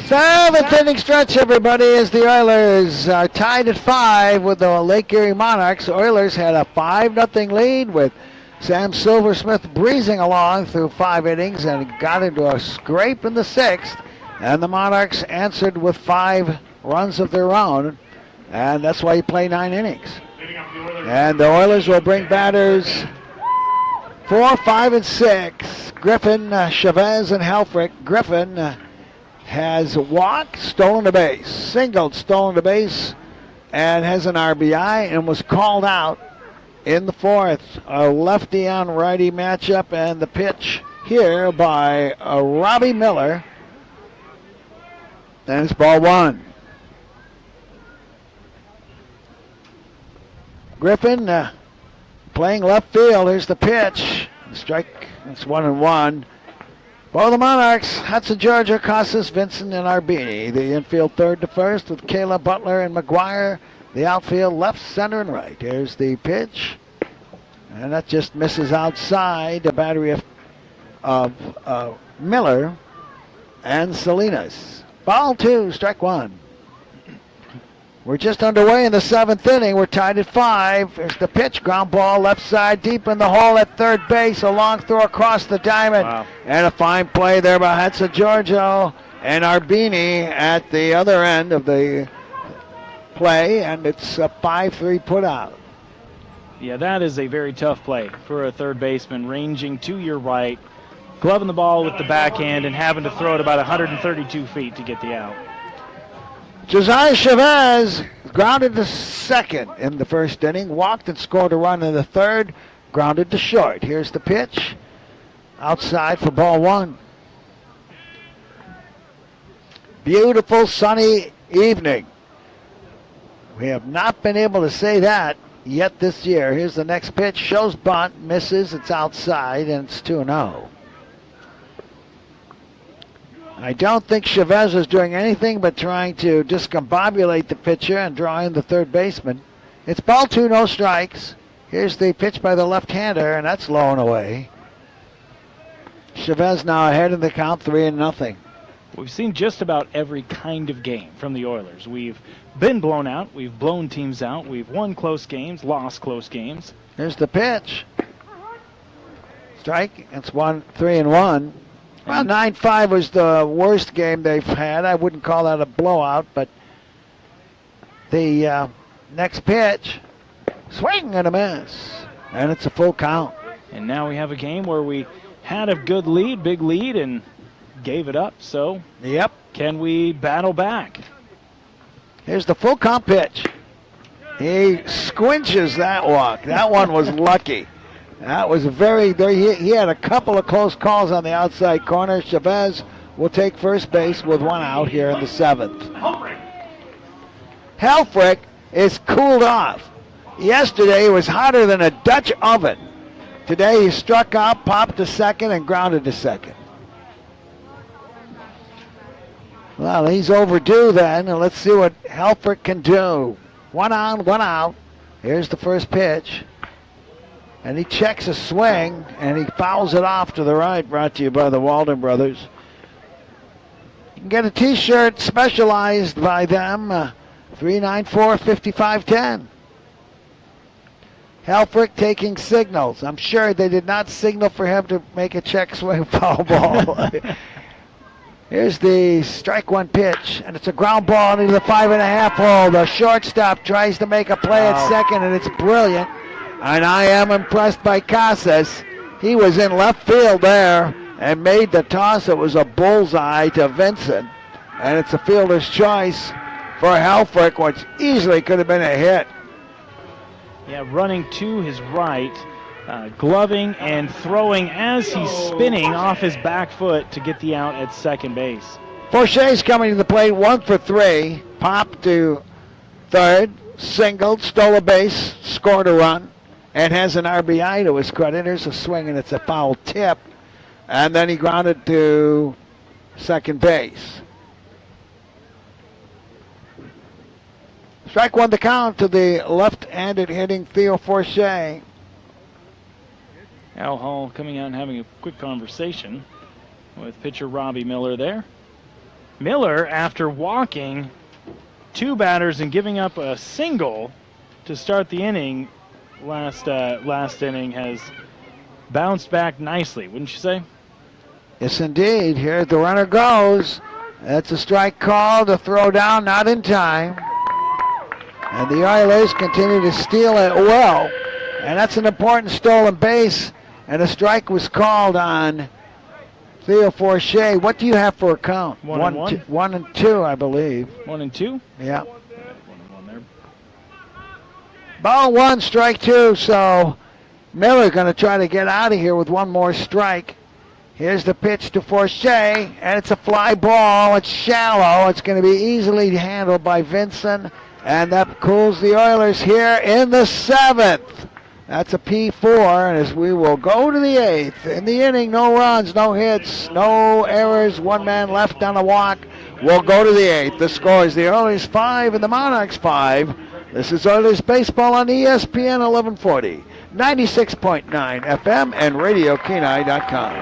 7th inning stretch, everybody, as the Oilers are tied at 5 with the Lake Erie Monarchs. Oilers had a 5-0 lead with Sam Silversmith breezing along through 5 innings and got into a scrape in the 6th. And the Monarchs answered with 5 runs of their own. And that's why you play 9 innings. And the Oilers will bring batters 4, 5, and 6. Griffin, Chavez, and Helfrich. Griffin has walked, stolen a base, singled, stolen a base, and has an RBI and was called out in the 4th. A lefty on righty matchup, and the pitch here by Robbie Miller. And it's ball 1. Griffin playing left field. Here's the pitch. The strike. It's 1-1. For the Monarchs, Hudson, Georgia, Casas, Vincent, and Arbini. The infield third to first with Kayla, Butler, and McGuire. The outfield left, center, and right. Here's the pitch. And that just misses outside the battery of Miller and Salinas. Ball 2, strike 1. We're just underway in the 7th inning. We're tied at 5. There's the pitch. Ground ball left side deep in the hole at third base. A long throw across the diamond. Wow. And a fine play there by Hudson Giorgio and Arbini at the other end of the play. And it's a 5-3 put out. Yeah, that is a very tough play for a third baseman, ranging to your right, gloving the ball with the backhand, and having to throw it about 132 feet to get the out. Josiah Chavez grounded to second in the first inning, walked and scored a run in the third, grounded to short. Here's the pitch. Outside for ball 1. Beautiful sunny evening. We have not been able to say that yet this year. Here's the next pitch. Shows bunt, misses, it's outside, and it's 2-0. I don't think Chavez is doing anything but trying to discombobulate the pitcher and draw in the third baseman. It's ball 2, no strikes. Here's the pitch by the left-hander, and that's low and away. Chavez now ahead in the count, 3-0. We've seen just about every kind of game from the Oilers. We've been blown out. We've blown teams out. We've won close games, lost close games. Here's the pitch. Strike. It's 3-1. Well, 9-5 was the worst game they've had. I wouldn't call that a blowout, but the next pitch, swing and a miss, and it's a full count. And now we have a game where we had a good lead, big lead, and gave it up. So, yep. Can we battle back? Here's the full count pitch. He squinches that walk. That one was lucky. That was he had a couple of close calls on the outside corner. Chavez will take first base with 1 out here in the 7th. Helfrich is cooled off. Yesterday he was hotter than a Dutch oven. Today he struck out, popped to second, and grounded to second. Well, he's overdue then, and let's see what Helfrich can do. 1 on, 1 out. Here's the first pitch. And he checks a swing, and he fouls it off to the right, brought to you by the Walden Brothers. You can get a T-shirt specialized by them, 394-5510. Helfrich taking signals. I'm sure they did not signal for him to make a check swing foul ball. Here's the strike 1 pitch, and it's a ground ball into the 5.5 hole. The shortstop tries to make a play at second, and it's brilliant. And I am impressed by Casas. He was in left field there and made the toss. It was a bullseye to Vincent. And it's a fielder's choice for Helfrich, which easily could have been a hit. Yeah, running to his right, gloving and throwing as he's spinning off his back foot to get the out at second base. Forche's coming to the plate, 1 for 3. Popped to third, singled, stole a base, scored a run, and has an RBI to his credit. Here's a swing, and it's a foul tip. And then he grounded to second base. Strike 1 to count to the left-handed hitting Theo Forche. Al Hall coming out and having a quick conversation with pitcher Robbie Miller there. Miller, after walking 2 batters and giving up a single to start the inning, last inning, has bounced back nicely, wouldn't you say? Yes, indeed. Here the runner goes. That's a strike call to throw down, not in time. And the Oilers continue to steal it well. And that's an important stolen base. And a strike was called on Theo Forche. What do you have for a count? 1 and 2, I believe. 1 and 2? Yeah. 1 and 1 there. Ball 1, strike 2. So Miller going to try to get out of here with 1 more strike. Here's the pitch to Forche, and it's a fly ball. It's shallow. It's going to be easily handled by Vincent, and that cools the Oilers here in the 7th. That's a P4, and as we will go to the 8th. In the inning, no runs, no hits, no errors, one man left on a walk. We'll go to the 8th. The score is the Oilers 5 and the Monarchs 5. This is Oilers Baseball on ESPN 1140, 96.9 FM, and RadioKenai.com.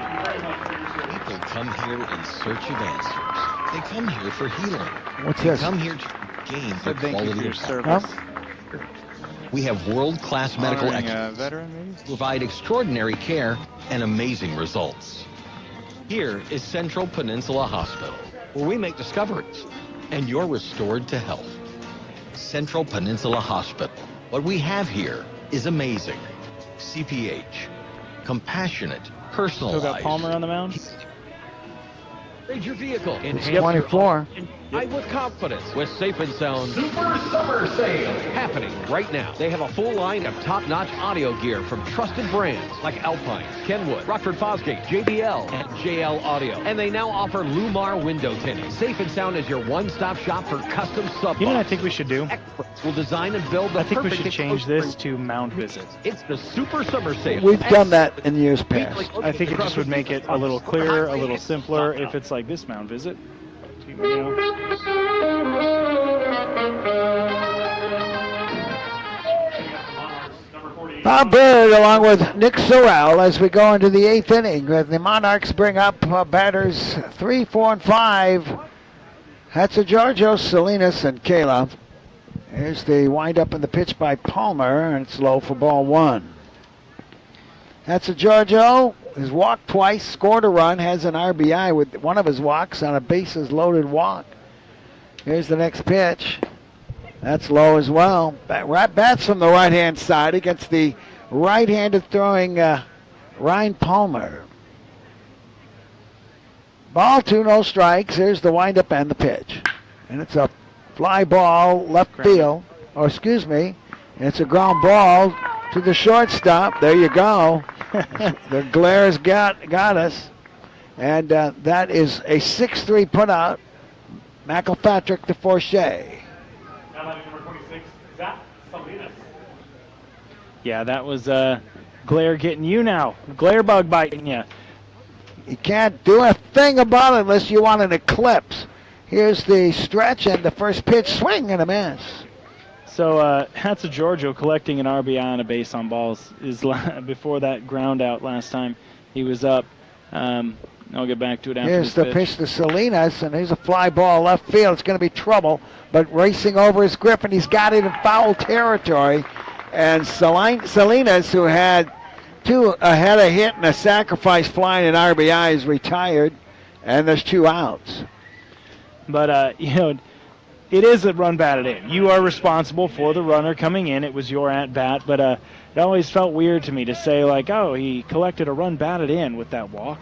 People come here in search of answers. They come here for healing. What's they this? come here to gain the Thank you quality for your of service. We have world-class medical Honoring a experts veteran, maybe? who provide extraordinary care and amazing results. Here is Central Peninsula Hospital, where we make discoveries and you're restored to health. Central Peninsula Hospital. What we have here is amazing. CPH. Compassionate, personalized. Still got Palmer on the mound? Trade your vehicle. It's 24. Ride with confidence with Safe and Sound Super Summer Sale happening right now. They have a full line of top-notch audio gear from trusted brands like Alpine, Kenwood, Rockford Fosgate, JBL, and JL Audio. And they now offer Lumar window tinting. Safe and Sound is your one-stop shop for custom sub. You know what I think we should do? Experts will design and build the I think we perfect should change this to mound visits. It's the Super Summer Sale. We've done that in years past. I think it just would make it a little clearer, a little simpler if it's like this mound visit. You know? Bob Bird along with Nick Sorrell as we go into the 8th inning. The Monarchs bring up batters 3, 4, and 5. Hatzigiorgio, Salinas, and Kayla. Here's the windup and the pitch by Palmer, and it's low for ball 1. Hatzigiorgio has walked twice, scored a run, has an RBI with one of his walks on a bases-loaded walk. Here's the next pitch. That's low as well. Bats from the right-hand side against the right-handed throwing Ryan Palmer. Ball 2, no strikes. Here's the windup and the pitch. And it's a fly ball left field. Or excuse me, it's a ground ball to the shortstop. There you go. The glare's got us. And that is a 6-3 putout. McElpatrick to Forshea. Yeah, that was glare getting you now. Glare bug biting you. You can't do a thing about it unless you want an eclipse. Here's the stretch and the first pitch, swing and a miss. So Hatzigiorgio collecting an RBI on a base on balls is before that ground out last time. He was up. I'll get back to it after Here's this the pitch to Salinas, and here's a fly ball left field. It's going to be trouble, but racing over his grip, and he's got it in foul territory. And Salinas, who had a hit and a sacrifice flying at RBI, is retired, and there's 2 outs. But, it is a run batted in. You are responsible for the runner coming in. It was your at-bat, but it always felt weird to me to say, like, oh, he collected a run batted in with that walk.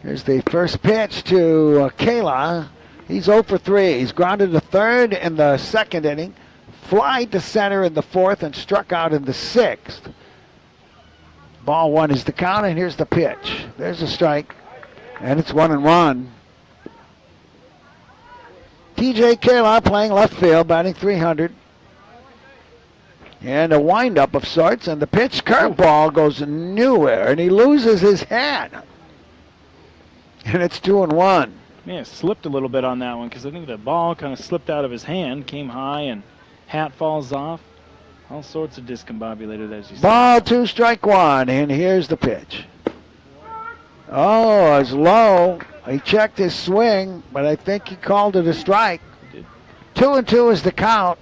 Here's the first pitch to Kayla. He's 0 for 3. He's grounded to third in the 2nd inning, flied to center in the 4th, and struck out in the 6th. Ball 1 is the count, and here's the pitch. There's a strike, and it's 1-1. TJ Kayla playing left field, batting .300. And a windup of sorts, and the pitch curveball goes nowhere, and he loses his hat. And it's 2-1. Yeah, slipped a little bit on that one because I think the ball kind of slipped out of his hand, came high, and hat falls off. All sorts of discombobulated, as you said. Ball 2, strike 1, and here's the pitch. Oh, it's low. He checked his swing, but I think he called it a strike. 2-2 is the count.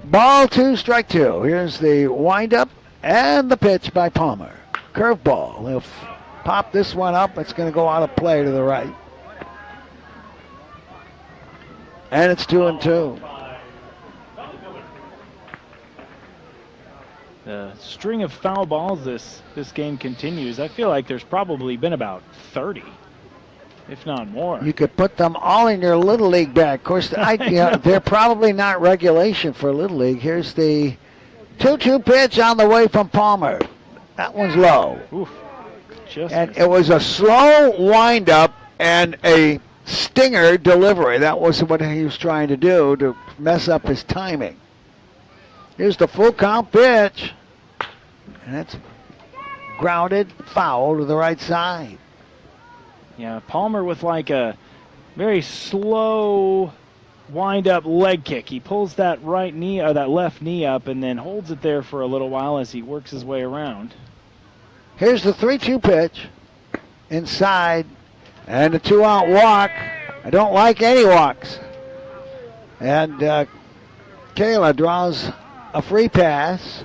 Ball 2, strike 2. Here's the windup and the pitch by Palmer. Curveball. He'll pop this one up. It's going to go out of play to the right. And it's 2-2. The string of foul balls this game continues. I feel like there's probably been about 30, if not more. You could put them all in your Little League bag. Of course, they're probably not regulation for Little League. Here's the 2-2 pitch on the way from Palmer. That one's low. Oof. And it was a slow windup and a stinger delivery. That was what he was trying to do to mess up his timing. Here's the full count pitch. And that's grounded, foul to the right side. Yeah, Palmer with like a very slow wind-up leg kick. He pulls that right knee or that left knee up and then holds it there for a little while as he works his way around. Here's the 3-2 pitch. Inside. And a 2-out walk. I don't like any walks. And Kayla draws a free pass.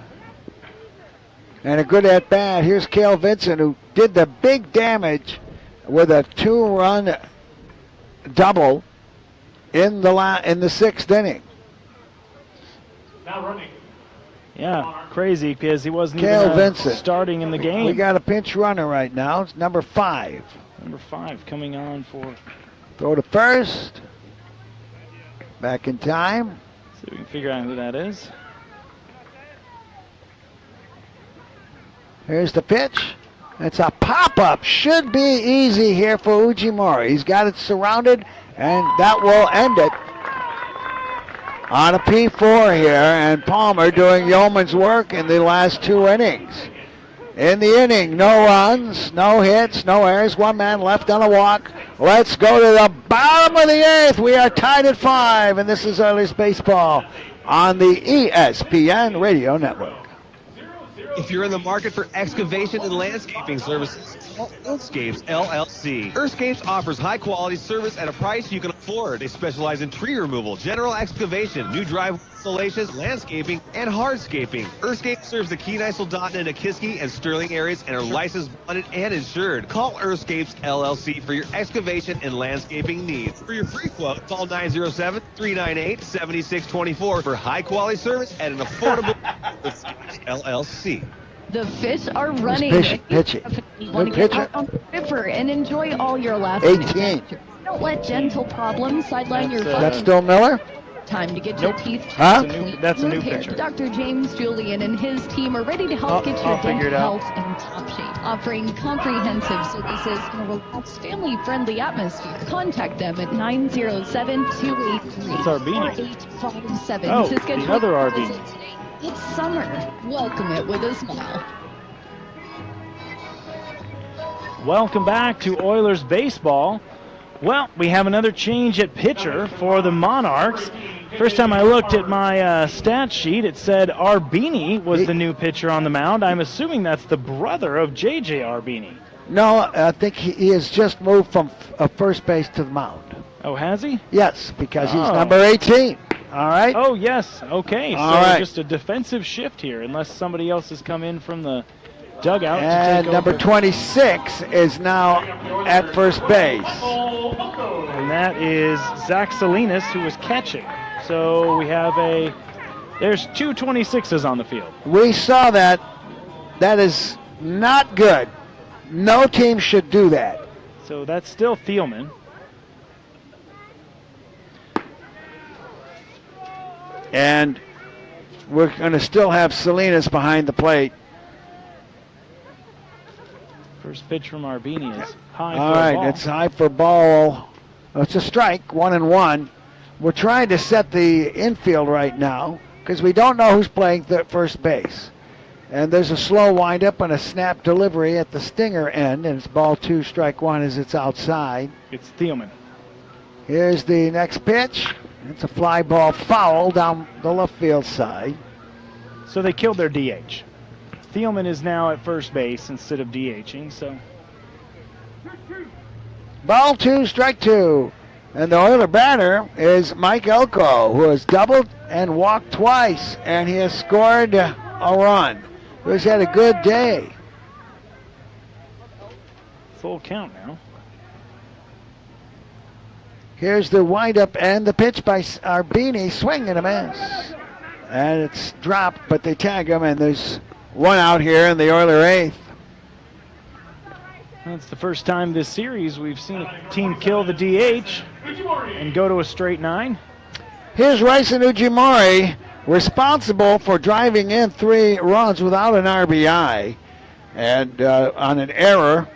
And a good at-bat. Here's Cale Vincent, who did the big damage with a 2-run double in the sixth inning. Now running. Yeah, crazy because he wasn't Cale even Vincent starting in the game. We got a pinch runner right now. It's number 5. Number 5 coming on for. Throw to first. Back in time. See if we can figure out who that is. Here's the pitch. It's a pop-up. Should be easy here for Ujimori. He's got it surrounded, and that will end it. On a P4 here, and Palmer doing yeoman's work in the last 2 innings. In the inning, no runs, no hits, no errors, 1 man left on a walk. Let's go to the bottom of the 8th. We are tied at 5, and this is Oilers Baseball on the ESPN Radio Network. If you're in the market for excavation and landscaping services, call Earthscapes LLC. Earthscapes offers high-quality service at a price you can afford. They specialize in tree removal, general excavation, new driveway installations, landscaping, and hardscaping. Earthscapes serves the Kenai, Soldotna, Nikiski, and Sterling areas and are licensed, bonded, and insured. Call Earthscapes LLC for your excavation and landscaping needs. For your free quote, call 907-398-7624 for high-quality service at an affordable Earthscapes LLC. The fish are running. Pitching. You want to get out on the river and enjoy all your last 18. Don't let dental problems sideline your fun. That's still Miller? Time to get your teeth Huh? That's a new repaired. pitcher. Dr. James Julian and his team are ready to help get your I'll figure dental it out. health in top shape, offering comprehensive services in a relaxed, family-friendly atmosphere. Contact them at 907-283-4857 It's Arbini. to schedule another a Arbini. visit today. It's summer. Welcome it with a smile. Welcome back to Oilers Baseball. Well, we have another change at pitcher for the Monarchs. First time I looked at my stat sheet, it said Arbini was the new pitcher on the mound. I'm assuming that's the brother of J.J. Arbini. No, I think he has just moved from first base to the mound. Oh, has he? Yes, because he's Oh. number 18. All right? Oh, yes. Okay. All So right. just a defensive shift here, unless somebody else has come in from the dugout And to take number over. 26 is now at first base. And that is Zach Salinas, who was catching. So we have there's 2 26s on the field. We saw that. That is not good. No team should do that. So that's still Thielman. And we're going to still have Salinas behind the plate. First pitch from Arbini is high All for a right, ball. it's high for ball. It's a strike, 1-1. We're trying to set the infield right now because we don't know who's playing first base. And there's a slow windup and a snap delivery at the stinger end, and it's ball 2, strike 1 as it's outside. It's Thielman. Here's the next pitch. It's a fly ball foul down the left field side. So they killed their DH. Thielman is now at first base instead of DHing, so. Ball 2, strike 2. And the Oiler batter is Mike Elko, who has doubled and walked twice, and he has scored a run. He's had a good day. Full count now. Here's the windup and the pitch by Arbini, swing and a miss. And it's dropped, but they tag him, and there's one out here in the Oiler 8th. That's the first time this series we've seen a team kill the DH and go to a straight 9. Here's Ryson Ujimori, responsible for driving in 3 runs without an RBI and on an error.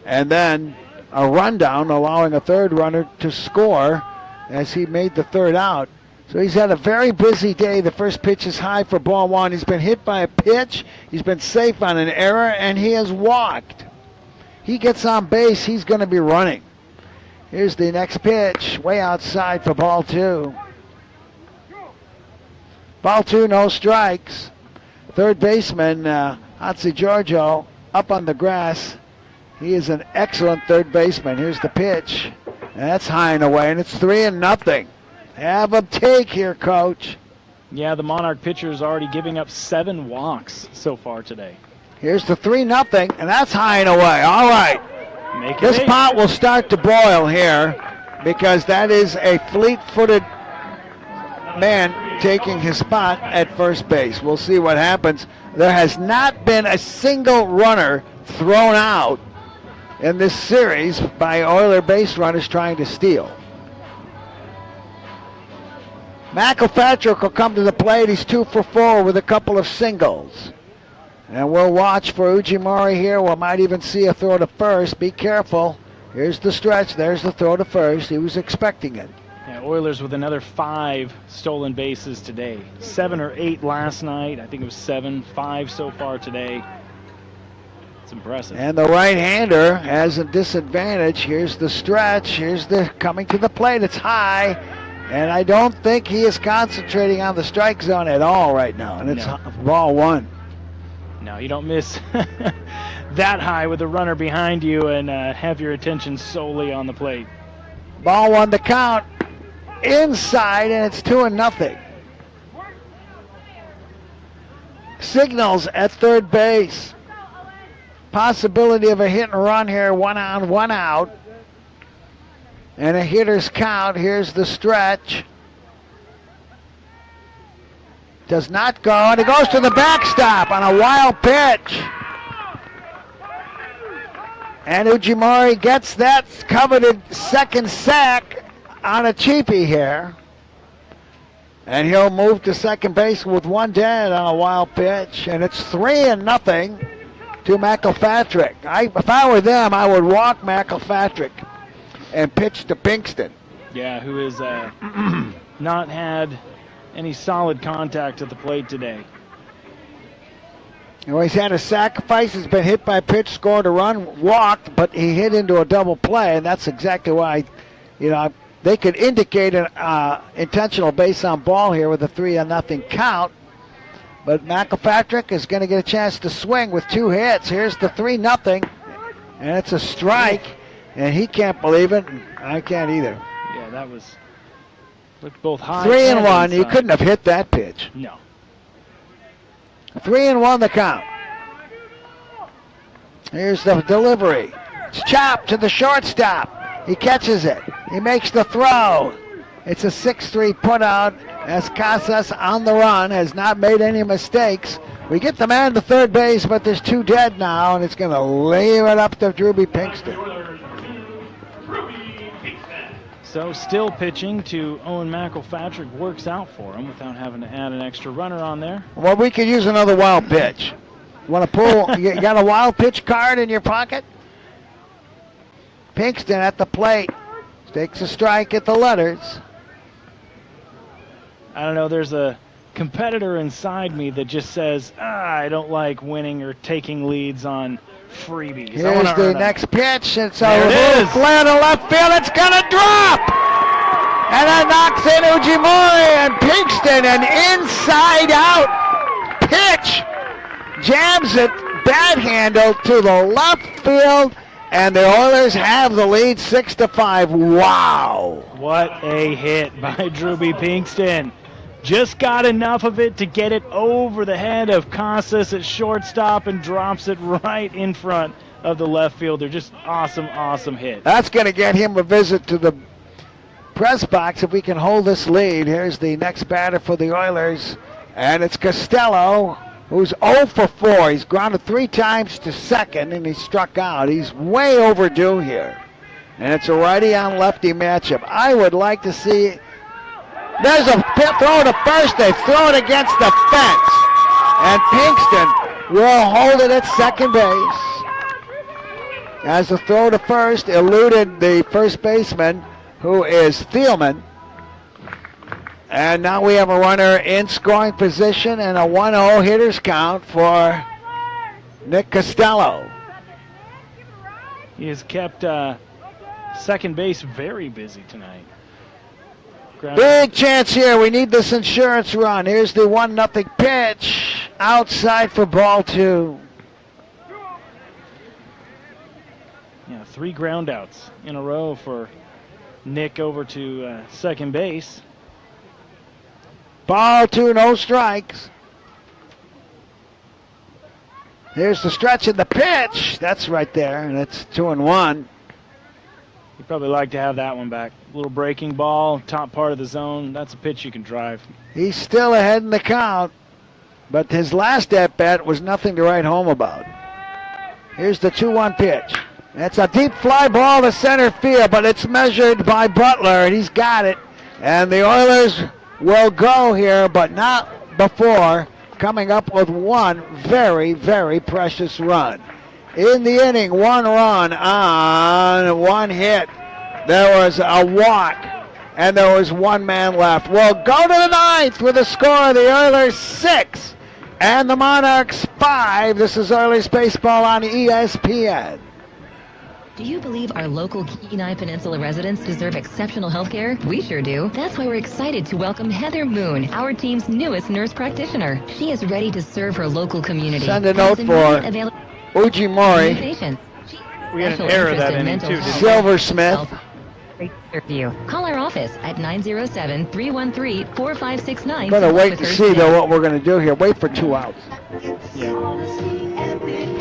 And then a rundown, allowing a third runner to score as he made the third out. So he's had a very busy day. The first pitch is high for ball one. He's been hit by a pitch. He's been safe on an error, and he has walked. He gets on base, he's going to be running. Here's the next pitch, way outside for ball two. Ball two, no strikes. Third baseman, Hatsi Giorgio, up on the grass. He is an excellent third baseman. Here's the pitch. And that's high and away, and it's 3-0. Have a take here, Coach. Yeah, the Monarch pitcher is already giving up 7 walks so far today. Here's the 3-0, and that's high and away. All right. This pot will start to boil here because that is a fleet-footed man taking his spot at first base. We'll see what happens. There has not been a single runner thrown out in this series by Oiler base runners trying to steal. McElpatrick will come to the plate. He's 2 for 4 with a couple of singles. And we'll watch for Ujimori here. We might even see a throw to first. Be careful. Here's the stretch. There's the throw to first. He was expecting it. Yeah, Oilers with another 5 stolen bases today. 7 or 8 last night. I think it was 7. 5 so far today. It's impressive. And the right-hander has a disadvantage. Here's the stretch. Here's the coming to the plate. It's high. And I don't think he is concentrating on the strike zone at all right now. And it's ball one. No, you don't miss that high with a runner behind you and have your attention solely on the plate. Ball one, the count inside, and it's 2-0. Signals at third base. Possibility of a hit and run here, 1 on, 1 out. And a hitter's count. Here's the stretch. Does not go, and it goes to the backstop on a wild pitch. And Ujimori gets that coveted second sack on a cheapie here. And he'll move to second base with 1 dead on a wild pitch. And it's 3-0 to McElpatrick. If I were them, I would walk McElpatrick and pitch to Pinkston. Yeah, who has not had any solid contact at the plate today. You know, he's had a sacrifice. He's been hit by a pitch, scored a run, walked, but he hit into a double play, and that's exactly why, they could indicate an intentional base on ball here with a 3-0 count. But McElpatrick is going to get a chance to swing with 2 hits. Here's the 3-0, and it's a strike. And he can't believe it, and I can't either. Yeah, that was looked both high 3-1. You couldn't have hit that pitch. No. 3-1 the count. Here's the delivery. It's chopped to the shortstop. He catches it. He makes the throw. It's a 6-3 putout as Casas on the run has not made any mistakes. We get the man to third base, but there's 2 dead now, and it's going to leave it up to Drewby Pinkston. So still pitching to Owen McElpatrick works out for him without having to add an extra runner on there. Well, we could use another wild pitch. Want to pull? You got a wild pitch card in your pocket? Pinkston at the plate. Takes a strike at the letters. I don't know. There's a competitor inside me that just says, I don't like winning or taking leads on freebies. Here's the next pitch. It's a flare to left field. It's going to drop. And that knocks in Ujimori, and Pinkston, an inside-out pitch. Jams it bad-handled to the left field, and the Oilers have the lead 6-5. Wow. What a hit by Drewby Pinkston. Just got enough of it to get it over the head of Casas at shortstop and drops it right in front of the left fielder. Just awesome hit. That's going to get him a visit to the press box if we can hold this lead. Here's the next batter for the Oilers, and it's Costello, who's 0 for 4. He's grounded 3 times to second, and he struck out. He's way overdue here. And it's a righty on lefty matchup. I would like to see... There's a throw to first. They throw it against the fence. And Pinkston will hold it at second base. As the throw to first eluded the first baseman, who is Thielman. And now we have a runner in scoring position and a 1-0 hitters count for Nick Costello. He has kept second base very busy tonight. Big chance here. We need this insurance run. Here's the 1-0 pitch. Outside for ball 2. Yeah, 3 ground outs in a row for Nick over to second base. Ball 2, no strikes. Here's the stretch and the pitch. That's right there, and it's 2-1. You'd probably like to have that one back. A little breaking ball, top part of the zone. That's a pitch you can drive. He's still ahead in the count, but his last at-bat was nothing to write home about. Here's the 2-1 pitch. That's a deep fly ball to center field, but it's measured by Butler, and he's got it. And the Oilers will go here, but not before coming up with one very, very precious run. In the inning, 1 run on 1 hit. There was a walk, and there was 1 man left. We'll go to the 9th with a score of the Oilers 6 and the Monarchs 5. This is Oilers Baseball on ESPN. Do you believe our local Kenai Peninsula residents deserve exceptional health care? We sure do. That's why we're excited to welcome Heather Moon, our team's newest nurse practitioner. She is ready to serve her local community. Send a note for Uji Mori. We had an error that inning, too. Silversmith. Call our office at 907-313-4569. I'm going to wait and see, though, what we're going to do here. Wait for 2 outs.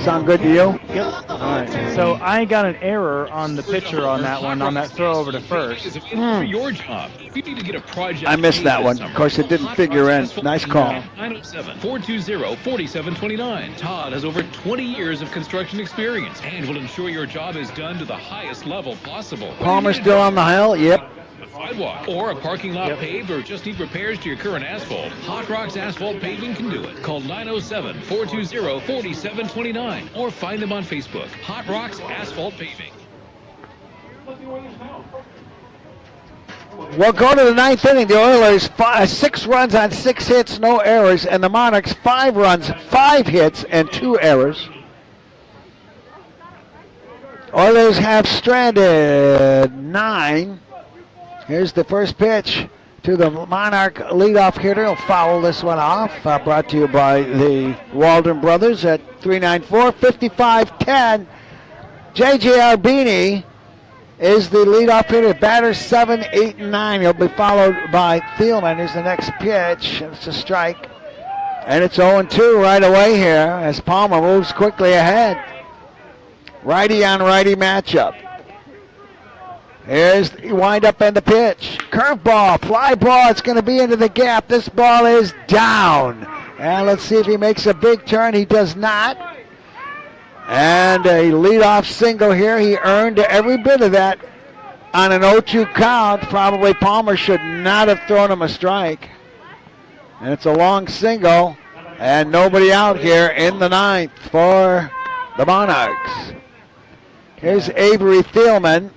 Sound good to you? Yep. All right. So I got an error on the pitcher on that one, on that throw over to first. For your job, if you need to get a project I missed that one. Of course, it didn't figure in. Nice call. 907-420-4729. Todd has over 20 years of construction experience and will ensure your job is done to the highest level possible. Palmer still on the hill? Yep. A sidewalk or a parking lot paved or just need repairs to your current asphalt, Hot Rocks Asphalt Paving can do it. Call 907-420-4729 or find them on Facebook. Hot Rocks Asphalt Paving. We'll go to the 9th inning. The Oilers 6 runs on 6 hits, no errors, and the Monarchs 5 runs, 5 hits, and 2 errors. Oilers have stranded 9. Here's the first pitch to the Monarch leadoff hitter. He'll foul this one off. Brought to you by the Walden brothers at 394-5510. J.J. Arbini is the leadoff hitter. Batters 7, 8, and 9. He'll be followed by Thielman. Here's the next pitch. It's a strike. And it's 0-2 right away here as Palmer moves quickly ahead. Righty on righty matchup. Here's the windup and the pitch. Curveball, fly ball. It's going to be into the gap. This ball is down. And let's see if he makes a big turn. He does not. And a leadoff single here. He earned every bit of that on an 0-2 count. Probably Palmer should not have thrown him a strike. And it's a long single. And nobody out here in the 9th for the Monarchs. Here's Avery Thielman.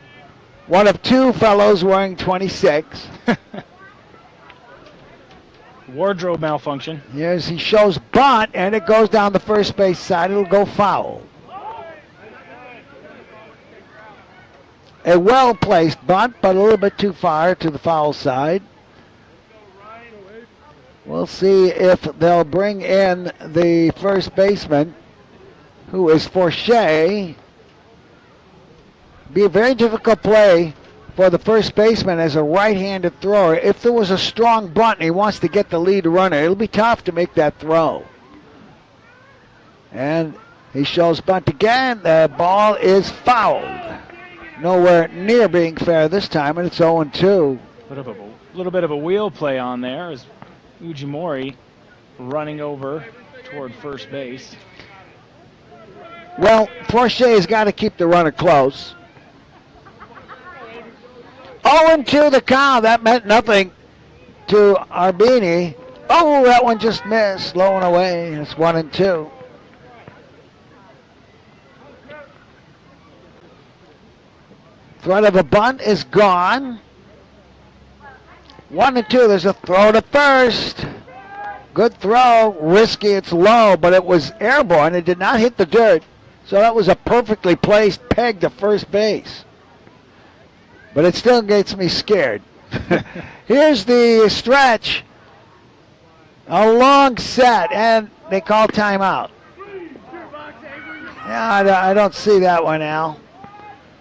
One of 2 fellows wearing 26. Wardrobe malfunction. Here's he shows bunt, and it goes down the first base side. It'll go foul. A well-placed bunt, but a little bit too far to the foul side. We'll see if they'll bring in the first baseman, who is Forshea. Be a very difficult play for the first baseman as a right-handed thrower. If there was a strong bunt and he wants to get the lead runner, it'll be tough to make that throw. And he shows bunt again. The ball is fouled. Nowhere near being fair this time, and it's 0-2. A little bit of a wheel play on there as Ujimori running over toward first base. Well, Forshay's got to keep the runner close. 0-2 the count. That meant nothing to Arbini. Oh, that one just missed. Low and away. It's 1-2. Threat of a bunt is gone. 1-2. There's a throw to first. Good throw. Risky. It's low, but it was airborne. It did not hit the dirt. So that was a perfectly placed peg to first base. But it still gets me scared. Here's the stretch. A long set, and they call timeout. Yeah, I don't see that one, Al.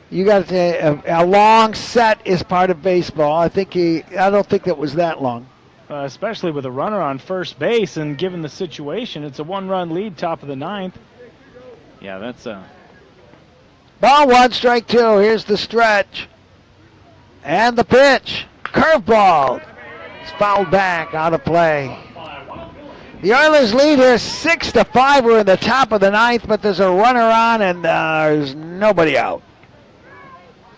You got a long set is part of baseball. I don't think that was that long. Especially with a runner on first base, and given the situation, it's a one-run lead, top of the ninth. Yeah, that's a... Ball 1, strike 2. Here's the stretch. And the pitch. Curveball. It's fouled back, out of play. The Oilers lead here 6-5. We're in the top of the ninth, but there's a runner on, and there's nobody out.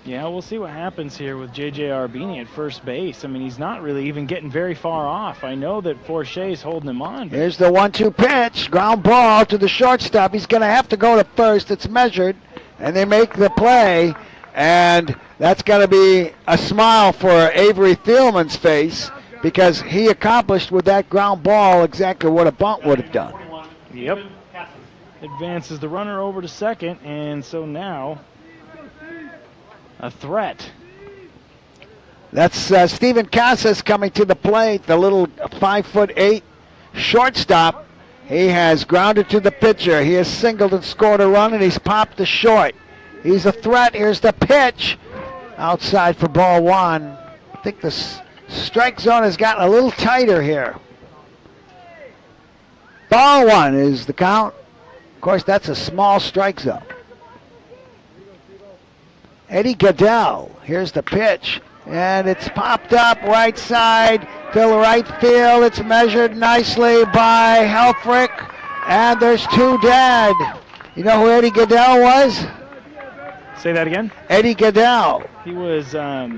Yeah, we'll see what happens here with J.J. Arbini at first base. I mean, he's not really even getting very far off. I know that Forche's holding him on. Here's the 1-2 pitch. Ground ball to the shortstop. He's going to have to go to first. It's measured, and they make the play. And that's going to be a smile for Avery Thielman's face, because he accomplished with that ground ball exactly what a bunt would have done. Yep. Advances the runner over to second, and so now a threat. That's Steven Casas coming to the plate, the little 5'8" shortstop. He has grounded to the pitcher. He has singled and scored a run, and he's popped to short. He's a threat. Here's the pitch. Outside for ball 1. I think the strike zone has gotten a little tighter here. Ball 1 is the count. Of course, that's a small strike zone. Eddie Goodell. Here's the pitch. And it's popped up right side to the right field. It's measured nicely by Helfrich. And there's 2 dead. You know who Eddie Goodell was? Say that again? Eddie Goodell. He was, well,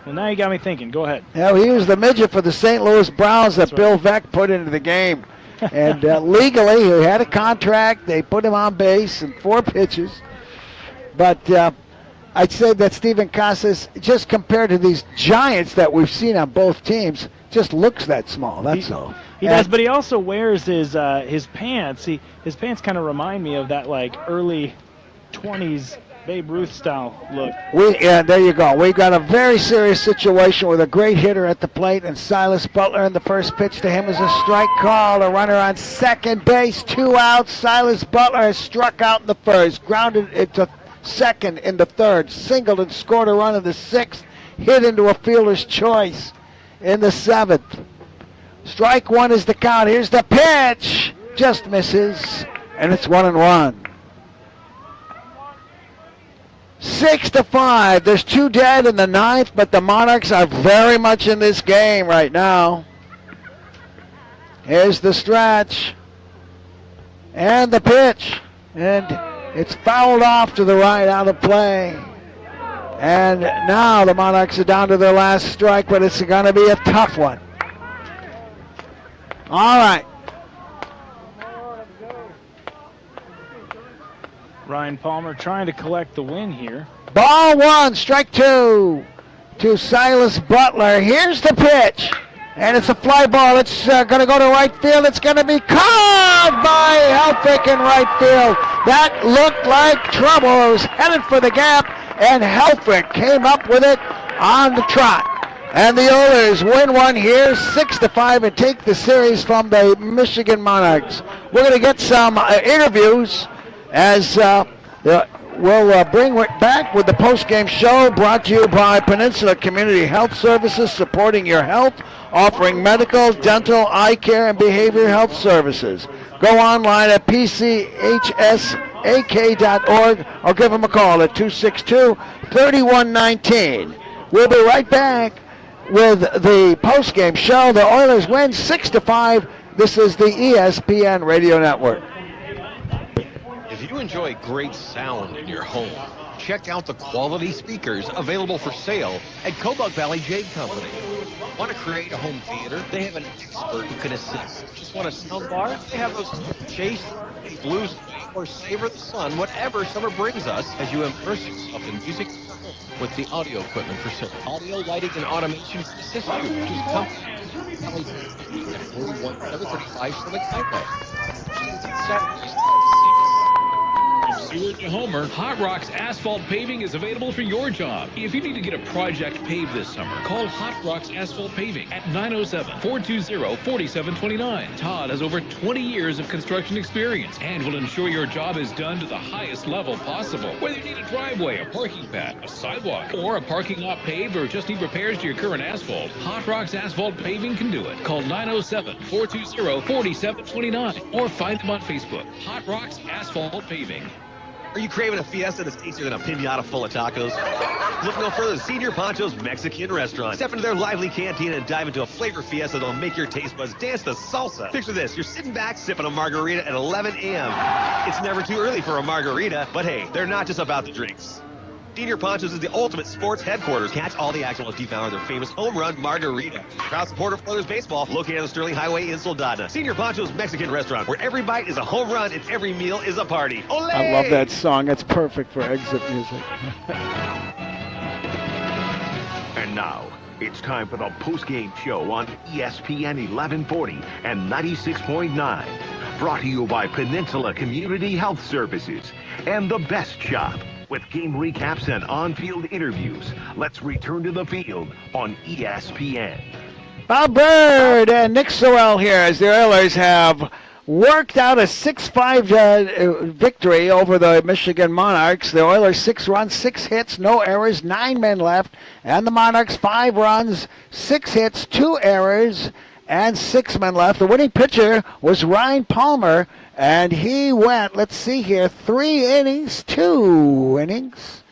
now you got me thinking. Go ahead. Yeah, he was the midget for the St. Louis Browns that Bill Veeck put into the game. And legally, he had a contract. They put him on base in 4 pitches. But I'd say that Steven Casas, just compared to these giants that we've seen on both teams, just looks that small. That's all. He does, but he also wears his pants. His pants kind of remind me of that like early 20s Babe Ruth style look. There you go. We got a very serious situation with a great hitter at the plate, and Silas Butler, and the first pitch to him is a strike call. A runner on second base, 2 outs. Silas Butler has struck out in the first, grounded into second in the third, singled and scored a run in the 6th, hit into a fielder's choice in the 7th. Strike 1 is the count. Here's the pitch. Just misses, and it's 1-1. 6-5. There's 2 dead in the 9th, but the Monarchs are very much in this game right now. Here's the stretch. And the pitch. And it's fouled off to the right, out of play. And now the Monarchs are down to their last strike, but it's going to be a tough one. All right. Ryan Palmer trying to collect the win here. Ball 1, strike 2 to Silas Butler. Here's the pitch. And it's a fly ball. It's going to go to right field. It's going to be caught by Helfrich in right field. That looked like trouble. It was headed for the gap, and Helfrich came up with it on the trot. And the Oilers win one here, 6-5, and take the series from the Michigan Monarchs. We're going to get some interviews as we'll bring it back with the post-game show brought to you by Peninsula Community Health Services, supporting your health, offering medical, dental, eye care, and behavioral health services. Go online at pchsak.org or give them a call at 262-3119. We'll be right back with the post-game show. The Oilers win 6-5. This is the ESPN Radio Network. If you enjoy great sound in your home, check out the quality speakers available for sale at Cobalt Valley Jade Company. Want to create a home theater? They have an expert who can assist. Just want a sound bar? They have those Chase Blues or savor the sun, whatever summer brings us, as you immerse yourself in music with the audio equipment for sale. Audio, lighting, and automation to assist you. Just come at 41735 Sherman Highway. From sewer to homer, Hot Rocks Asphalt Paving is available for your job. If you need to get a project paved this summer, call Hot Rocks Asphalt Paving at 907-420-4729. Todd has over 20 years of construction experience and will ensure your job is done to the highest level possible. Whether you need a driveway, a parking pad, a sidewalk, or a parking lot paved, or just need repairs to your current asphalt, Hot Rocks Asphalt Paving can do it. Call 907-420-4729 or find them on Facebook. Hot Rocks Asphalt Paving. Are you craving a fiesta that's tastier than a pinata full of tacos? Look no further than Senior Pancho's Mexican Restaurant. Step into their lively canteen and dive into a flavor fiesta that'll make your taste buds dance to salsa. Picture this, you're sitting back sipping a margarita at 11 a.m. It's never too early for a margarita, but hey, they're not just about the drinks. Senior Pancho's is the ultimate sports headquarters. Catch all the action while deep down on their famous home run margarita. Proud supporter of Oilers baseball, located on the Sterling Highway in Soldotna. Senior Pancho's Mexican Restaurant, where every bite is a home run and every meal is a party. Olé! I love that song. It's perfect for exit music. And now, it's time for the post-game show on ESPN 1140 and 96.9. Brought to you by Peninsula Community Health Services and The Best Shop. With game recaps and on-field interviews, let's return to the field on ESPN. Bob Bird and Nick Sorrell here as the Oilers have worked out a 6-5 victory over the Michigan Monarchs. The Oilers 6 runs, 6 hits, no errors, 9 men left. And the Monarchs 5 runs, 6 hits, 2 errors, and 6 men left. The winning pitcher was Ryan Palmer, and he went, let's see here, 2 innings.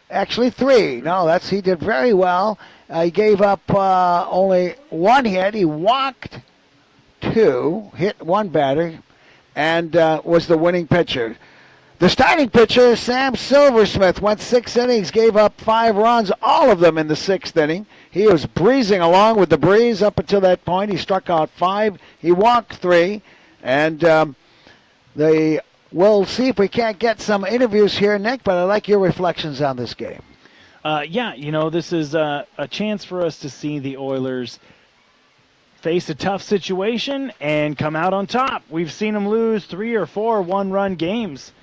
Actually 3. No, he did very well. He gave up only 1 hit. He walked 2, hit 1 batter, and was the winning pitcher. The starting pitcher, Sam Silversmith, went 6 innings, gave up 5 runs, all of them in the 6th inning. He was breezing along with the breeze up until that point. He struck out 5. He walked 3. And we'll see if we can't get some interviews here, Nick, but I'd like your reflections on this game. This is a chance for us to see the Oilers face a tough situation and come out on top. We've seen them lose 3 or 4 one-run games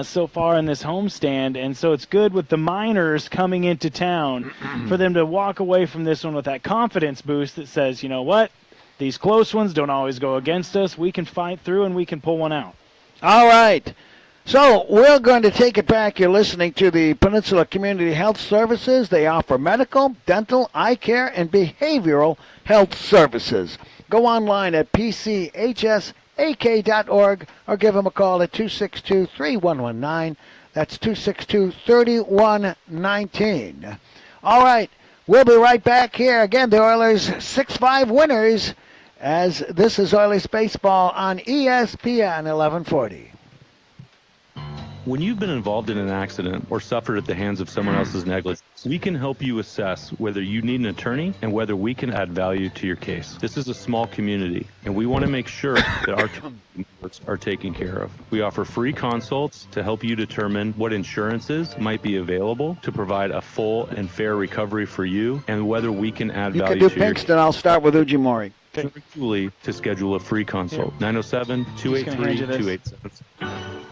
so far in this homestand, and so it's good with the Miners coming into town for them to walk away from this one with that confidence boost that says, you know what, these close ones don't always go against us. We can fight through and we can pull one out. All right. So we're going to take it back. You're listening to the Peninsula Community Health Services. They offer medical, dental, eye care, and behavioral health services. Go online at pchsak.org or give them a call at 262-3119. That's 262-3119. All right. We'll be right back here. Again, the Oilers 6-5 winners as this is Oilers Baseball on ESPN 1140. When you've been involved in an accident or suffered at the hands of someone else's negligence, we can help you assess whether you need an attorney and whether we can add value to your case. This is a small community, and we want to make sure that our members are taken care of. We offer free consults to help you determine what insurances might be available to provide a full and fair recovery for you and whether we can add value to your case. You can do Pinkston. I'll start with Ujimori. Julie to schedule a free consult. 907-283-2877.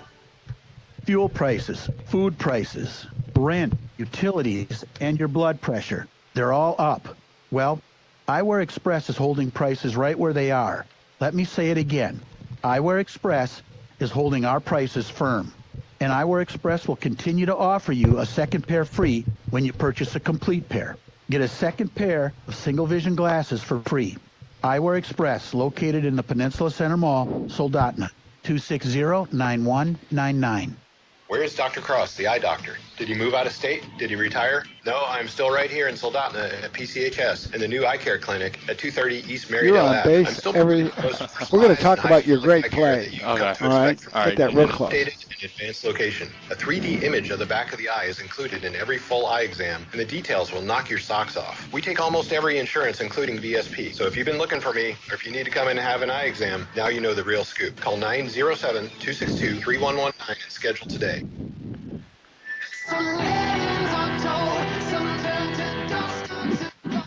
Fuel prices, food prices, rent, utilities, and your blood pressure. They're all up. Well, Eyewear Express is holding prices right where they are. Let me say it again. Eyewear Express is holding our prices firm. And Eyewear Express will continue to offer you a second pair free when you purchase a complete pair. Get a second pair of single vision glasses for free. Eyewear Express, located in the Peninsula Center Mall, Soldotna, 260-9199. Where is Dr. Cross, the eye doctor? Did he move out of state? Did he retire? No, I'm still right here in Soldotna at PCHS and the new eye care clinic at 230 East You're Marydale on Ave. I'm base still every. We're going to talk about your great play. All right, get that real close. Updated and advanced location. A 3D image of the back of the eye is included in every full eye exam, and the details will knock your socks off. We take almost every insurance, including VSP. So if you've been looking for me, or if you need to come in and have an eye exam, now you know the real scoop. Call 907-262-3119 and schedule today.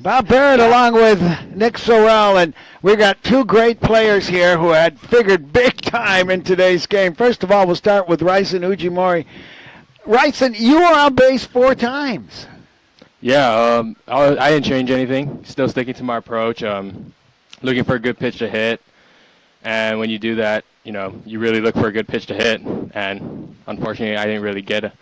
Bob Barrett along with Nick Sorrell, and we got two great players here who had figured big time in today's game. First of all, we'll start with Ryson Ujimori. Ryson, you were on base 4 times. Yeah, I didn't change anything. Still sticking to my approach. Looking for a good pitch to hit, and when you do that, you really look for a good pitch to hit. And unfortunately, I didn't really get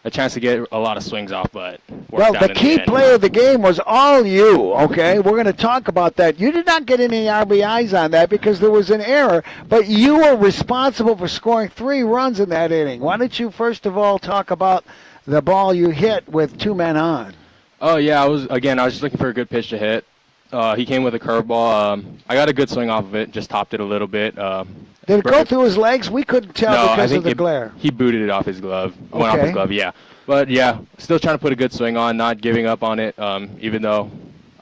a chance to get a lot of swings off, but well, the key play of the game was all you, okay? We're going to talk about that. You did not get any RBIs on that because there was an error, but you were responsible for scoring 3 runs in that inning. Why don't you first of all talk about the ball you hit with 2 men on? Oh, yeah, I was just looking for a good pitch to hit. He came with a curveball. I got a good swing off of it, just topped it a little bit. Did it go through his legs? We couldn't tell because of the glare. He booted it off his glove. Went off his glove, yeah. But, yeah, still trying to put a good swing on, not giving up on it, even though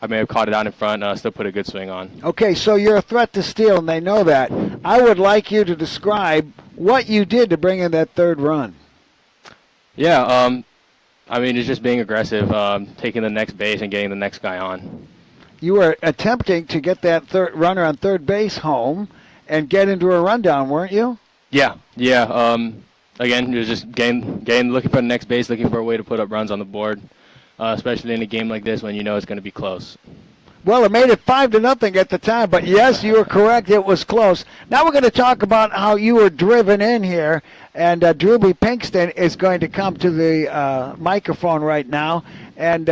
I may have caught it out in front, still put a good swing on. Okay, so you're a threat to steal, and they know that. I would like you to describe what you did to bring in that 3rd run. Yeah, it's just being aggressive, taking the next base and getting the next guy on. You were attempting to get that runner on 3rd base home and get into a rundown, weren't you? Yeah. Again, it was just looking for the next base, looking for a way to put up runs on the board, especially in a game like this when you know it's going to be close. Well, it made it 5-0 at the time, but yes, you were correct. It was close. Now we're going to talk about how you were driven in here, and Drewby Pinkston is going to come to the microphone right now, and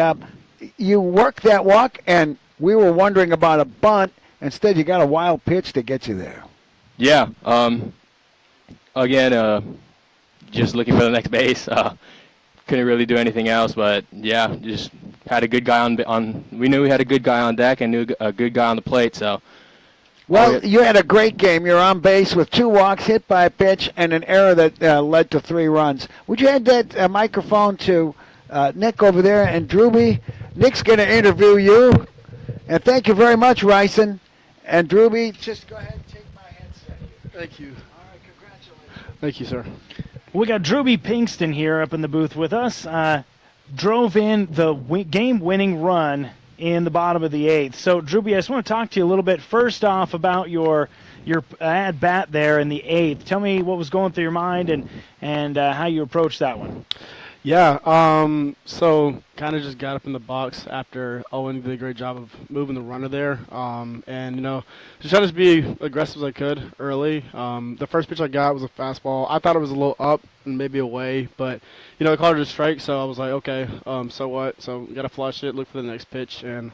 you worked that walk, and we were wondering about a bunt. Instead, you got a wild pitch to get you there. Yeah. Again, just looking for the next base. Couldn't really do anything else, but yeah, just had a good guy on. We knew we had a good guy on deck and knew a good guy on the plate. So. Well, you had a great game. You're on base with 2 walks, hit by a pitch, and an error that led to 3 runs. Would you hand that microphone to Nick over there? And Drewby, Nick's going to interview you. And thank you very much, Ryson. And Drewby, just go ahead and take my headset. Thank you. All right, congratulations. Thank you, sir. We got Drewby Pinkston here up in the booth with us. Drove in the game-winning run in the bottom of the 8th. So, Drewby, I just want to talk to you a little bit first off about your at-bat there in the 8th. Tell me what was going through your mind and how you approached that one. Yeah, so kind of just got up in the box after Owen did a great job of moving the runner there. And, just trying to be aggressive as I could early. The first pitch I got was a fastball. I thought it was a little up and maybe away, but, I called it a strike, so I was like, okay, so what? So got to flush it, look for the next pitch. And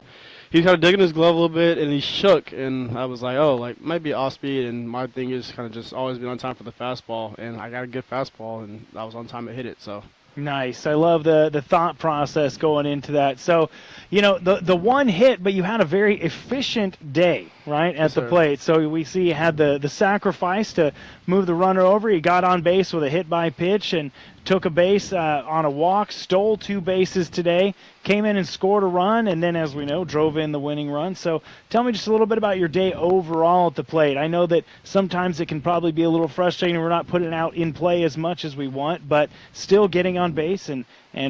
he was kind of digging his glove a little bit, and he shook, and I was like, might be off speed, and my thing is kind of just always be on time for the fastball, and I got a good fastball, and I was on time to hit it, so. Nice. I love the thought process going into that. So, the one hit, but you had a very efficient day, right, at the plate. So we see you had the sacrifice to move the runner over. You got on base with a hit by pitch and took a base on a walk, stole 2 bases today, came in and scored a run, and then, as we know, drove in the winning run. So tell me just a little bit about your day overall at the plate. I know that sometimes it can probably be a little frustrating. We're not putting out in play as much as we want, but still getting on base and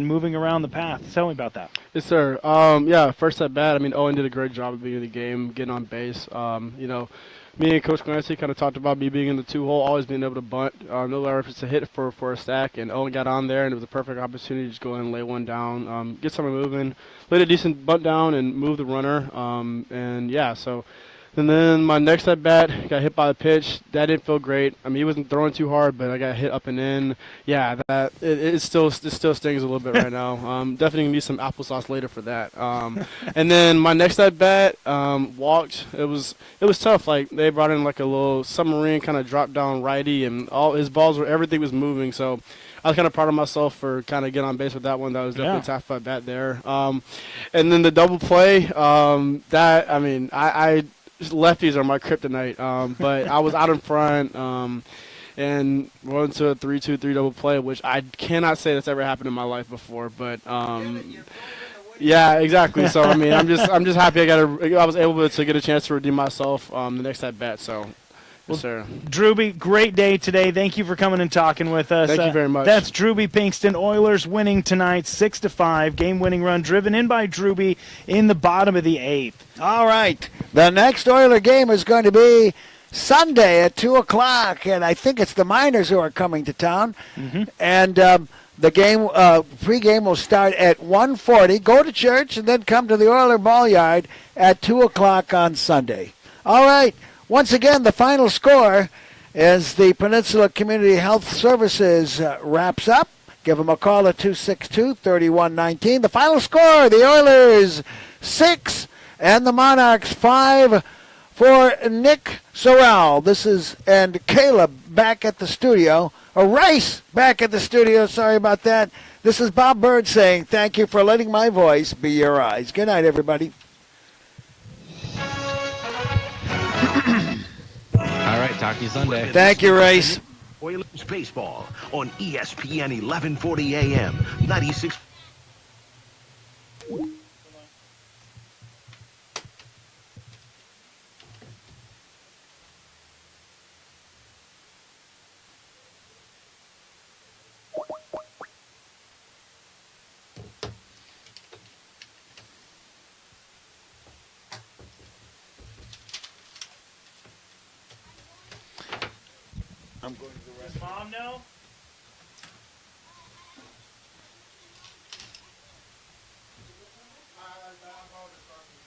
moving around the path. Tell me about that. Yes, sir. First at bat, Owen did a great job at the beginning of the game, getting on base. Me and Coach Clancy kind of talked about me being in the 2-hole, always being able to bunt. No efforts to hit for a stack, and Owen got on there, and it was a perfect opportunity to just go in and lay one down, get someone moving, laid a decent bunt down, and move the runner. And then my next at bat got hit by the pitch. That didn't feel great. He wasn't throwing too hard, but I got hit up and in. Yeah, it still stings a little bit right now. Definitely gonna need some applesauce later for that. And then my next at bat walked. It was tough. Like they brought in like a little submarine kind of drop down righty, and all his balls everything was moving. So I was kind of proud of myself for kind of getting on base with that one. That was definitely a tough at bat there. And then the double play, I lefties are my kryptonite. But I was out in front. And went to a 3-2-3 double play, which I cannot say that's ever happened in my life before. But yeah, exactly. So I mean, I'm just happy I was able to get a chance to redeem myself the next at bat. So. Yes, sir. Drewby, great day today. Thank you for coming and talking with us. Thank you very much. That's Drewby Pinkston. Oilers winning tonight 6-5. Game-winning run driven in by Drewby in the bottom of the 8th. All right. The next Oiler game is going to be Sunday at 2 o'clock, and I think it's the Miners who are coming to town. Mm-hmm. And the game, pregame will start at 1:40. Go to church and then come to the Oiler Ball Yard at 2 o'clock on Sunday. All right. Once again, the final score as the Peninsula Community Health Services wraps up. Give them a call at 262-3119. The final score, the Oilers 6 and the Monarchs 5 for Nick Sorrell. And Caleb back at the studio. Rice back at the studio. Sorry about that. This is Bob Bird saying thank you for letting my voice be your eyes. Good night, everybody. All right, talk to you Sunday. Thank you, Race. Oilers baseball on ESPN 1140 AM 96. I'm going to the rest. Mom, no?